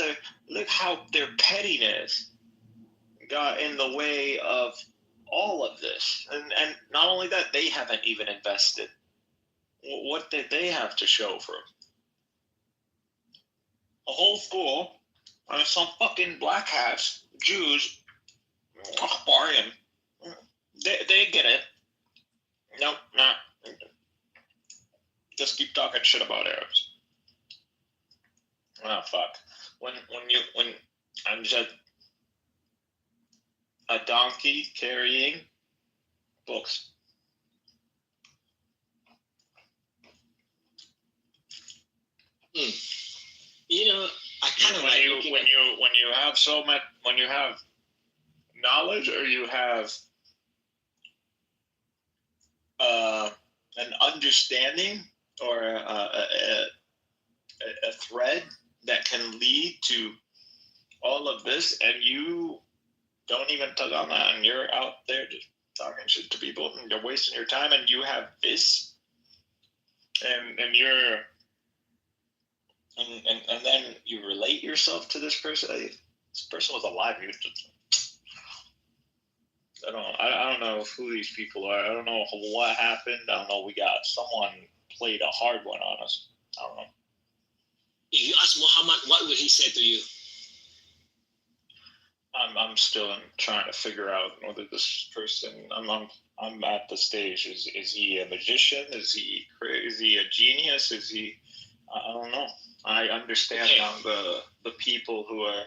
look how their pettiness got in the way of all of this. And not only that, they haven't even invested. What did they have to show for a whole school some fucking black hats, Jews, Barian, they get it. Nope, nah. Just keep talking shit about Arabs. Oh fuck. When I'm just a donkey carrying books. You know, I kind of like when you have so much, when you have knowledge, or you have an understanding, or a thread that can lead to all of this, and you don't even touch on that, and you're out there just talking shit to people, and you're wasting your time, and you have this, and you're and then you relate yourself to this person. This person was alive. I don't know who these people are. I don't know what happened. I don't know. We got someone played a hard one on us. I don't know. If you ask Muhammad, what will he say to you? I'm still trying to figure out whether this person. I'm at the stage. Is he a magician? Is he a genius? Is he? I don't know. I understand now the people who are.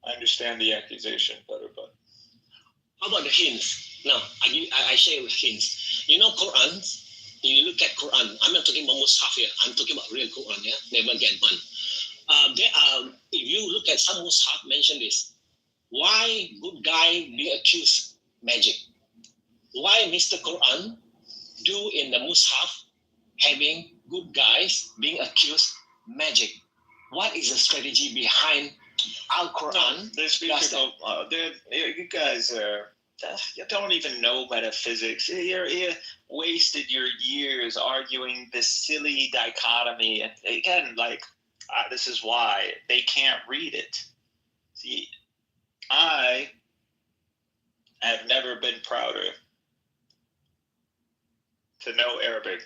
I understand the accusation better, but. How about the hints? Now, I share with hints. You know, Quran. You look at Quran. I'm not talking about Mus'haf here. I'm talking about real Quran. Yeah, never get burned. If you look at some Mus'haf, mention this. Why good guy be accused magic? Why Mr. Quran do in the Mus'haf having good guys being accused magic? What is the strategy behind Al Quran? There's people. You guys are. You don't even know metaphysics. You wasted your years arguing this silly dichotomy, and again, this is why they can't read it. See, I have never been prouder to know Arabic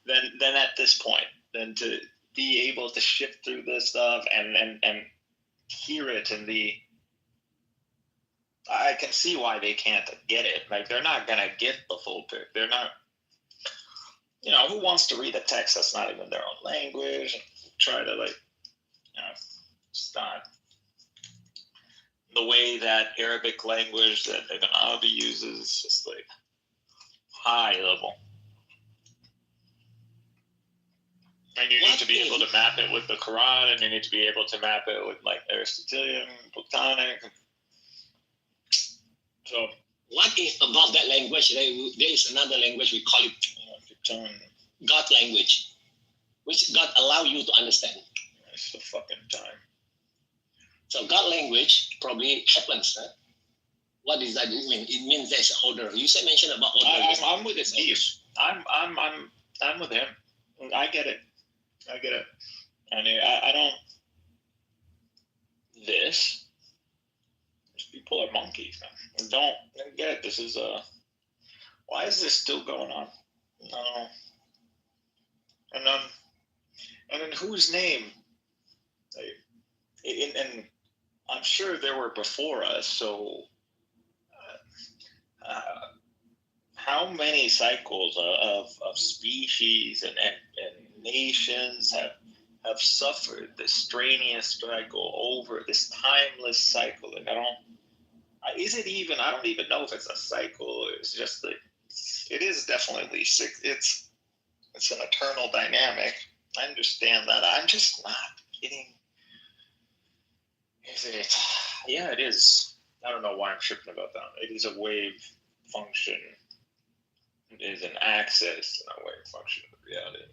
than at this point, than to be able to shift through this stuff and hear it in the. I can see why they can't get it. Like, they're not gonna get the full picture. They're not. You know, who wants to read a text that's not even their own language? And try to it's not the way that Arabic language that Ibn Arabi uses, just like high level. And you need to be able to map it with the Quran, and you need to be able to map it with Aristotelian, Platonic. So, what is about that language? There is another language, we call it God language, which God allow you to understand. It's the fucking time. So God language probably happens, right? What does that mean? It means there's an order. You said mention about order. I'm with his piece. I'm with him. I get it. And I don't. These people are monkeys. Don't get it. This is why is this still going on? No. And then whose name? And I'm sure there were before us. So how many cycles of species and nations have suffered this strenuous cycle over this timeless cycle? And I don't even know if it's a cycle. It's just that it is definitely it's an eternal dynamic. I understand that. I'm just not getting. Is it? Yeah, it is. I don't know why I'm tripping about that. It is a wave function. It is an axis, not a wave function of reality.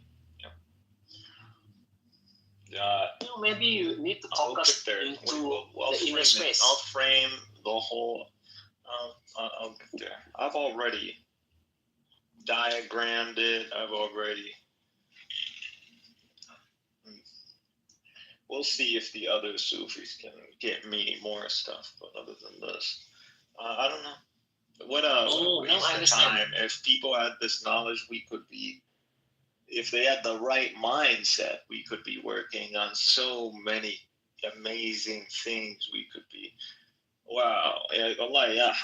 Maybe you need to focus into the inner space. I'll frame the whole. I'll get there. I've already diagrammed it. We'll see if the other Sufis can get me more stuff. But other than this, I don't know. What now I understand. Time? If people had this knowledge, we could be. if they had the right mindset, we could be working on so many amazing things. We could be, wow. Allah, yeah,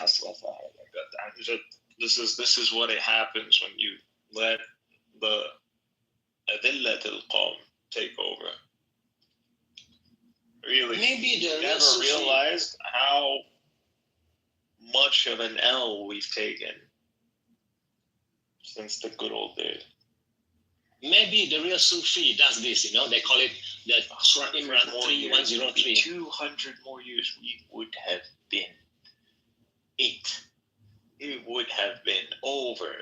this is what it happens when you let the adillat al-qawm take over. Really, Maybe the never realized how much of an L we've taken since the good old days. Maybe the real Sufi does this, they call it the Surat Imran 3103. 200 more years, we would have been it. It would have been over.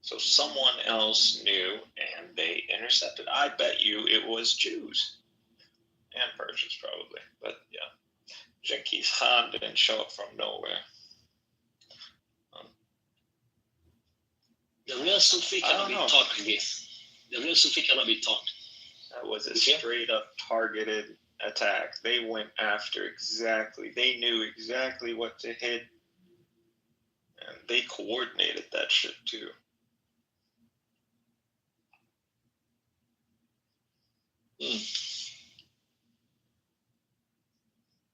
So someone else knew and they intercepted. I bet you it was Jews and Persians probably. But yeah, Genghis Khan didn't show up from nowhere. The real Sufi cannot be taught like this. The real Sufi cannot be taught. That was a straight up targeted attack. They went after they knew exactly what to hit. And they coordinated that shit too.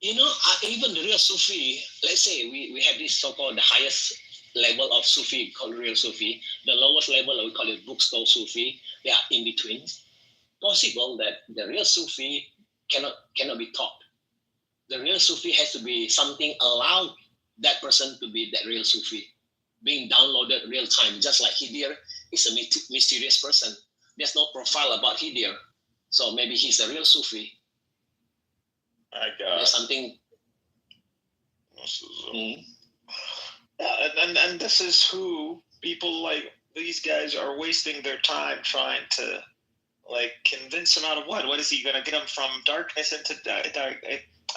Even the real Sufi, let's say we have this so-called the highest level of Sufi called real Sufi, the lowest level we call it bookstore Sufi, they are in between. Possible that the real Sufi cannot be taught. The real Sufi has to be something allowed that person to be that real Sufi, being downloaded real time, just like Hidir is a mysterious person. There's no profile about Hidir, so maybe he's a real Sufi. My God. There's something. And this is who people like these guys are wasting their time trying to convince him out of what? What is he gonna get him from darkness into dark?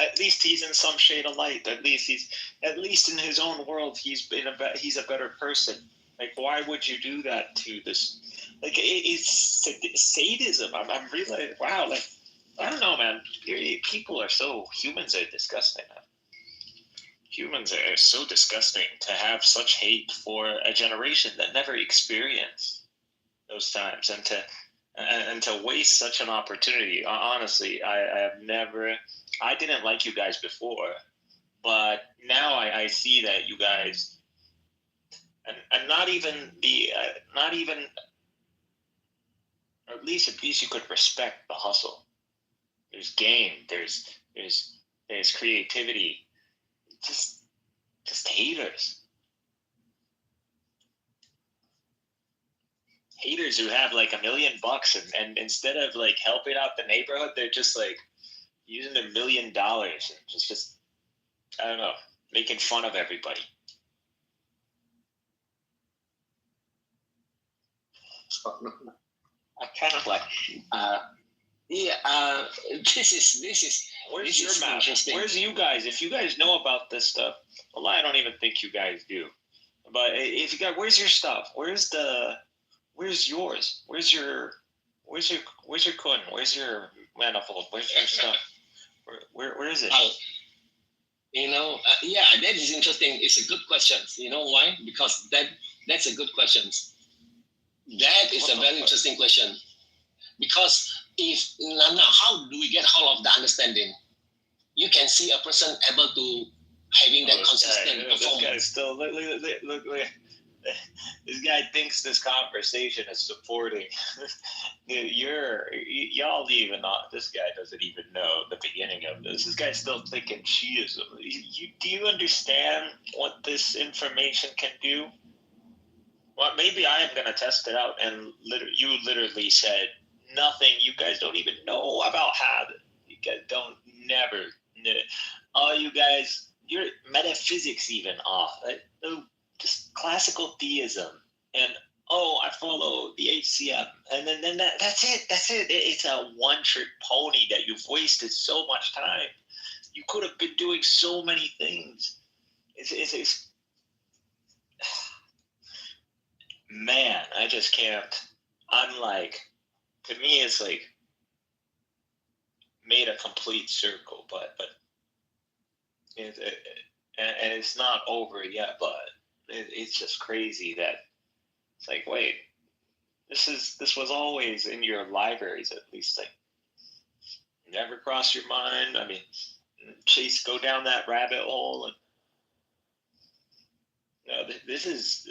At least he's in some shade of light. At least in his own world he's a better person. Why would you do that to this? It's sadism. I'm really wow. I don't know, man. Humans are disgusting. Humans are so disgusting to have such hate for a generation that never experienced those times, and to waste such an opportunity. Honestly, I didn't like you guys before, but now I see that you guys, and not even, at least you could respect the hustle. There's game. There's creativity. Just haters. Haters who have $1 million and instead of helping out the neighborhood, they're just using $1 million and just I don't know, making fun of everybody. I kind of this is Where's your map? Where's you guys? If you guys know about this stuff, well, I don't even think you guys do. But if you guys, where's your stuff? Where's yours? Where's your kun? Where's your manifold? Where's your stuff? Where is it? That is interesting. It's a good question. You know why? Because that's a good question. That is a very interesting question. Because now how do we get hold of the understanding? You can see a person able to having that consistent performance. This guy still look. This guy thinks this conversation is supporting. Y'all even not. This guy doesn't even know the beginning of this. This guy's still thinking Shiism. Do you understand what this information can do? Well, maybe I am gonna test it out. And you literally said nothing. You guys don't even know about habit. You guys don't never. All you guys, your metaphysics even off. Just classical theism, and I follow the HCM, and then that's it. It's a one-trick pony that you've wasted so much time. You could have been doing so many things. It's man, I just can't. To me, it's made a complete circle, but and it's not over yet, but it's just crazy that It's like, wait, this was always in your libraries, at least. Like, never crossed your mind. I mean, go down that rabbit hole, and no, this is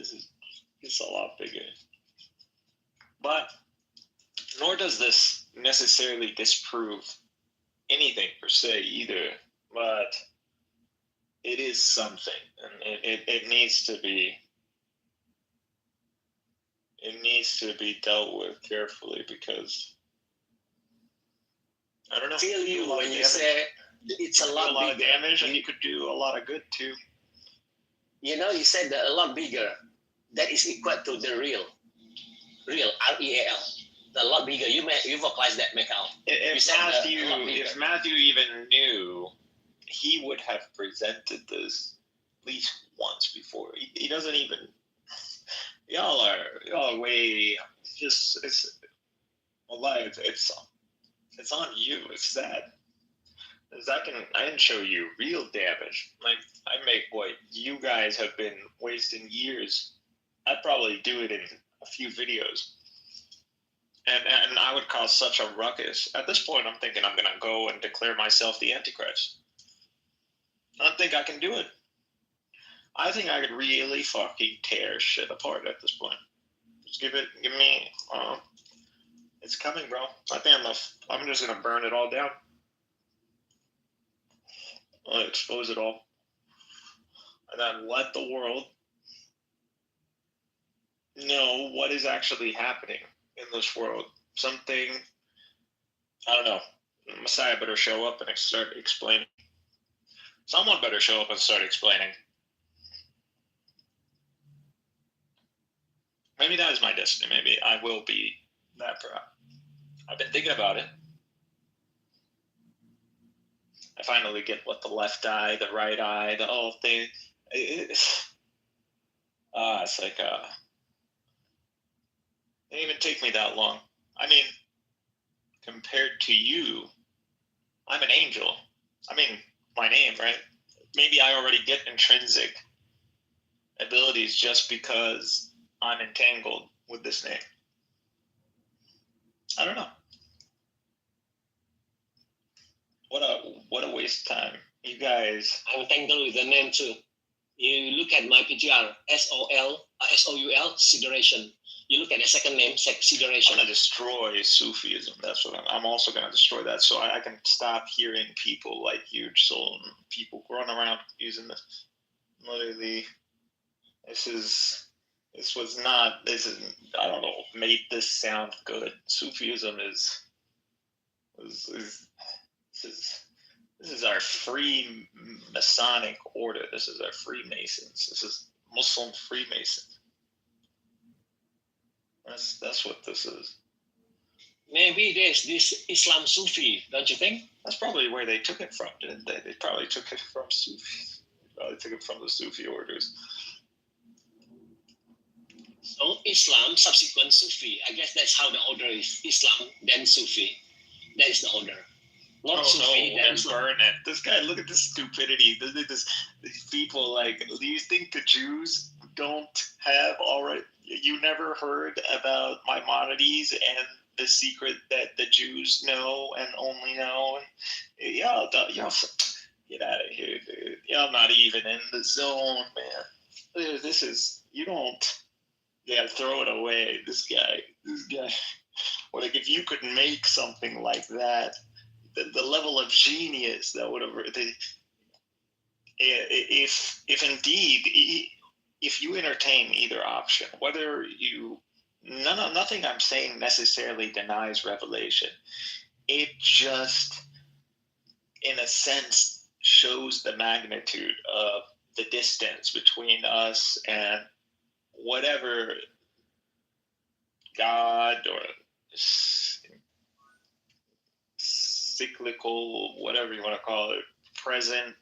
a lot bigger. But nor does this necessarily disprove anything per se either. But it is something, and it needs to be. It needs to be dealt with carefully, because I don't know. Feel you when you say it's a lot of bigger. damage, and you could do a lot of good too. You know, you said that a lot bigger. That is equal to the real, REAL, a lot bigger. You vocalize that, Michael. If Matthew even knew, he would have presented this at least once before. He doesn't even. Y'all are way just it's on you. It's sad. I can show you real damage. Like, I make what you guys have been wasting years. I'd probably do it in a few videos. And I would cause such a ruckus. At this point, I'm thinking I'm gonna go and declare myself the Antichrist. I don't think I can do it. I think I could really fucking tear shit apart at this point. Just give me. It's coming, bro. I think I'm just gonna burn it all down. I'll expose it all, and then let the world know what is actually happening in this world. Something, I don't know. Messiah better show up and start explaining. Someone better show up and start explaining. Maybe that is my destiny. Maybe I will be that proud. I've been thinking about it. I finally get what the left eye, the right eye, the whole thing. It's like it didn't even take me that long. I mean, compared to you, I'm an angel. I mean, my name, right? Maybe I already get intrinsic abilities just because I'm entangled with this name. I don't know. What a waste of time. You guys. I'm entangled with the name too. You look at my PTR, SOUL, Sideration. You look at the second name, Sideration. I'm gonna destroy Sufism. That's what I'm also gonna destroy that, so I can stop hearing people like Huge Soul and people run around using this. Literally, I don't know, made this sound good. Sufism is this is our free Masonic order. This is our Freemasons. This is Muslim Freemasons. That's what this is. Maybe there's this Islam Sufi, don't you think? That's probably where they took it from, didn't they? They probably took it from Sufi. They probably took it from the Sufi orders. So Islam, subsequent Sufi. I guess that's how the order is. Islam, then Sufi. That is the order. Not Sufi, then burn it. This guy, look at this stupidity. These people, like, do you think the Jews don't have already? You never heard about Maimonides and the secret that the Jews know and only know? Y'all get out of here, dude. Y'all not even in the zone, man. This is, you don't, throw it away. This guy. Well, like, if you could make something like that, the level of genius that would have, if indeed, if you entertain either option, whether you, nothing I'm saying necessarily denies revelation. It just, in a sense, shows the magnitude of the distance between us and whatever God or cyclical, whatever you want to call it, present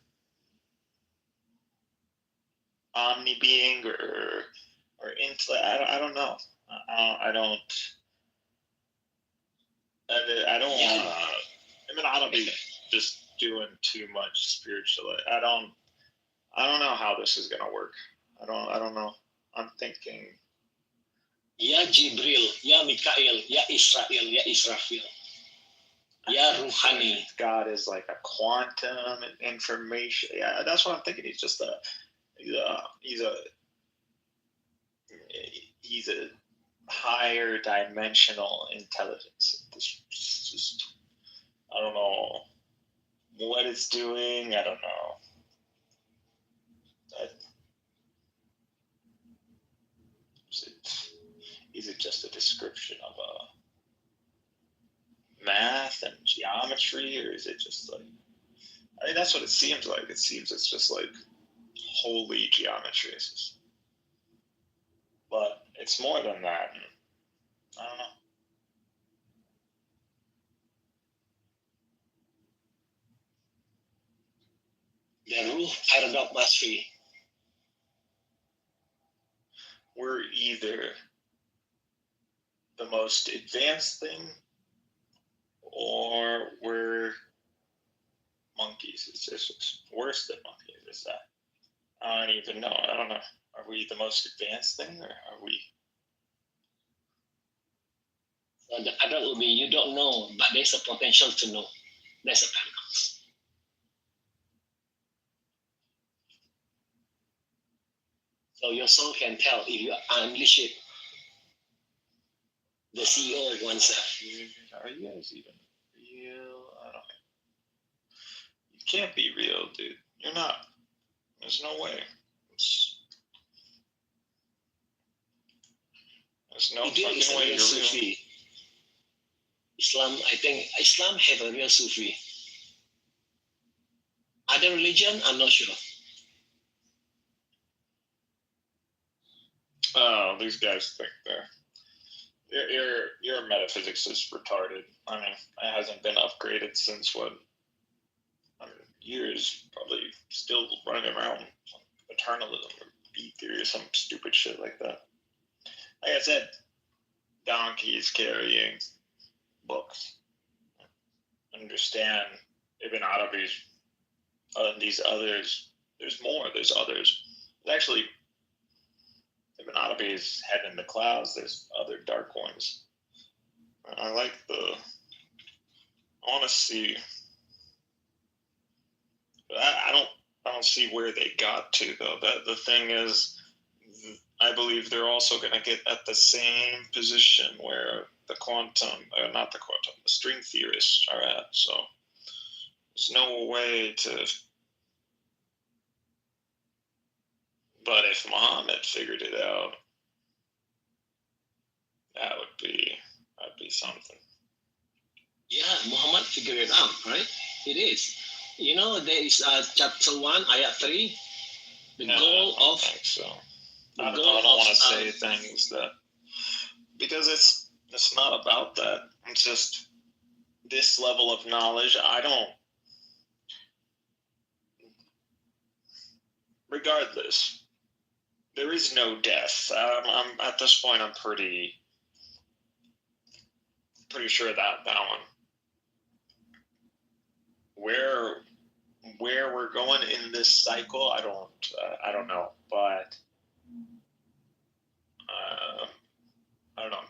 omni-being or intellect. I don't know. I don't want to be just doing too much spiritually. I don't know how this is gonna work. I don't know. I'm thinking Ya Jibril, Ya Mikael, Ya Israel, Ya Israfil, Ya Ruhani. God is like a quantum information. Yeah, that's what I'm thinking. He's just he's a higher dimensional intelligence. It's just I don't know what it's doing. I don't know. Is it just a description of math and geometry, or is it just like? I mean, that's what it seems like. It seems it's just like holy geometry. But it's more than that. And I don't know. The rule paradox mastery. We're either the most advanced thing, or we're monkeys. It's just worse than monkeys. Is that? I don't even know. I don't know. Are we the most advanced thing, or are we? So the adult will be you don't know, but there's a potential to know. That's a paradox. So your soul can tell if you unleash it. The CEO of oneself. Are you guys even real? I don't know. You can't be real, dude. You're not. There's no way. There's no fucking way you're real. Islam, I think Islam have a real Sufi. Other religion, I'm not sure. Oh, these guys think your metaphysics is retarded. I mean, it hasn't been upgraded since what? Years, probably still running around eternalism or B theory or some stupid shit like that. Like I said, donkeys carrying books. Understand Ibn Arabi's these others. There's more. There's others. There's actually Ibn Arabi's head in the clouds. There's other dark ones. I like I want to see. I don't see where they got to though. The thing is, I believe they're also going to get at the same position where the string theorists are at. So there's no way to. But if Muhammad figured it out, that'd be something. Yeah, Muhammad figured it out, right? It is. You know, there is chapter 1, ayat 3. The goal of. I think so. I don't want to say things that because it's not about that. It's just this level of knowledge. I don't. Regardless, there is no death. I'm at this point. I'm pretty sure that one. Where we're going in this cycle, I don't know, but I don't know.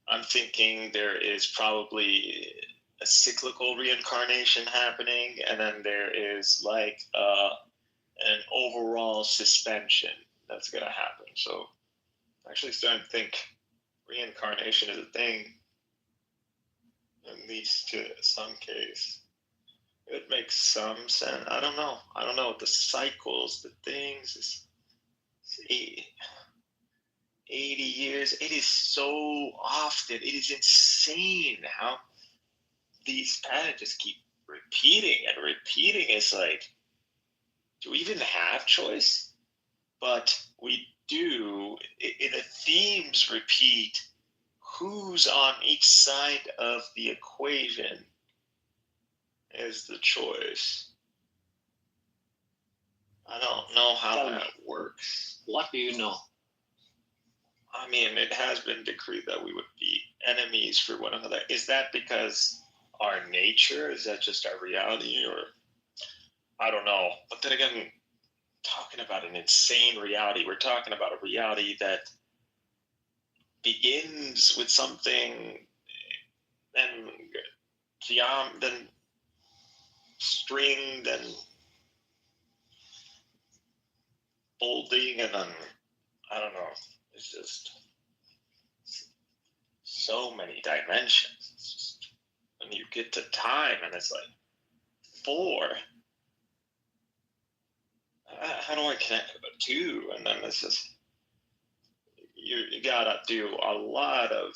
I'm thinking there is probably a cyclical reincarnation happening, and then there is like an overall suspension that's gonna happen. So I'm actually starting to think reincarnation is a thing, at least to some case. It makes some sense. I don't know. The cycles, the things. It's 80 years. It is so often. It is insane how these patterns just keep repeating and repeating. It's like, do we even have choice? But we do. The themes repeat. Who's on each side of the equation is the choice. I don't know how that works. What do you know? I mean, it has been decreed that we would be enemies for one another. Is that because our nature? Is that just our reality? Or I don't know. But then again, talking about an insane reality, we're talking about a reality that begins with something, then then string, then folding, and then I don't know. It's just so many dimensions. It's just, when you get to time, and it's like 4. How do I connect with a 2? And then it's just you gotta do a lot of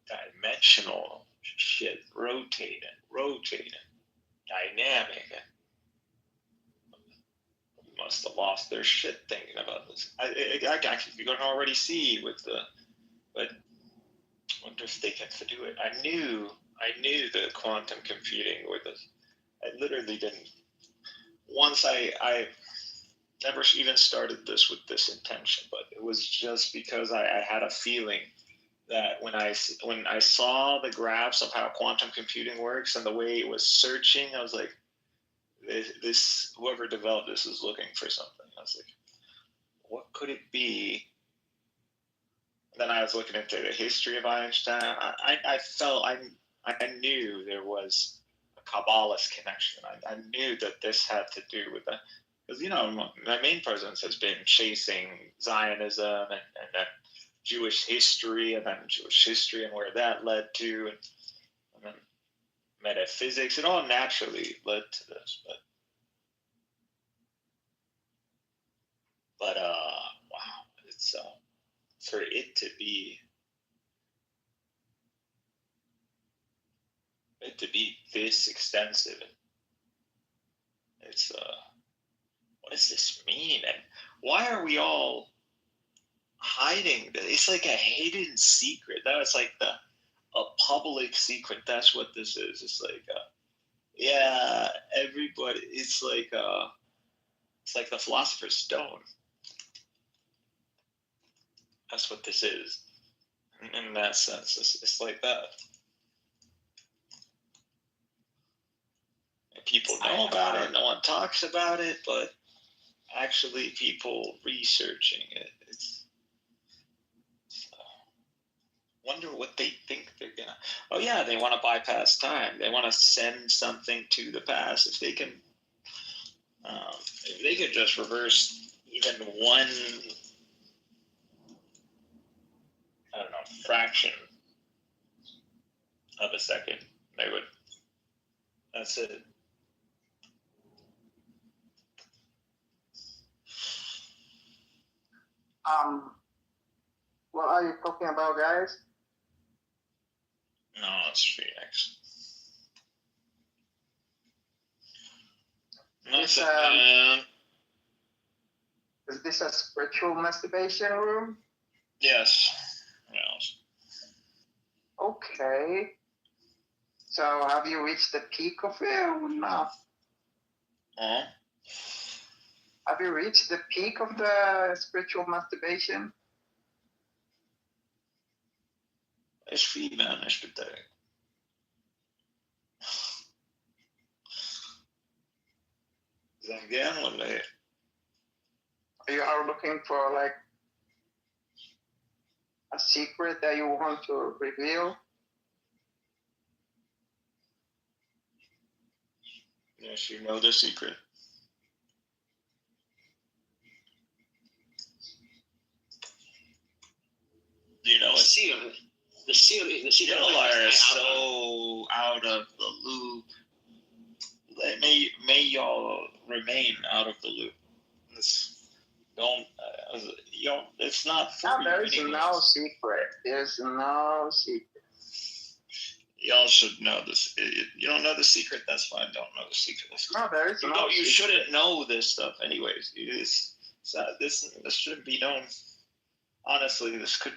dimensional shit, rotating, dynamic. Must have lost their shit thinking about this. You can already see with the, but I wonder if they can do it. I knew the quantum computing with this. I literally didn't. Once I never even started this with this intention, but it was just because I had a feeling that when I saw the graphs of how quantum computing works and the way it was searching, I was like, this whoever developed this is looking for something. I was like, what could it be? And then I was looking into the history of Einstein. I knew there was a Kabbalist connection. I knew that this had to do with that. Because, my main presence has been chasing Zionism and then Jewish history and where that led to, and then metaphysics. It all naturally led to this, but wow, it's for it to be this extensive. It's what does this mean, and why are we all hiding this? It's like a hidden secret. That's like a public secret. That's what this is. It's like yeah, everybody. It's like the Philosopher's Stone. That's what this is. In that sense, it's like that. And people know about it. No one talks about it, but actually, people researching it. It's wonder what they think they're gonna. Oh yeah, they want to bypass time. They want to send something to the past. If they can just reverse even one, I don't know, fraction of a second, they would. That's it. What are you talking about, guys? No, it's Phoenix. Is this a spiritual masturbation room? Yes. Yes. Okay. So have you reached the peak of it or not? Huh? Have you reached the peak of the spiritual masturbation? It's free, man. It's pathetic. Again, one day. You are looking for like a secret that you want to reveal? Yes, you know the secret. You know it. The secret. Y'all are so out of the loop. May y'all remain out of the loop. It's not for there is no secret. There's no secret. Y'all should know this. You don't know the secret, that's fine. Don't know the secret. No, there is no secret. You shouldn't know this stuff anyways. This shouldn't be known. Honestly, this could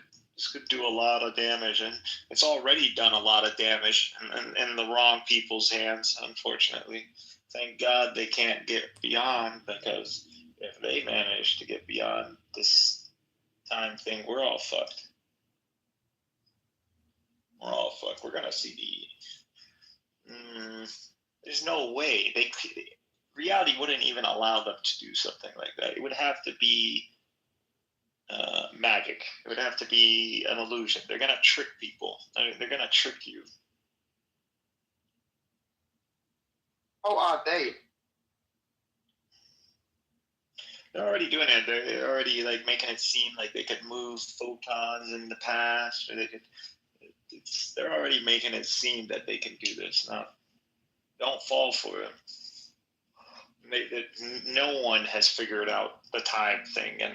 do a lot of damage, and it's already done a lot of damage in the wrong people's hands, unfortunately. Thank God they can't get beyond, because if they manage to get beyond this time thing, we're all fucked. We're all fucked. We're gonna see there's no way reality wouldn't even allow them to do something like that. It would have to be magic. It would have to be an illusion. They're gonna trick people. They're gonna trick you. How are they? They're already doing it. They're already like making it seem like they could move photons in the past, or they could. They're already making it seem that they can do this. Now, don't fall for it. No one has figured out the time thing, and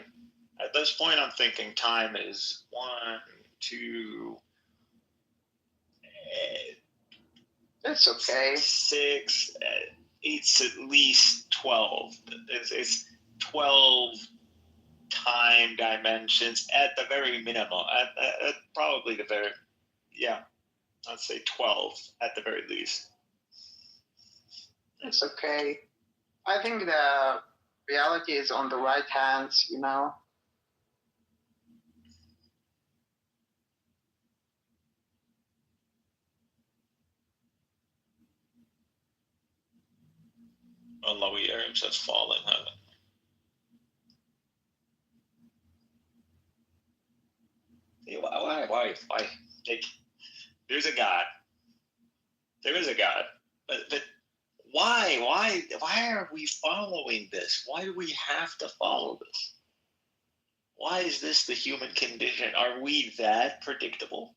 at this point, I'm thinking time is 1, 2. That's okay. 6. It's at least 12. It's 12 time dimensions at the very minimum. At probably the very, yeah, I'd say 12 at the very least. It's okay. I think the reality is on the right hands, you know. Although we are just falling, huh? Why? Like, there's a God. There is a God, but why are we following this? Why do we have to follow this? Why is this the human condition? Are we that predictable?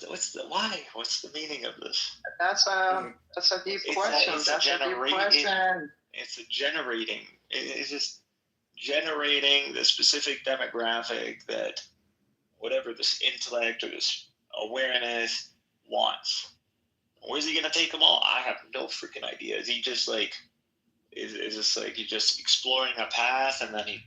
What's the why? What's the meaning of this? That's a deep question. That's a deep question. It's generating. It's just generating the specific demographic that whatever this intellect or this awareness wants. Where's he gonna take them all? I have no freaking idea. Is he just like, is this like he's just exploring a path and then he?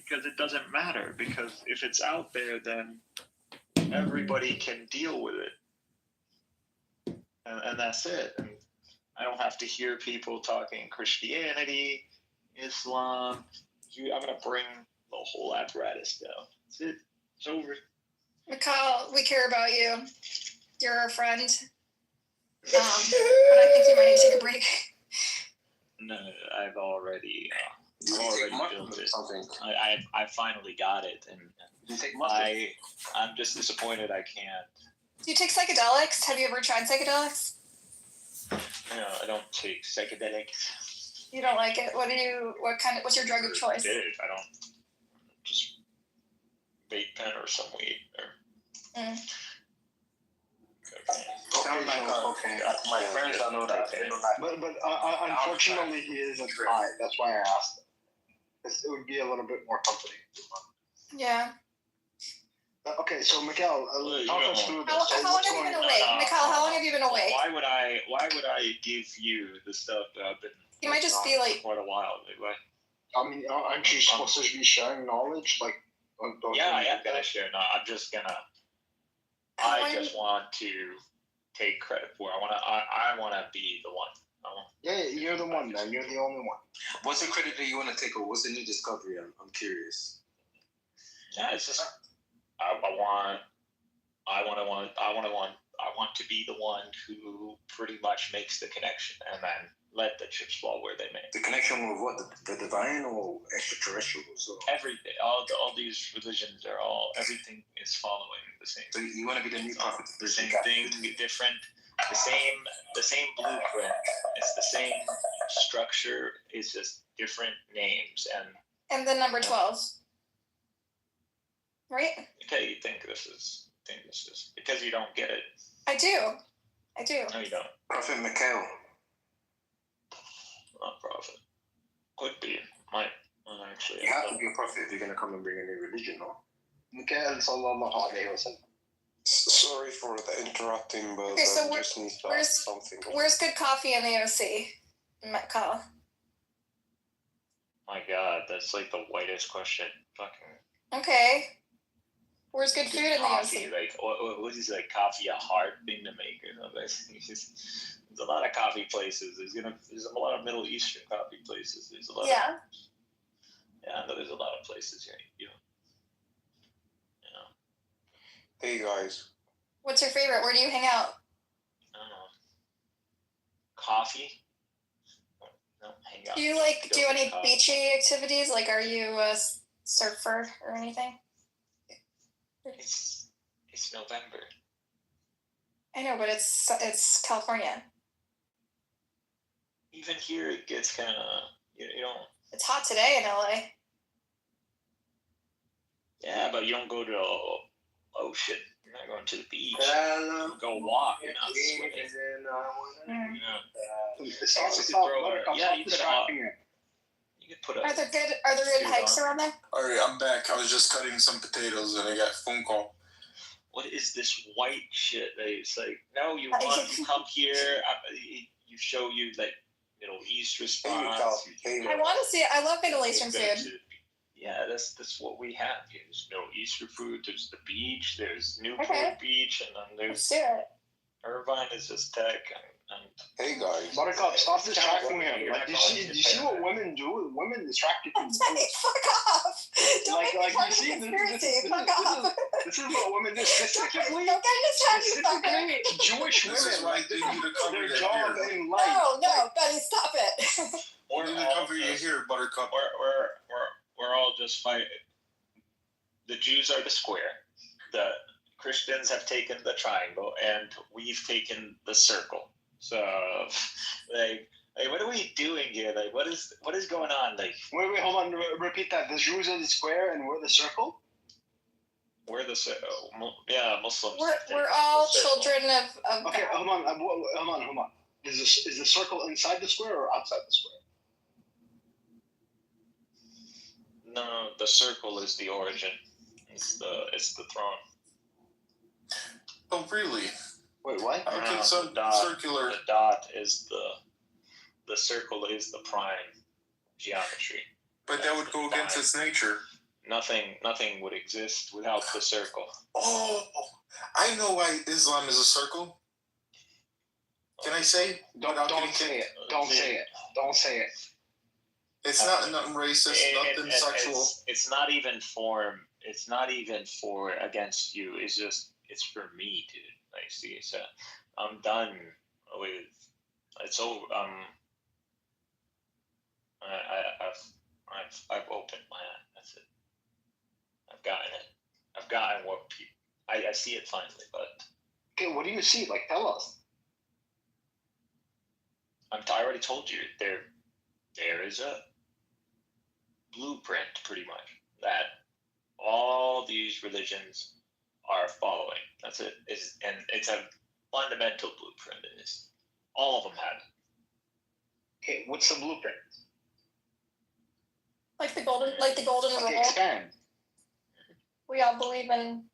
because it doesn't matter. Because if it's out there, then everybody can deal with it, and that's it. And I don't have to hear people talking Christianity, Islam. I'm gonna bring the whole apparatus down. That's it. It's over. Mikhail, we care about you. You're our friend. But I think you might need to take a break. No, I've already built it. I finally got it, and I'm just disappointed I can't. Do you take psychedelics? Have you ever tried psychedelics? No, I don't take psychedelics. You don't like it? What's your drug of choice? I don't. Just vape pen or some weed. Mm. My friends don't know that. But unfortunately, he isn't high. That's why I asked. It would be a little bit more comforting. Yeah. Okay, so Mikhail, talk us through this. How long have you been awake? Mikhail, how long have you been awake? Why would I give you the stuff that I've been? You might just be like. Quite a while. I mean, aren't you supposed to be sharing knowledge? Like, yeah, I am gonna share. No, I'm just gonna. I just want to take credit for it. I wanna be the one. Yeah, you're the one, man. You're the only one. What's the credit that you want to take, or what's the new discovery? I'm curious. Yeah, it's just I want to be the one who pretty much makes the connection and then let the chips fall where they may. The connection with what? The divine or extraterrestrials? Or? Everything. All these religions are everything is following the same. So you want to be the new prophet? The same thing, different. The same blueprint. It's the same structure. It's just different names And the number 12. Right? Okay, you think this is because you don't get it. I do. No, you don't. Prophet Mikhail. Not prophet. Could be. Might. Actually. You have to be a prophet if you're going to come and bring a new religion, no? Mikhail sallallahu alayhi wa sallam. Sorry for the interrupting, but okay, so I just need to ask something. Where's good coffee in the OC? Mikhail. My God, that's like the whitest question. Fucking. Okay. Where's good food in the coffee, OC? Like, what is like coffee a hard thing to make or something? There's a lot of coffee places. There's a lot of Middle Eastern coffee places. There's a lot. Yeah. I know there's a lot of places here. Hey guys. What's your favorite? Where do you hang out? I don't know. Coffee. No, hang out. Do you do any beachy activities? Like, are you a surfer or anything? It's November. I know, but it's California. Even here, it gets kind of you don't. It's hot today in LA. Yeah, but you don't go to ocean. You're not going to the beach. Go walk. You're not swimming. You could put Are there good hikes around there? All right, I'm back. I was just cutting some potatoes and I got a phone call. What is this white shit? It's like, no, you come here. You show you like Middle East response. I want to see. I love Middle Eastern food. Yeah, that's what we have here. There's Middle Eastern food. There's the beach. There's Newport Beach, and then there's Irvine is just tech. And hey guys, Buttercup, stop distracting him. Like, do you see what women do? Women distract you from food. Fuck off! Don't make me part of the conspiracy. Fuck off! This is what women do specifically. Don't get distracted, specifically Jewish women. Like, this is their job in life. No, Betty, stop it. You need to cover your hair, Buttercup. We're all just fighting. The Jews are the square. The Christians have taken the triangle, and we've taken the circle. So, like, what are we doing here? Like, what is going on? Like, wait, hold on. Repeat that. The Jews are the square, and we're the circle. We're the Muslims. We're all children of. Okay, hold on. Is the circle inside the square or outside the square? No, the circle is the origin. It's the throne. Oh, really? Wait, what? Circular. The dot is the circle is the prime geometry. But that would go against its nature. nothing would exist without the circle. Oh, I know why Islam is a circle. Can I say? Don't say it. Don't say it. Don't say it. It's not nothing racist, nothing sexual. It's not even for. It's not even for against you. It's just it's for me, dude. Like, see, so I'm done with. It's over. I've opened my eye. That's it. I've gotten it. I've gotten what people. I see it finally, but. Okay, what do you see? Like, tell us. I already told you there is a blueprint, pretty much, that all these religions are following. That's it. And it's a fundamental blueprint. All of them have it. Okay, what's the blueprint? Like the golden rule. Expand. We all believe in.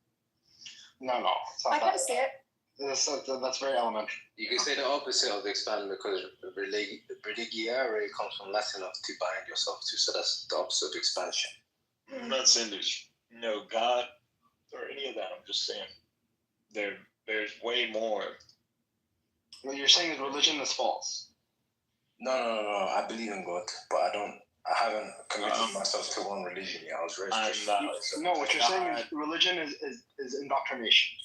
No, it's not I that. can see it. That's very elementary. You can say the opposite of expand because religiare comes from Latin of to bind yourself to, so that's the opposite of expansion. I'm not saying there's no God or any of that. I'm just saying there's way more. What you're saying is religion is false. No. I believe in God, but I haven't committed myself to one religion yet. I was raised Christian. No, what you're saying is religion is indoctrination.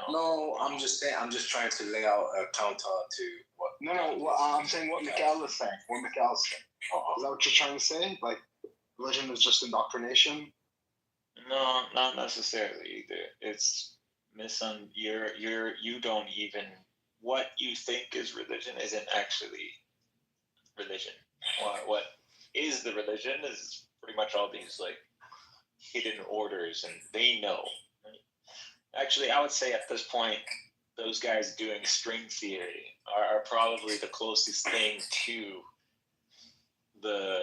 No, I'm just saying. I'm just trying to lay out a counter to what. No. I'm saying what Mikhail is saying. What Mikhail is saying. Is that what you're trying to say? Like, religion is just indoctrination? No, not necessarily either. It's you don't even what you think is religion isn't actually religion. What is the religion is pretty much all these like hidden orders, and they know. Actually, I would say at this point, those guys doing string theory are probably the closest thing to the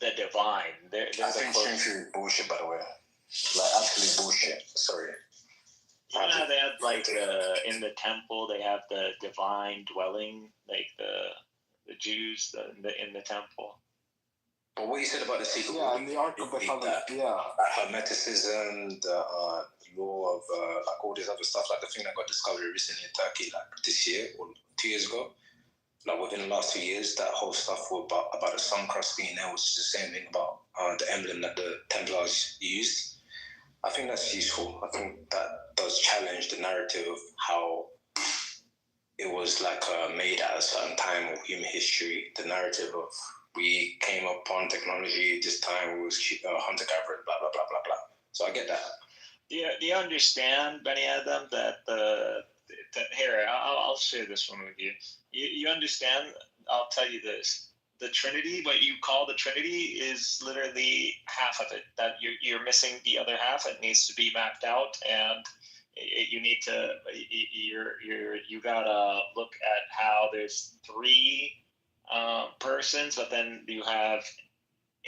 divine. I think string theory is bullshit, by the way. Like, absolute bullshit. Sorry. You know how they had like in the temple they have the divine dwelling, like the Jews in the temple. But what you said about the secret, in the Ark of the Covenant, Hermeticism, the law of like all this other stuff, like the thing that got discovered recently in Turkey, like this year or 2 years ago, like within the last 2 years, that whole stuff about the sun crust being there, which is the same thing about the emblem that the Templars used. I think that's useful. I think that does challenge the narrative of how it was like made at a certain time of human history. The narrative of we came upon technology this time, it was hunter-gatherer, blah, blah, blah, blah, blah. So I get that. Yeah, do you understand, Benny Adam, that here, I'll share this one with you. You understand, I'll tell you this. The Trinity, what you call the Trinity, is literally half of it. That you're missing the other half. It needs to be mapped out, and you need to, you gotta look at how there's three persons, but then you have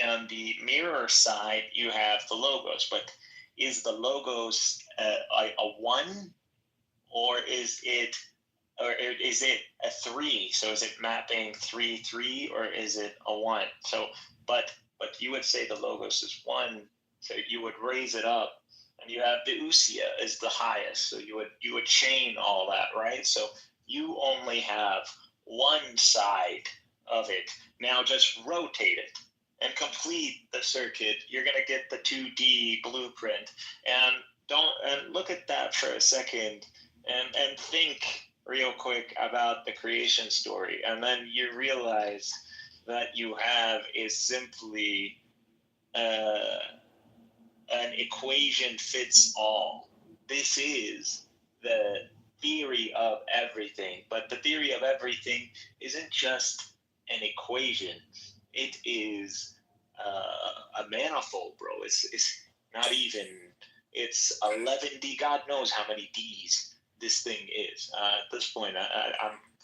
on the mirror side you have the logos. But is the logos a one, or is it a three? So is it mapping 3-3, or is it a one? So but you would say the logos is one, so you would raise it up, and you have the ousia is the highest, so you would chain all that, right? So you only have one side of it. Now just rotate it and complete the circuit. You're gonna get the 2D blueprint, and look at that for a second, and think real quick about the creation story, and then you realize that you have is simply an equation fits all. This is the theory of everything, but the theory of everything isn't just an equation. It is a manifold, bro. It's not even. It's 11D. God knows how many Ds this thing is. At this point,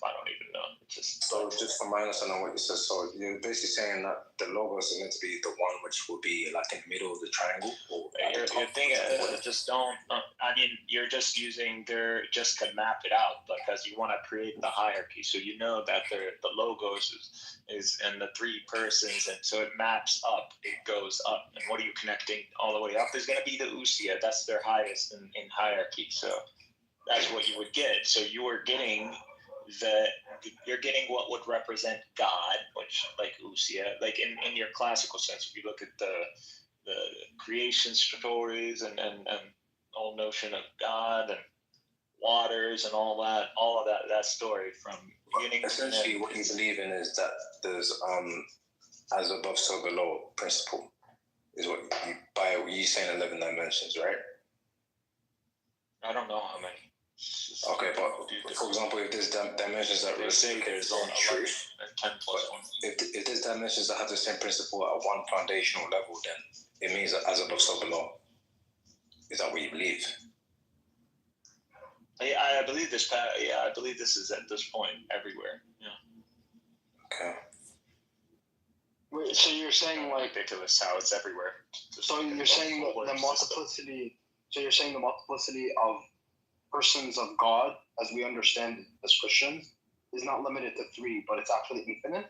I don't even know. It's just so just from my understanding of what you said, so you're basically saying that the logos are meant to be the one which will be like in the middle of the triangle, or you're thinking, just don't. I mean, you're just using their just to map it out because you want to create the hierarchy. So you know that the logos is and the three persons, and so it maps up. It goes up, and what are you connecting all the way up? Is going to be the Usia. That's their highest in hierarchy. So that's what you would get. So you are getting you're getting what would represent God, which like Usia, like in your classical sense. If you look at the creation stories and whole notion of God and waters and all of that story from beginning. Essentially, what you believe in is that there's as above, so below principle is what you by you saying 11 dimensions, right? I don't know how many. Okay, but for example, if there's dimensions that say there's only truth, 10 plus 1. If there's dimensions that have the same principle at one foundational level, then it means that as above, so below. Is that what you believe? I believe this. Yeah, I believe this is at this point everywhere. Yeah. Okay. Wait, so you're saying like ridiculous how it's everywhere. So you're saying the multiplicity. So you're saying the multiplicity of persons of God, as we understand as Christians, is not limited to 3, but it's actually infinite?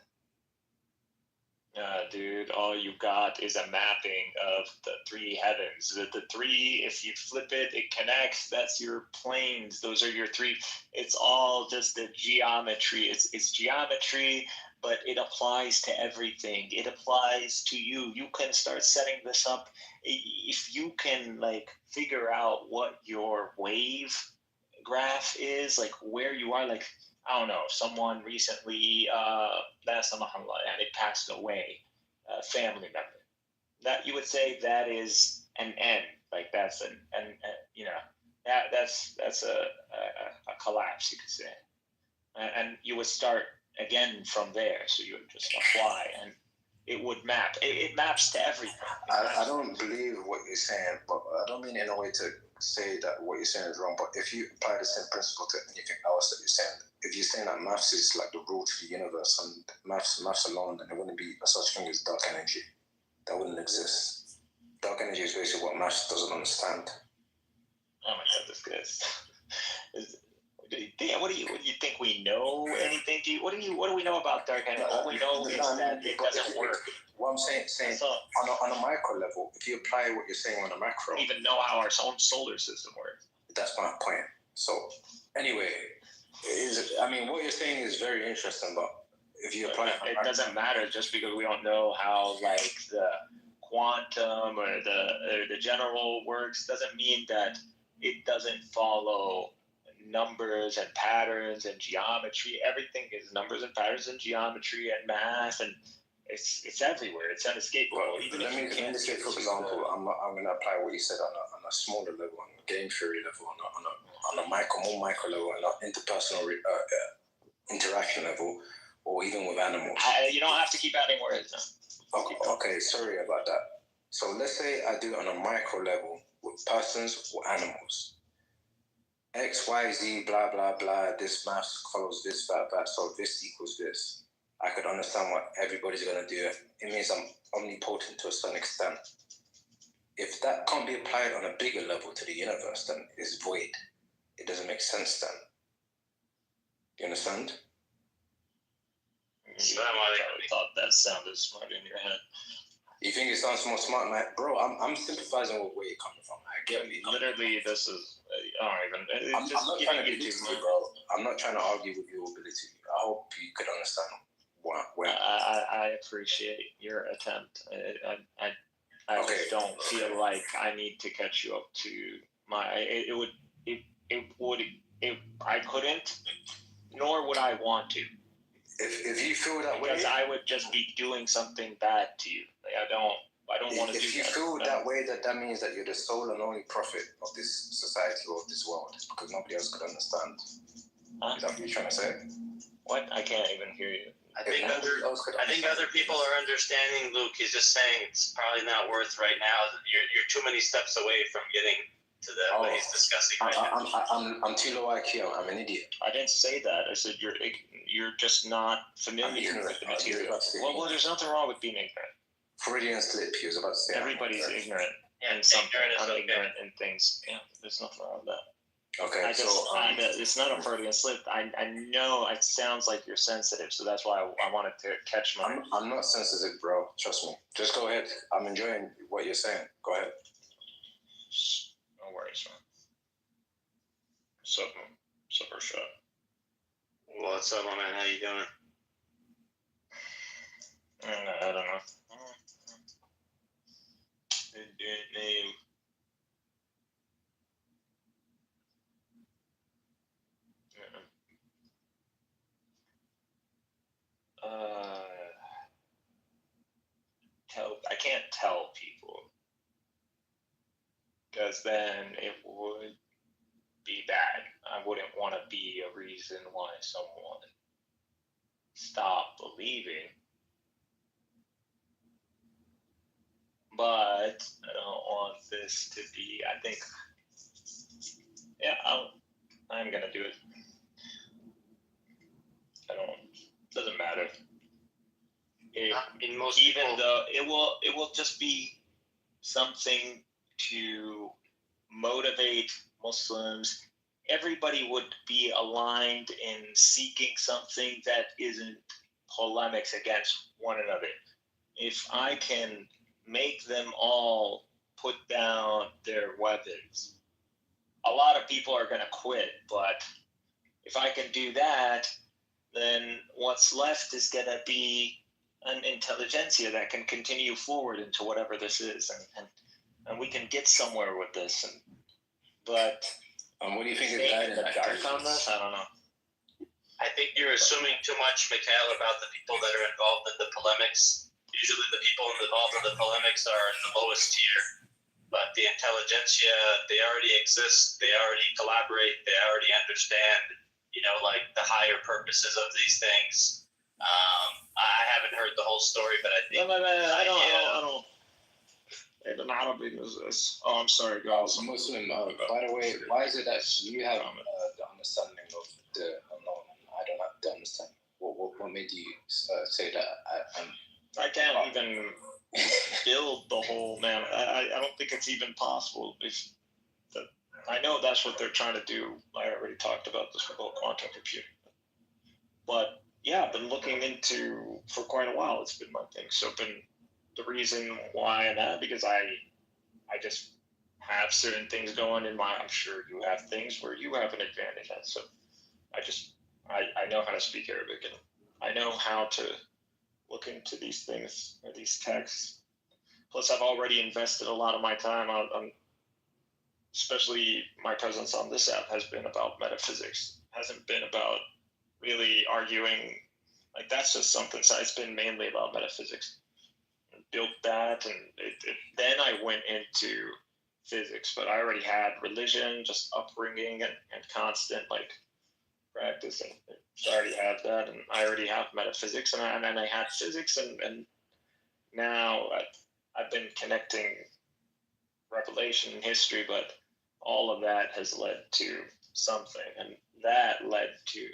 Dude, all you got is a mapping of the 3 heavens. The 3, if you flip it, it connects. That's your planes. Those are your 3. It's all just the geometry. It's geometry, but it applies to everything. It applies to you. You can start setting this up. If you can like figure out what your wave graph is, like where you are, like I don't know, someone recently last time and it passed away, a family member. That you would say that is an end, like that's an you know, that's a collapse, you could say, and you would start again from there. So you would just apply, and it would map. It maps to everything. I don't believe what you're saying, but I don't mean in a way to say that what you're saying is wrong. But if you apply the same principle to anything else that you're saying, if you're saying that maths is like the rule to the universe and maths alone, then there wouldn't be a such thing as dark energy. That wouldn't exist. Dark energy is basically what maths doesn't understand. Oh my God, this guy's. What do you think we know anything? What do we know about dark energy? All we know is that it doesn't work. What I'm saying on a micro level, if you apply what you're saying on a macro, we don't even know how our own solar system works. That's my point. So anyway, what you're saying is very interesting, but if you apply it doesn't matter just because we don't know how like the quantum or the general works doesn't mean that it doesn't follow numbers and patterns and geometry. Everything is numbers and patterns and geometry and math, and it's everywhere. It's unescapable. Let me say, for example, I'm going to apply what you said on a smaller level, on a game theory level, on a more micro level, on an interpersonal interaction level, or even with animals. You don't have to keep adding words. No. Okay, sorry about that. So let's say I do it on a micro level with persons or animals. X, Y, Z, blah, blah, blah, this math follows this, that, so this equals this. I could understand what everybody's going to do. It means I'm omnipotent to a certain extent. If that can't be applied on a bigger level to the universe, then it's void. It doesn't make sense then. Do you understand? I thought that sounded smart in your head. You think it sounds more smart? Like, bro, I'm sympathizing with where you're coming from. I get what you're coming from. Literally, this is. I'm not trying to be you, bro. I'm not trying to argue with your ability. I hope you could understand where I appreciate your attempt. I just don't feel like I need to catch you up to my. I couldn't, nor would I want to. If you feel that way, because I would just be doing something bad to you. Like, I don't want to do that. If you feel that way, that means that you're the sole and only prophet of this society or of this world, because nobody else could understand. Is that what you're trying to say? What? I can't even hear you. I think other people are understanding, Luke. He's just saying it's probably not worth right now. You're too many steps away from getting into what he's discussing right now. I'm too low IQ. I'm an idiot. I didn't say that. I said you're just not familiar with the material. Well, there's nothing wrong with being ignorant. Freudian slip. He was about to say. Everybody's ignorant in something. I'm ignorant in things. Yeah, there's nothing wrong with that. Okay, it's not a Freudian slip. I know it sounds like you're sensitive, so that's why I wanted to catch my. I'm not sensitive, bro. Trust me. Just go ahead. I'm enjoying what you're saying. Go ahead. No worries, man. Super shot. What's up, my man? How you doing? I don't know. Name. I can't tell people because then it would be bad. I wouldn't want to be a reason why someone stopped believing. But I don't want this to be. I think, yeah, I'm gonna do it. Doesn't matter. Though it will just be something to motivate Muslims. Everybody would be aligned in seeking something that isn't polemics against one another. If I can make them all put down their weapons, a lot of people are going to quit, but if I can do that, then what's left is going to be an intelligentsia that can continue forward into whatever this is, and we can get somewhere with this. But what do you think is in the dark on this? I don't know. I think you're assuming too much, Mikhail, about the people that are involved in the polemics. Usually the people involved in the polemics are in the lowest tier. But the intelligentsia, they already exist, they already collaborate, they already understand, like the higher purposes of these things. I haven't heard the whole story, but I think... I don't... Oh, I'm sorry, guys. Muslim, by the way, why is it that you have the understanding of the unknown and I don't have the understanding? What made you say that? I can't even build the whole, man. I don't think it's even possible. I know that's what they're trying to do. I already talked about this with quantum computing. But yeah, I've been looking into for quite a while. It's been my thing. So been the reason why I'm at, because I just have certain things going in my. I'm sure you have things where you have an advantage at. So I know how to speak Arabic, and I know how to look into these things or these texts. Plus, I've already invested a lot of my time on especially my presence on this app has been about metaphysics. Hasn't been about really arguing. Like, that's just something. So it's been mainly about metaphysics. Built that, and then I went into physics. But I already had religion, just upbringing and constant practice, and so I already have that, and I already have metaphysics, and I had physics, and now I've been connecting revelation and history, but all of that has led to something, and that led to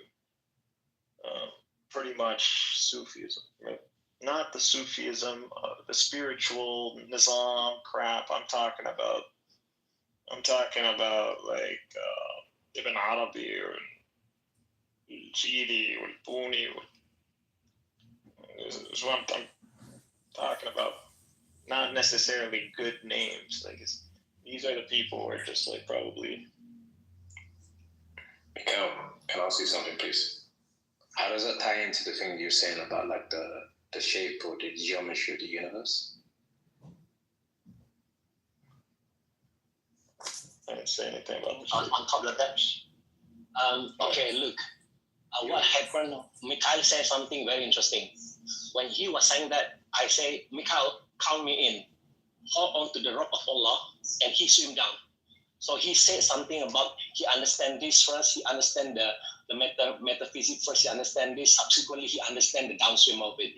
pretty much Sufism, right? Not the Sufism, the spiritual Nizam crap. I'm talking about like Ibn Arabi or Jidi or Buni. Is what I'm talking about. Not necessarily good names. These are the people who are just probably. Can I ask you something, please? How does that tie into the thing you're saying about the shape or the geometry of the universe? I didn't say anything about the shape. On top of that. Okay, look. What happened? Mikhail said something very interesting. When he was saying that, I say, Mikhail, count me in. Hold on to the rock of Allah, and he swim down. So he said something about he understand this first, he understand the metaphysics first, he understand this, subsequently he understand the downstream of it.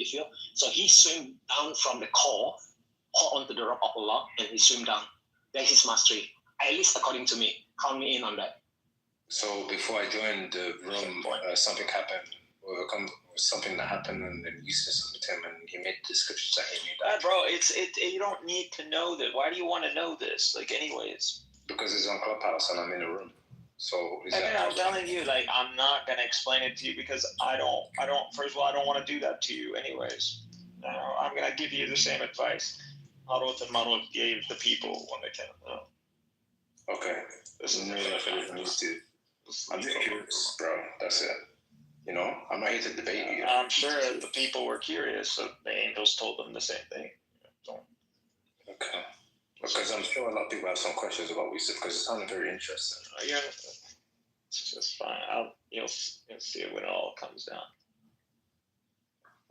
So he swim down from the core, hold on to the rock of Allah, and he swim down. That's his mastery. At least according to me. Count me in on that. So before I joined the room, something happened. Something that happened, and then you said something to him, and he made descriptions that he knew that. Bro, you don't need to know that. Why do you want to know this? Like, anyways. Because it's on Clubhouse and I'm in the room. So I'm telling you, like, I'm not gonna explain it to you because I don't. First of all, I don't want to do that to you, anyways. I'm gonna give you the same advice Harut and Marut gave the people when they came. Okay. This is I'm just curious, bro. That's it. You know, I'm not here to debate you. I'm sure the people were curious, so the angels told them the same thing. Okay. Because I'm sure a lot of people have some questions about what you said because it sounded very interesting. Yeah, it's just fine. You'll see it when it all comes down.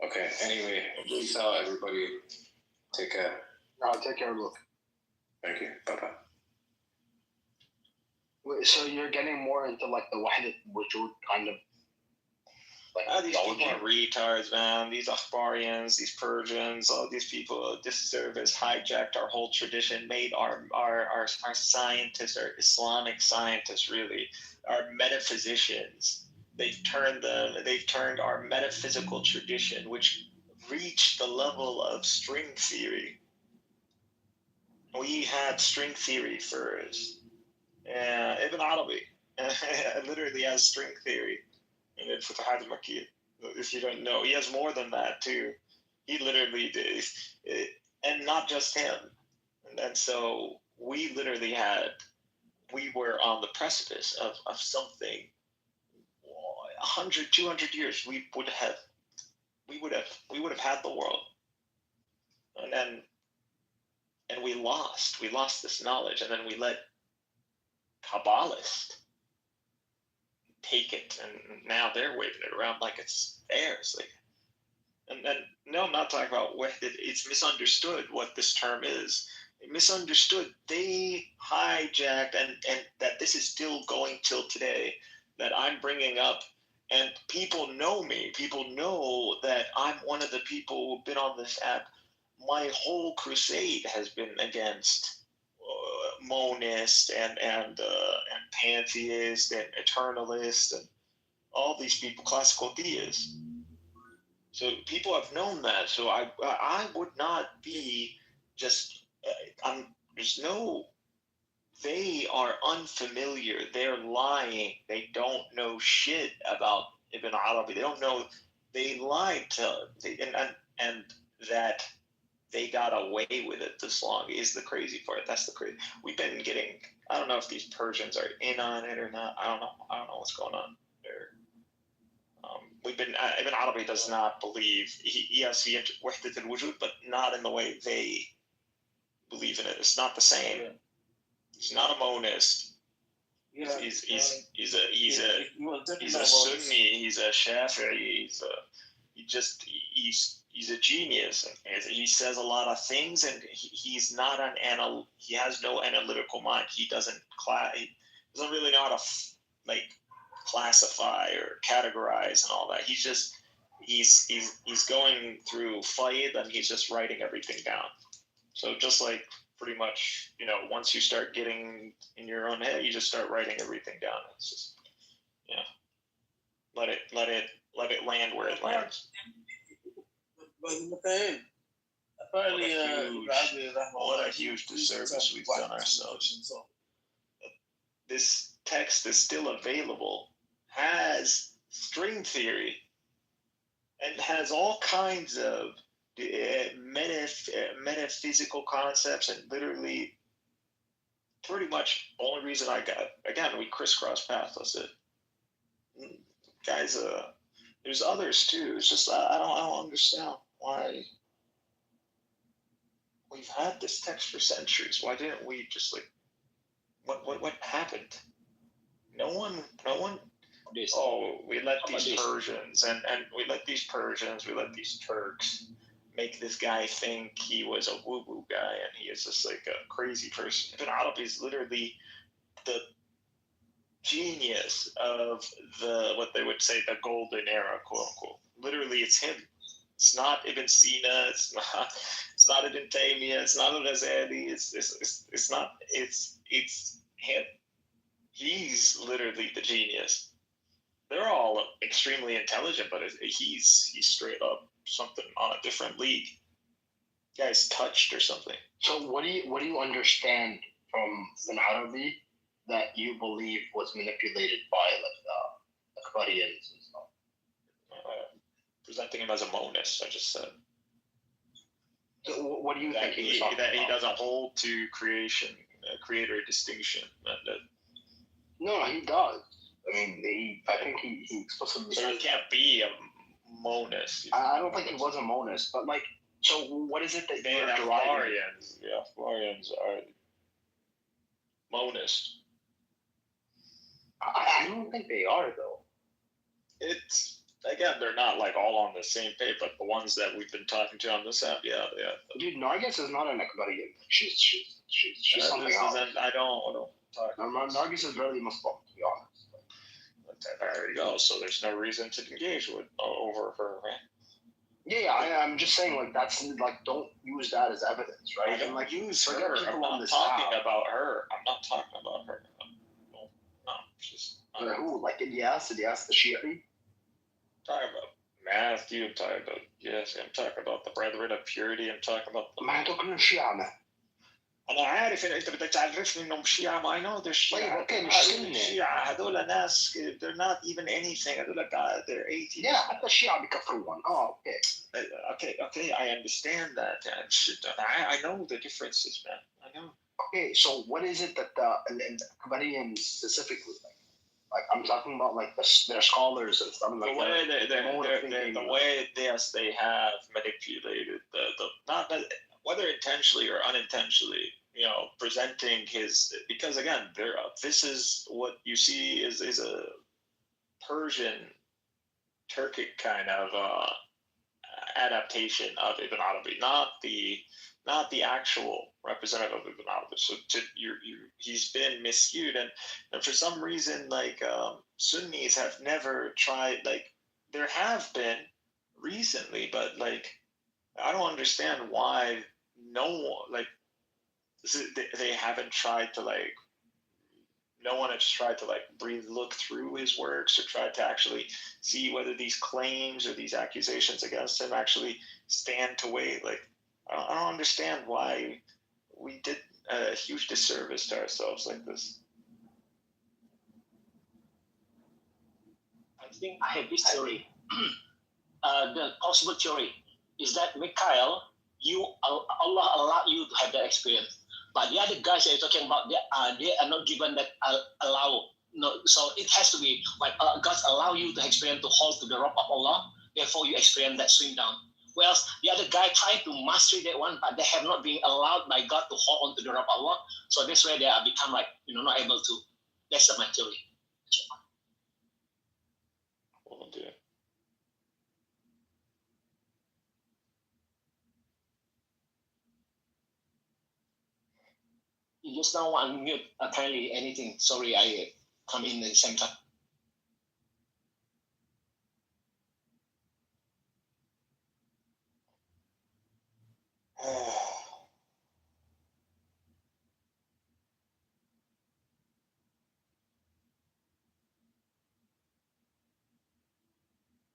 Okay. Anyway, peace out, everybody. Take care. Take care, look. Thank you. Bye-bye. Wait, so you're getting more into like the Wahdat Wujud kind of like these people are retards, man. These Akhbarians, these Persians, all these people, this service hijacked our whole tradition, made our scientists, our Islamic scientists, really, our metaphysicians. They've turned our metaphysical tradition, which reached the level of string theory. We had string theory first. Ibn Arabi literally has string theory. And then Futuhat al-Makkiyya, if you don't know, he has more than that too. He literally did, and not just him. And so we literally we were on the precipice of something. 100, 200 years, we would have had the world, and we lost this knowledge, and then we let Kabbalists take it, and now they're waving it around like it's theirs. Like, and no, I'm not talking about it's misunderstood what this term is. Misunderstood. They hijacked, and that this is still going till today. That I'm bringing up, and people know me. People know that I'm one of the people who've been on this app. My whole crusade has been against monist and pantheist and eternalist and all these people, classical theists. So people have known that. So I would not be just. They are unfamiliar. They're lying. They don't know shit about Ibn Arabi. They don't know. They lied and that. They got away with it this long is the crazy part. That's the crazy. We've been getting. I don't know if these Persians are in on it or not. I don't know what's going on there. We've been. Ibn Arabi does not believe. Yes, he Wahdat al-Wujud, but not in the way they believe in it. It's not the same. He's not a monist. Yeah, he's a Sunni. He's a Shafi'i. He's a genius. He says a lot of things, and he's not he has no analytical mind. He doesn't really know how to classify or categorize and all that. He's going through Faid, and he's just writing everything down. So just like pretty much, once you start getting in your own head, you just start writing everything down. It's just, let it land where it lands. What a huge disservice we've done ourselves. This text is still available, has string theory, and has all kinds of metaphysical concepps, and literally pretty much the only reason I got, again, we crisscross paths. That's it. Guys, there's others too. It's just I don't understand why we've had this text for centuries. Why didn't we just what happened? No one. Oh, we let these Persians and we let these Turks make this guy think he was a woo-woo guy, and he is just like a crazy person. Ibn Arabi is literally the genius of what they would say the golden era, quote unquote. Literally, it's him. It's not Ibn Sina. It's not Ibn Taymiyyah. It's not Al-Ghazali. It's not. It's him. He's literally the genius. They're all extremely intelligent, but he's straight up something on a different league. Guy's touched or something. So what do you understand from Ibn Arabi that you believe was manipulated by like Akbarians and stuff? Presenting him as a monist, I just said. So what do you think he doesn't hold to creator distinction. No, he does. I mean, I think he explicitly. So he can't be a monist. I don't think he was a monist, but like, so what is it that you're deriving? The Afgharians are monist. I don't think they are though. It's again, they're not like all on the same page, but the ones that we've been talking to on this app, yeah. Dude, Nargis is not an Akbarian. She's something else. I don't talk. Nargis is barely Muslim, to be honest. There you go. So there's no reason to engage with over her, right? Yeah, I'm just saying, like, that's like, don't use that as evidence, right? I don't like, use forget her. people I'm on not this talking app. about her. I'm not talking about her. No, she's not. Who? Like Ilyas the Shi'i? Talking about Matthew. I'm talking about I'm talking about the brethren of purity. I'm talking about the. ما هدول الشيعة ما. أنا عارف إن أنت بدك تعرفني إنهم شيعة. I know they're Shia. طيب Shia. هدول ناس they're not even anything. هدول they're 18. Yeah, حتى الشيعة بيكفرون. Oh, okay. Okay. I understand that. I know the differences, man. I know. Okay, so what is it that the Akbarians specifically like? I'm talking about like their scholars and stuff like that. The way they have manipulated the not whether intentionally or unintentionally, presenting because again, this is what you see is a Persian, Turkic kind of adaptation of Ibn Arabi, not the actual representative of Ibn Arabi. So he's been miscued, and for some reason, like Sunnis have never tried. Like there have been recently, but like I don't understand why they haven't tried to like. No one has tried to look through his works or tried to actually see whether these claims or these accusations against him actually stand to weight. Like, I don't understand why we did a huge disservice to ourselves like this. I think I have this theory. The possible theory is that Mikhail, Allah allowed you to have that experience. But the other guys that you're talking about, they are not given that allow. No, so it has to be like God allow you to experience to hold to the rope of Allah. Therefore, you experience that swing down. Whereas the other guy tried to master that one, but they have not been allowed by God to hold on to the rope of Allah. So that's where they are become like not able to. That's my theory. Oh dear. You just now unmute apparently anything. Sorry, I come in at the same time.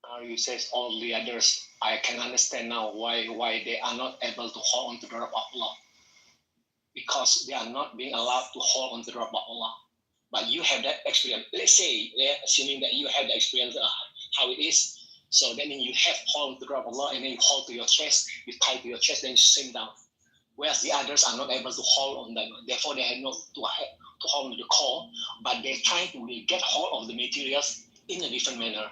Now you says all the others. I can understand now why they are not able to hold on to the rope of Allah. Because they are not being allowed to hold on to the rope of Allah. But you have that experience. Let's say, assuming that you have the experience how it is. So then you have hold on to the rope of Allah and then you hold to your chest, you tie to your chest, then you swim down. Whereas the others are not able to hold on that. Therefore, they have not to hold on to the core, but they're trying to get hold of the materials in a different manner.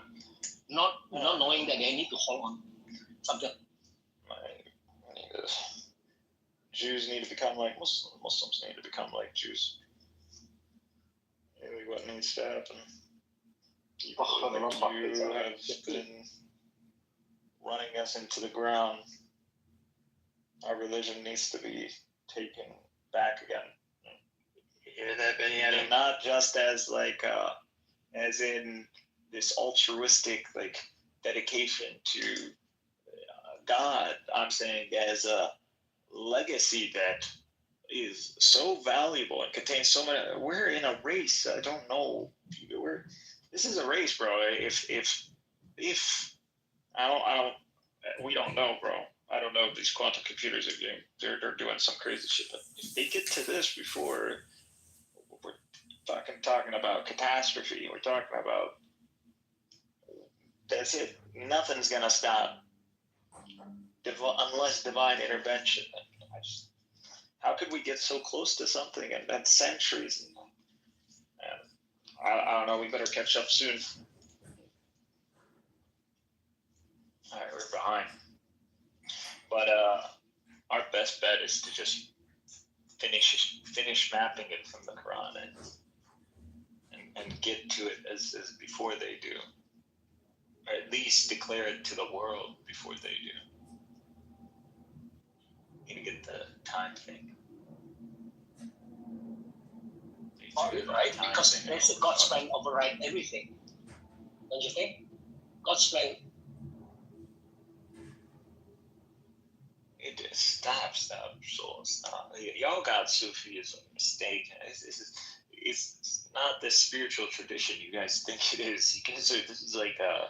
Not knowing that they need to hold on something. Jews need to become like Muslims. Muslims need to become like Jews. Really, what needs to happen? People like you have been running us into the ground. Our religion needs to be taken back again. You hear that, Benny? And not just as as in this altruistic dedication to God. I'm saying as a legacy that is so valuable and contains so many. We're in a race. I don't know. This is a race, bro. If I don't, we don't know, bro. I don't know if these quantum computers are doing. They're doing some crazy shit. But if they get to this before, we're talking about catastrophe. We're talking about. That's it. Nothing's gonna stop unless divine intervention. How could we get so close to something and then centuries? I don't know. We better catch up soon. All right, we're behind. But our best bet is to just finish mapping it from the Quran and get to it as before they do, or at least declare it to the world before they do. You need to get the time thing. Right? Because there's a God's plan override everything. Don't you think? God's plan. It is stop. Y'all got Sufism mistaken. It's not the spiritual tradition you guys think it is. You guys are, this is like a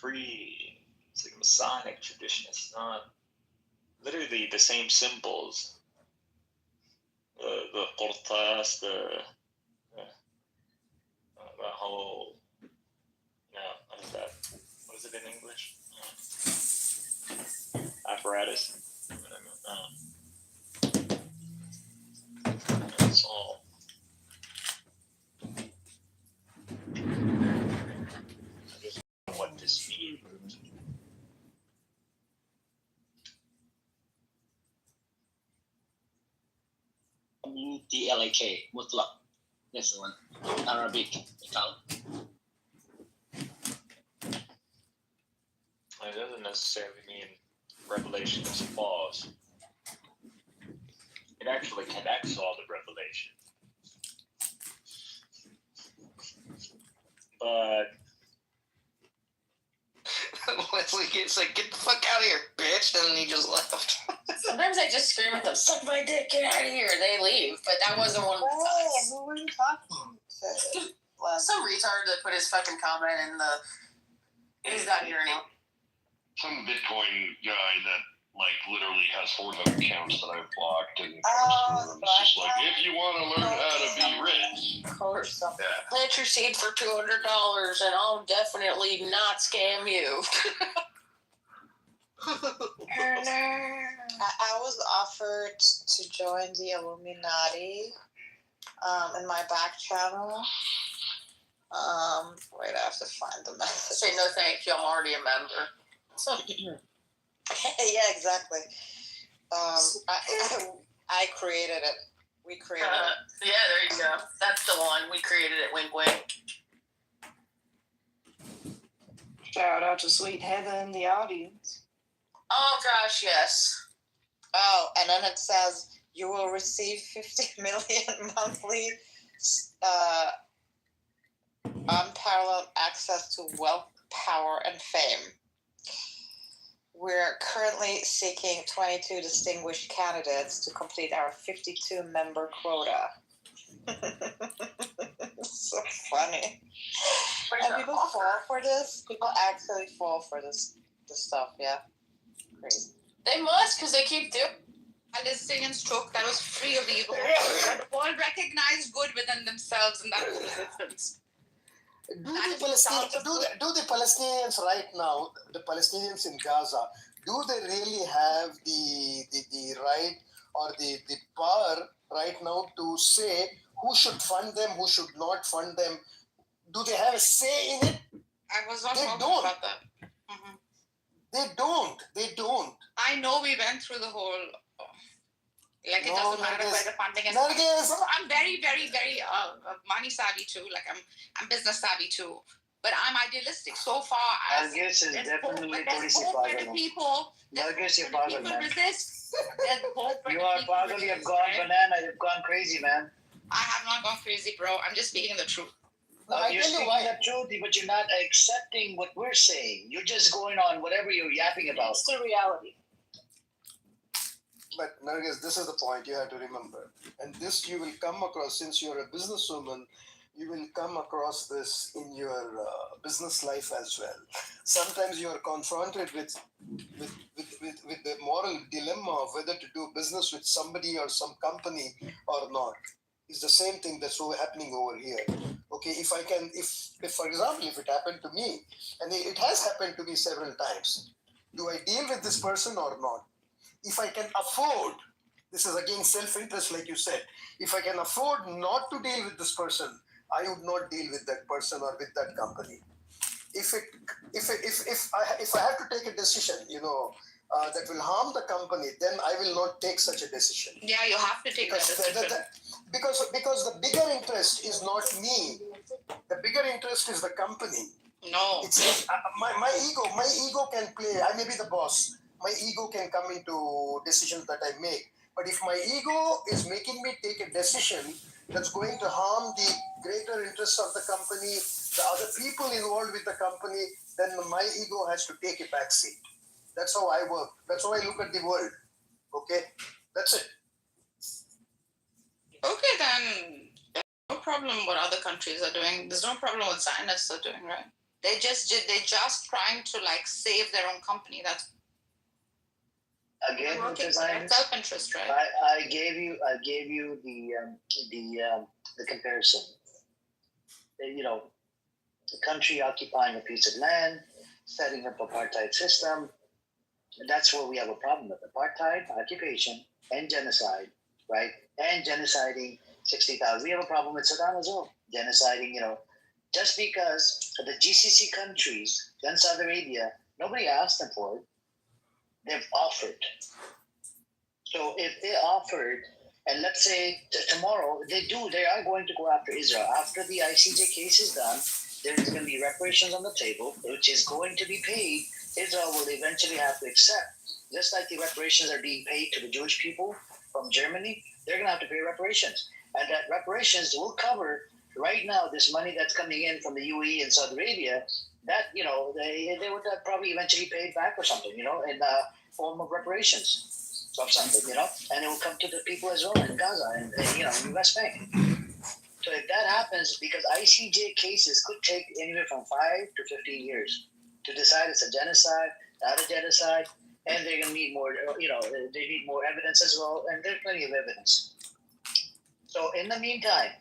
free, it's like a Masonic tradition. It's not literally the same symbols. The portas, the whole, what is that? What is it in English? Apparatus. It's all. I just don't know what this means. MUTLAK, mutlak. That's the one. Arabic account. It doesn't necessarily mean revelation is false. It actually connects all the revelation. But Wesley gets like, get the fuck out of here, bitch, and then he just left. Sometimes I just scream at them, suck my dick, get out of here. They leave, but that wasn't one of the times. Who were you talking to? Some retard that put his fucking comment in the. He's not here anymore. Some Bitcoin guy that like literally has 400 accounts that I've blocked and it's just like, if you want to learn how to be rich, Plant your seed for $200 and I'll definitely not scam you. I was offered to join the Illuminati in my back channel. Wait, I have to find the message. Say no thank you, I'm already a member. Yeah, exactly. I created it. We created it. Yeah, there you go. That's the one. We created it. Wink, wink. Shout out to Sweet Heather in the audience. Oh, gosh, yes. Oh, and then it says you will receive 50 million monthly unparalleled access to wealth, power, and fame. We're currently seeking 22 distinguished candidates to complete our 52-member quota. It's so funny. And people fall for this. People actually fall for this stuff, yeah. Crazy. They must, because they keep doing. Palestinian stroke that was free of evil. And all recognized good within themselves, and that was resistance. Do the Palestinians right now, the Palestinians in Gaza, do they really have the right or the power right now to say who should fund them, who should not fund them? Do they have a say in it? I was not They talking don't. about that. Mm-hmm. They don't. I know we went through the whole. Like it doesn't matter where the funding is. Nargis. I'm very, very, very money savvy too. Like I'm business savvy too. But I'm idealistic so far. Nargis is definitely there's hope for the people. Nargis, you're pagal, man. Resist. There's hope for You the are people pagal, you've resist, gone right? banana, you've gone crazy, man. I have not gone crazy, bro. I'm just speaking the truth. I You're tell you speaking why. the truth, but you're not accepting what we're saying. You're just going on whatever you're yapping about. It's the reality. But Nargis, this is the point you have to remember. And this you will come across, since you're a businesswoman, you will come across this in your business life as well. Sometimes you are confronted with the moral dilemma of whether to do business with somebody or some company or not. It's the same thing that's happening over here. Okay, if for example, if it happened to me, and it has happened to me several times, do I deal with this person or not? If I can afford, this is again self-interest, like you said, if I can afford not to deal with this person, I would not deal with that person or with that company. If I have to take a decision, that will harm the company, then I will not take such a decision. Yeah, you have to take that decision. Because the bigger interest is not me. The bigger interest is the company. No. It's my ego can play. I may be the boss. My ego can come into decisions that I make. But if my ego is making me take a decision that's going to harm the greater interests of the company, the other people involved with the company, then my ego has to take a back seat. That's how I work. That's how I look at the world. Okay? That's it. Okay, then no problem what other countries are doing. There's no problem what Zionists are doing, right? They're just trying to save their own company. That's Again, working because for their self-interest, right? I gave you the comparison. The country occupying a piece of land, setting up apartheid system. That's where we have a problem with apartheid, occupation, and genocide, right? And genociding 60,000. We have a problem with Saddam as well. Genociding, just because the GCC countries, then Saudi Arabia, nobody asked them for it. They've offered. So if they offered, and let's say tomorrow they are going to go after Israel. After the ICJ case is done, there is going to be reparations on the table, which is going to be paid. Israel will eventually have to accept, just like the reparations are being paid to the Jewish people from Germany, they're going to have to pay reparations. And that reparations will cover, right now, this money that's coming in from the UAE and Saudi Arabia, that, they would probably eventually pay it back or something, in the form of reparations of something, and it will come to the people as well in Gaza and in the West Bank. So if that happens, because ICJ cases could take anywhere from 5 to 15 years to decide it's a genocide, not a genocide, and they're going to need more, they need more evidence as well, and there's plenty of evidence. So in the meantime,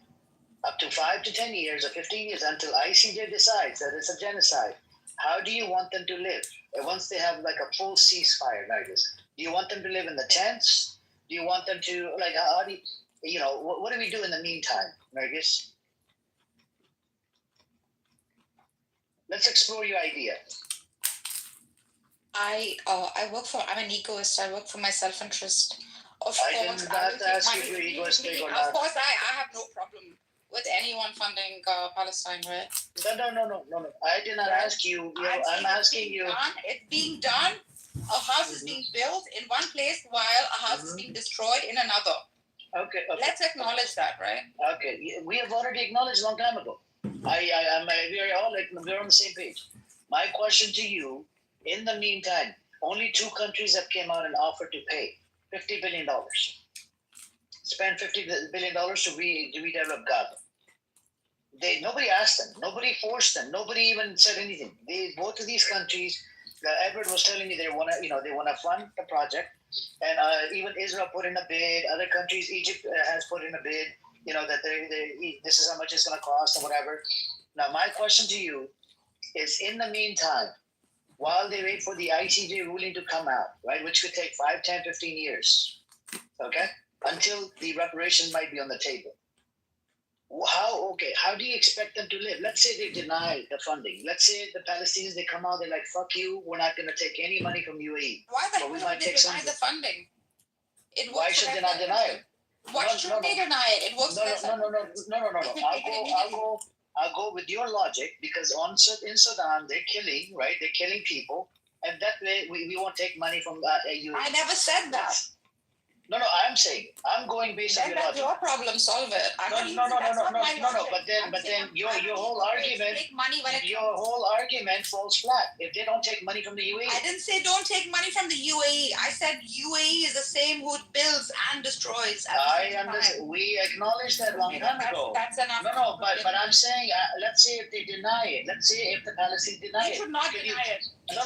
up to 5 to 10 years or 15 years until ICJ decides that it's a genocide, how do you want them to live? And once they have a full ceasefire like this, do you want them to live in the tents? Do you want them to, how do you, what do we do in the meantime, Nargis? Let's explore your idea. I'm an egoist. I work for my self-interest. I didn't ask you if you're egoistic or not. Of course, I have no problem with anyone funding Palestine, right? No. I did not ask you. I'm asking you. It's being done. A house is being built in one place while a house is being destroyed in another. Okay. Let's acknowledge that, right? Okay. We have already acknowledged a long time ago. We're on the same page. My question to you, in the meantime, only 2 countries have came out and offered to pay $50 billion. Spend $50 billion to redevelop Gaza. Nobody asked them. Nobody forced them. Nobody even said anything. Both of these countries, Edward was telling me they want to fund the project, and even Israel put in a bid. Other countries, Egypt has put in a bid. That this is how much it's going to cost and whatever. Now, my question to you is: in the meantime, while they wait for the ICJ ruling to come out, right, which could take 5, 10, 15 years, okay, until the reparations might be on the table. How do you expect them to live? Let's say they deny the funding. Let's say the Palestinians, they come out, they're like, fuck you, we're not going to take any money from UAE. Why the hell would they deny the funding? Why should they not deny it? Why should they deny it? It works for them. No. I'll go with your logic, because in Sudan, they're killing, right? They're killing people. And that way, we won't take money from UAE. I never said that. No, I'm saying I'm going based on Then your that's logic. your problem. Solve it. I'm not using that's not my logic. But I'm then saying your whole argument, take money when it your whole argument falls flat. If they don't take money from the UAE, I didn't say don't take money from the UAE. I said UAE is the same who builds and destroys. I understand. We acknowledged that long time ago. That's enough. But I'm saying, let's say if they deny it. Let's say if the Palestinians deny it. They should not deny it. No.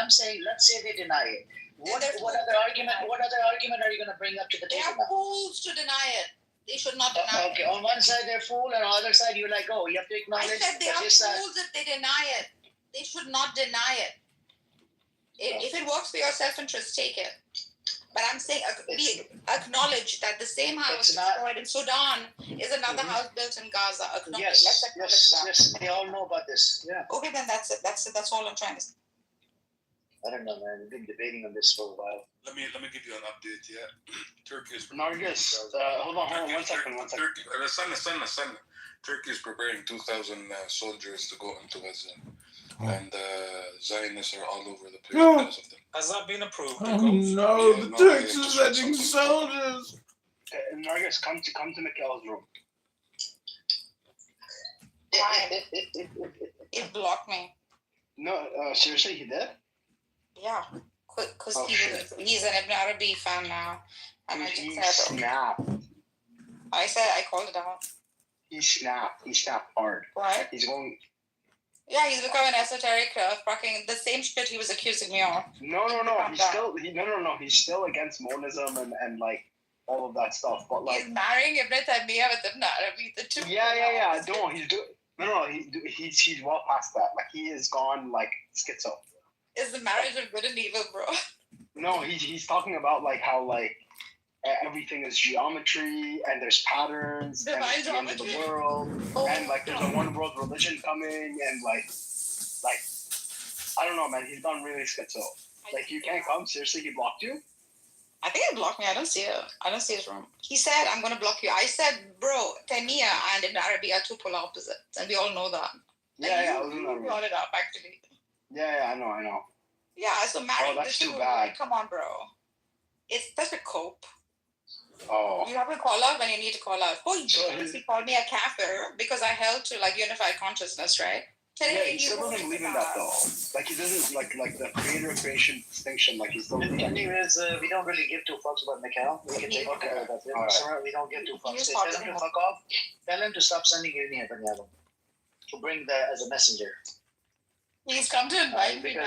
I'm saying let's say they deny it. What other argument are you going to bring up to the They table are fools to deny it. They should not deny Okay, it. on one side they're fool, and on the other side you're like, oh, you have to I acknowledge said they that are this side. fools if they deny it. They should not deny it. If it works for your self-interest, take it. But I'm saying acknowledge that the same house destroyed in Sudan is another house built in Gaza. Acknowledge. Let's acknowledge that. Yes, they all know about this. Yeah. Okay, then that's it. That's all I'm trying to say. I don't know, man. We've been debating on this for a while. Let me give you an update. Yeah, Turkey is. Nargis, hold on, one second. Turkey, listen. Turkey is preparing 2,000 soldiers to go into Gaza, and Zionists are all over the place because of them. Has that been approved? Oh no, The Turks are sending soldiers. Nargis, come to Mikhail's room. It blocked me. No, seriously, he did? Yeah, because he's an Ibn Arabi fan now. And He snapped. I said I called it out. He snapped hard. What? He's going. Yeah, he's become an esoteric fucking the same shit he was accusing me of. No. He's still against monism and like all of that stuff. But like he's marrying Ibn Taymiyyah with Ibn Arabi, the two. Yeah. No, he's well past that. Like he is gone like schizo. Is the marriage of good and evil, bro? No, he's talking about like how like everything is geometry and there's patterns Divine and it's the end of geometry? the world and like there's a one world religion coming and like I don't know, man. He's gone really schizo. Like you can't come. Seriously, he blocked you. I think he blocked me. I don't see it. I don't see his room. He said, I'm going to block you. I said, bro, Taymiyyah and Ibn Arabi are two polar opposites. And we all know that. Yeah, You brought it up, actually. Yeah, I know. Yeah, so marrying that's this too dude, bad. like, come on, bro. It's such a cope. Oh. You have to call out when you need to call out. Oh, he called me a kafir because I held to, like, unified consciousness, right? Yeah, he still doesn't believe in that though. Like he doesn't like the creation distinction. Like he's still. Anyways, we don't really give two fucks about Mikhail. We can take care of that. Alright. We don't give two fucks. Tell him to fuck off. Tell him to stop sending you here, to bring that as a messenger. He's come to invite me back.